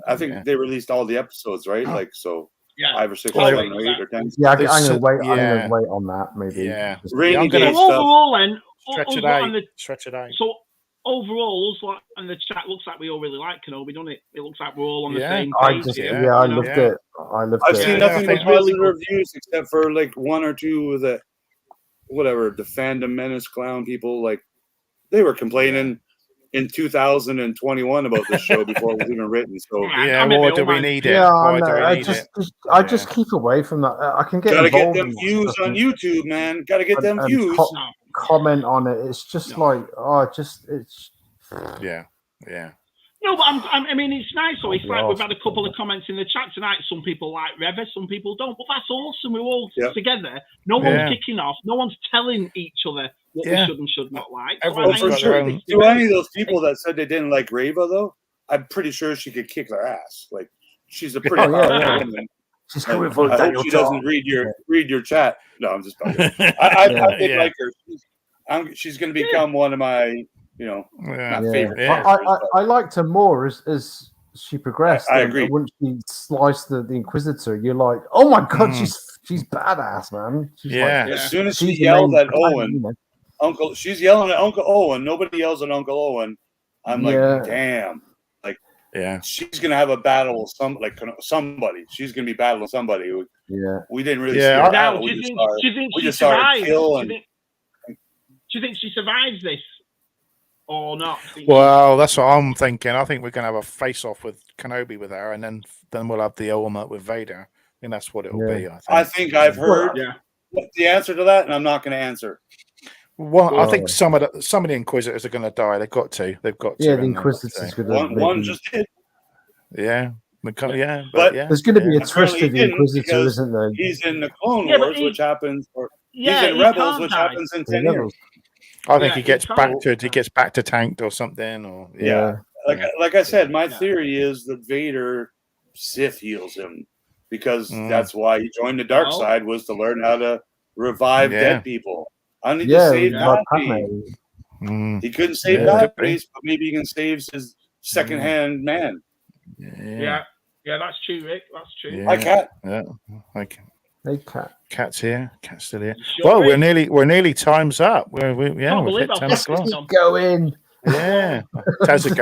I think they released all the episodes, right? Like so. Yeah. 5 or 6 or 7 or 8 or 10. Yeah, I'm gonna wait. I'm gonna wait on that. Maybe. Yeah. Rainy day overall, stretch it out. So overall, and the chat looks like we all really like Kenobi, doesn't it? It looks like we're all on the same page. I loved it. I've seen nothing but positive reviews except for like 1 or 2 of the fandom menace clown people. Like they were complaining in 2021 about this show before it was even written. So why do we need it? Yeah, I just keep away from that. I can get gotta involved get them views on YouTube, man. Gotta get them views. Comment on it. It's just like it's. Yeah. No, but I mean, it's nice. So it's like we've had a couple of comments in the chat tonight. Some people like Reva, some people don't. But that's awesome. We're all together. No one's kicking off. No one's telling each other what we should and should not like. To any of those people that said they didn't like Reva, though, I'm pretty sure she could kick their ass. Like she's a pretty hard woman. She's coming for I hope she doesn't read your chat. No, I'm just talking. I did like her. She's going to become one of my. Favorite. I liked her more as she progressed. I agree. When she sliced the Inquisitor, you're like, oh my god, she's badass, man. As soon as she yelled at Owen, she's yelling at Uncle Owen. Nobody yells at Uncle Owen. I'm like, damn. Like, she's gonna have a battle with somebody. She's gonna be battling somebody. We didn't really see her battle. Do you think she survives this? Or not? Well, that's what I'm thinking. I think we're going to have a face-off with Kenobi with her, and then we'll have the ultimate with Vader. I think that's what it'll be. I think I've heard the answer to that, and I'm not going to answer. Well, I think some of the Inquisitors are going to die. They've got to. Yeah, the Inquisitors could. One just did. Yeah. But there's going to be a twist to the Inquisitor, isn't there? He's in the Clone Wars, which happens, or he's in Rebels, which happens in 10 years. I think he gets back to tanked or something, or like I said, my theory is that Vader Sith heals him because that's why he joined the dark side, was to learn how to revive dead people. I need to save Padme. He couldn't save Padme, but maybe he can save his second-hand man. Yeah, that's true, Rick. That's true. Hi, Cat. Hey, Cat. Cat's here. Cat's still here. Well, we're nearly time's up. We're hit 10 o'clock. Going. Yeah. Taz will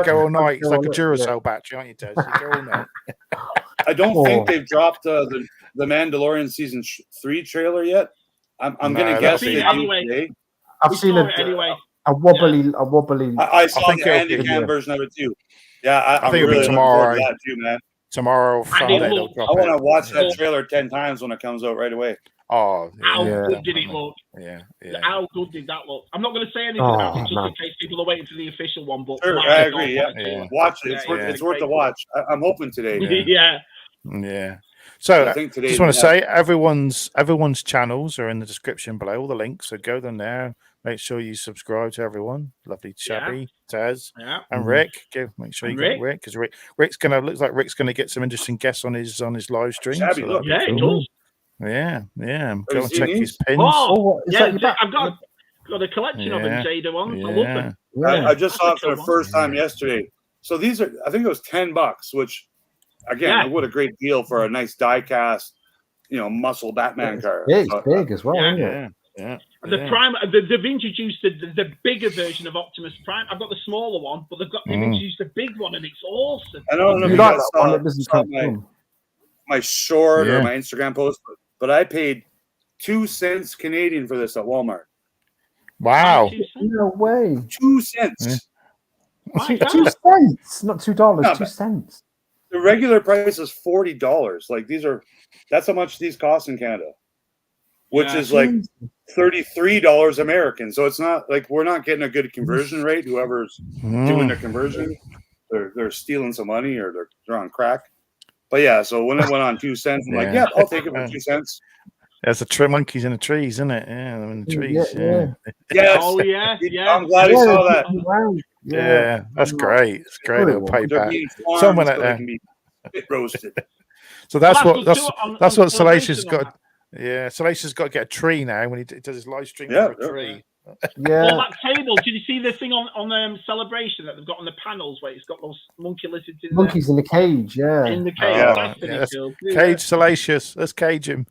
go all night. It's like a Duracell battery, aren't you, Taz? You go all night. I don't think they've dropped the Mandalorian season 3 trailer yet. I'm going to guess they do today. I've seen it anyway. A wobbly. I saw the handy-cam version of it too. Yeah, I think it'll be tomorrow. That too, man. Tomorrow, Friday, I want to watch that trailer 10 times when it comes out right away. How good did it look? Yeah. How good did that look? I'm not going to say anything about it just in case people are waiting for the official one. But sure, I agree. Yeah. Watch it. It's worth the watch. I'm hoping today. Yeah. So I just want to say everyone's channels are in the description below, all the links. So go there. Make sure you subscribe to everyone. Lovely Shabby, Taz, and Rick. Make sure you get Rick, because looks like Rick's gonna get some interesting guests on his live stream. Shabby, so it does. Yeah. Go and check his pins. I've got a collection of them, Jada ones. I love them. I just saw it for the first time yesterday. So these are, I think it was $10, which again, what a great deal for a nice die cast, muscle Batman car. Yeah, it's big as well, isn't it? Yeah. The Prime, they've introduced the bigger version of Optimus Prime. I've got the smaller one, but they've introduced the big one, and it's awesome. I don't know if you guys saw my short or my Instagram post, but I paid 2 cents Canadian for this at Walmart. Wow! No way! 2 cents. Yeah. 2 cents, not $2. No, 2 cents. The regular price is $40. Like that's how much these cost in Canada, which is like $33 American. So it's not like we're not getting a good conversion rate. Whoever's doing the conversion, they're stealing some money or they're on crack. But yeah, so when it went on 2 cents, I'm like, I'll take it for 2 cents. There's the monkeys in the trees, isn't it? Yeah, they're in the trees. Yeah. Oh yeah. I'm glad you saw that. Yeah, that's great. It's great. It'll pay back. Someone out there. Roasted. So that's what Salacious got. Yeah, Salacious got to get a tree now when he does his live stream for a tree. Yeah. Well, that table. Did you see the thing on Celebration that they've got on the panels where it's got those monkey lizards in monkeys in the cage? Yeah, in the cage. Cage Salacious. Let's cage him.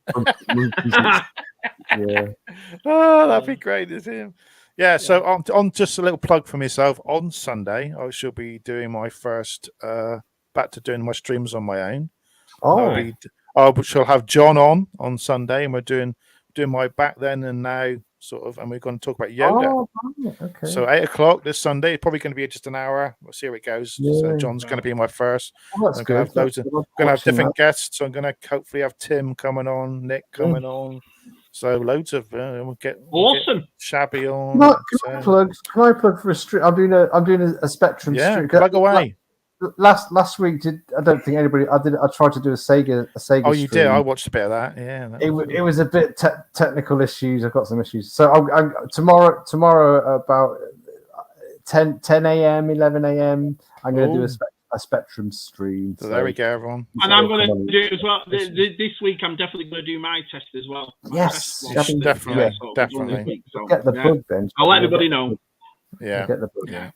Yeah. Oh, that'd be great to see him. Yeah. So on just a little plug for myself. On Sunday, I shall be doing my first back to doing my streams on my own. I shall have John on Sunday, and we're doing my back then and now sort of, and we're going to talk about Yoda. Okay. So 8:00 this Sunday. It's probably going to be just an hour. We'll see how it goes. So John's going to be my first. That's good. I'm going to have different guests. So I'm going to hopefully have Tim coming on, Nick coming on. So loads of we'll get Shabby on. Can I plug for a stream? I'm doing a Spectrum stream. Plug away. Last week, I don't think anybody. I tried to do a Sega. Oh, you stream. did. I watched a bit of that. Yeah. It was a bit technical issues. I've got some issues. So I'm tomorrow about 10 a.m., 11 a.m. I'm going to do a Spectrum stream. So there we go, everyone. And I'm going to do it as well. This week, I'm definitely going to do my test as well. Yes, definitely. So, get the bug then. I'll let everybody know. Yeah. Get the bug.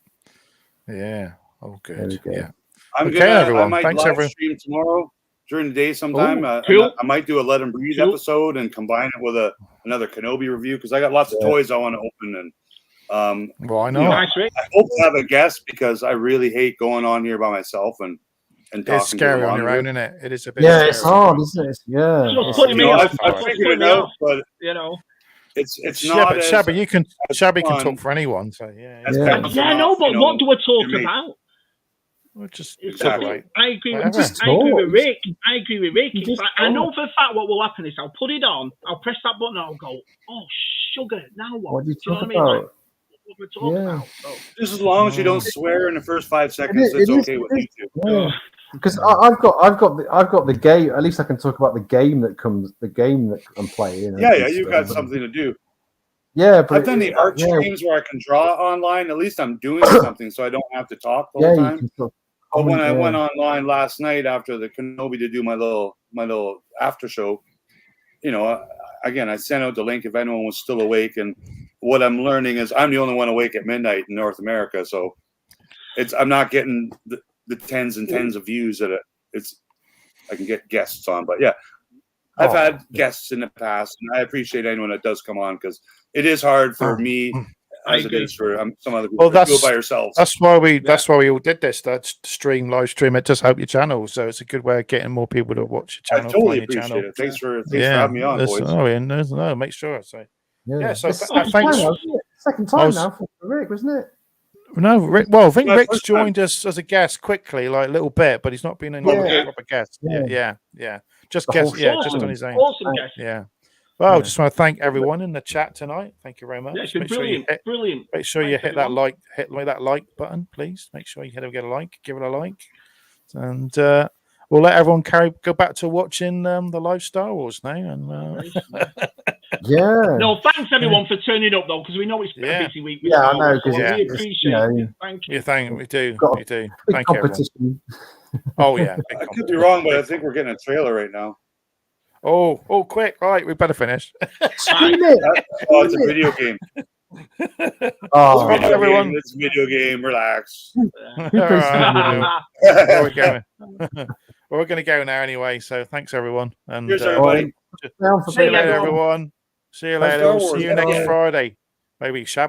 Yeah. Oh, good. Yeah. Everyone. I might live stream tomorrow during the day sometime. Cool. I might do a Let 'Em Breathe episode and combine it with another Kenobi review because I got lots of toys I want to open and I know. I hope to have a guest because I really hate going on here by myself and talking. It's scary on your own, isn't it? It is a bit. Yeah, it's hard, isn't it? Yeah. I figured it out, but it's not. Shabby can talk for anyone. So no, but what do we talk about? Well, just right. I agree with Rick. It's like, I know for a fact what will happen is I'll put it on, I'll press that button, I'll go, oh sugar, now what? What do you talk about? What we're talking about. So, just as long as you don't swear in the first 5 seconds, it's okay with me too. Yeah. Because I've got the game. At least I can talk about the game that I'm playing. You've got something to do. Yeah, but I've done the art streams where I can draw online. At least I'm doing something, so I don't have to talk the whole time. But when I went online last night after the Kenobi to do my little after show, again I sent out the link if anyone was still awake. And what I'm learning is I'm the only one awake at midnight in North America, so I'm not getting the tens and tens of views that I can get guests on. But yeah, I've had guests in the past, and I appreciate anyone that does come on because it is hard for me as it is for some other people. Well, do it by yourselves. That's why we all did this. That live stream. It does help your channel, so it's a good way of getting more people to watch your channel. I totally appreciate it. Thanks for having me on, boys. Make sure. So so thanks. Second time now for Rick, wasn't it? No, Rick. Well, I think Rick's joined us as a guest quickly, like a little bit, but he's not been a proper guest. Yeah. Just guest. Yeah, just on his own. Awesome guest. Yeah. Well, I just want to thank everyone in the chat tonight. Thank you very much. Yeah, it's been brilliant. Make sure you hit that like button, please. Make sure you give it a like, and we'll let everyone go back to watching the live Star Wars now. And no, thanks everyone for turning up though, because we know it's a busy week. I know. So we appreciate it. Thank you. We do. Thank you, everyone. Oh yeah. I could be wrong, but I think we're getting a trailer right now. Oh, quick! All right, we better finish. It's a video game. Everyone, it's a video game. Relax. Where are we going? We're going to go now anyway. So thanks everyone. And cheers, everybody. See you later, everyone. See you later. We'll see you next Friday. Maybe Shabby.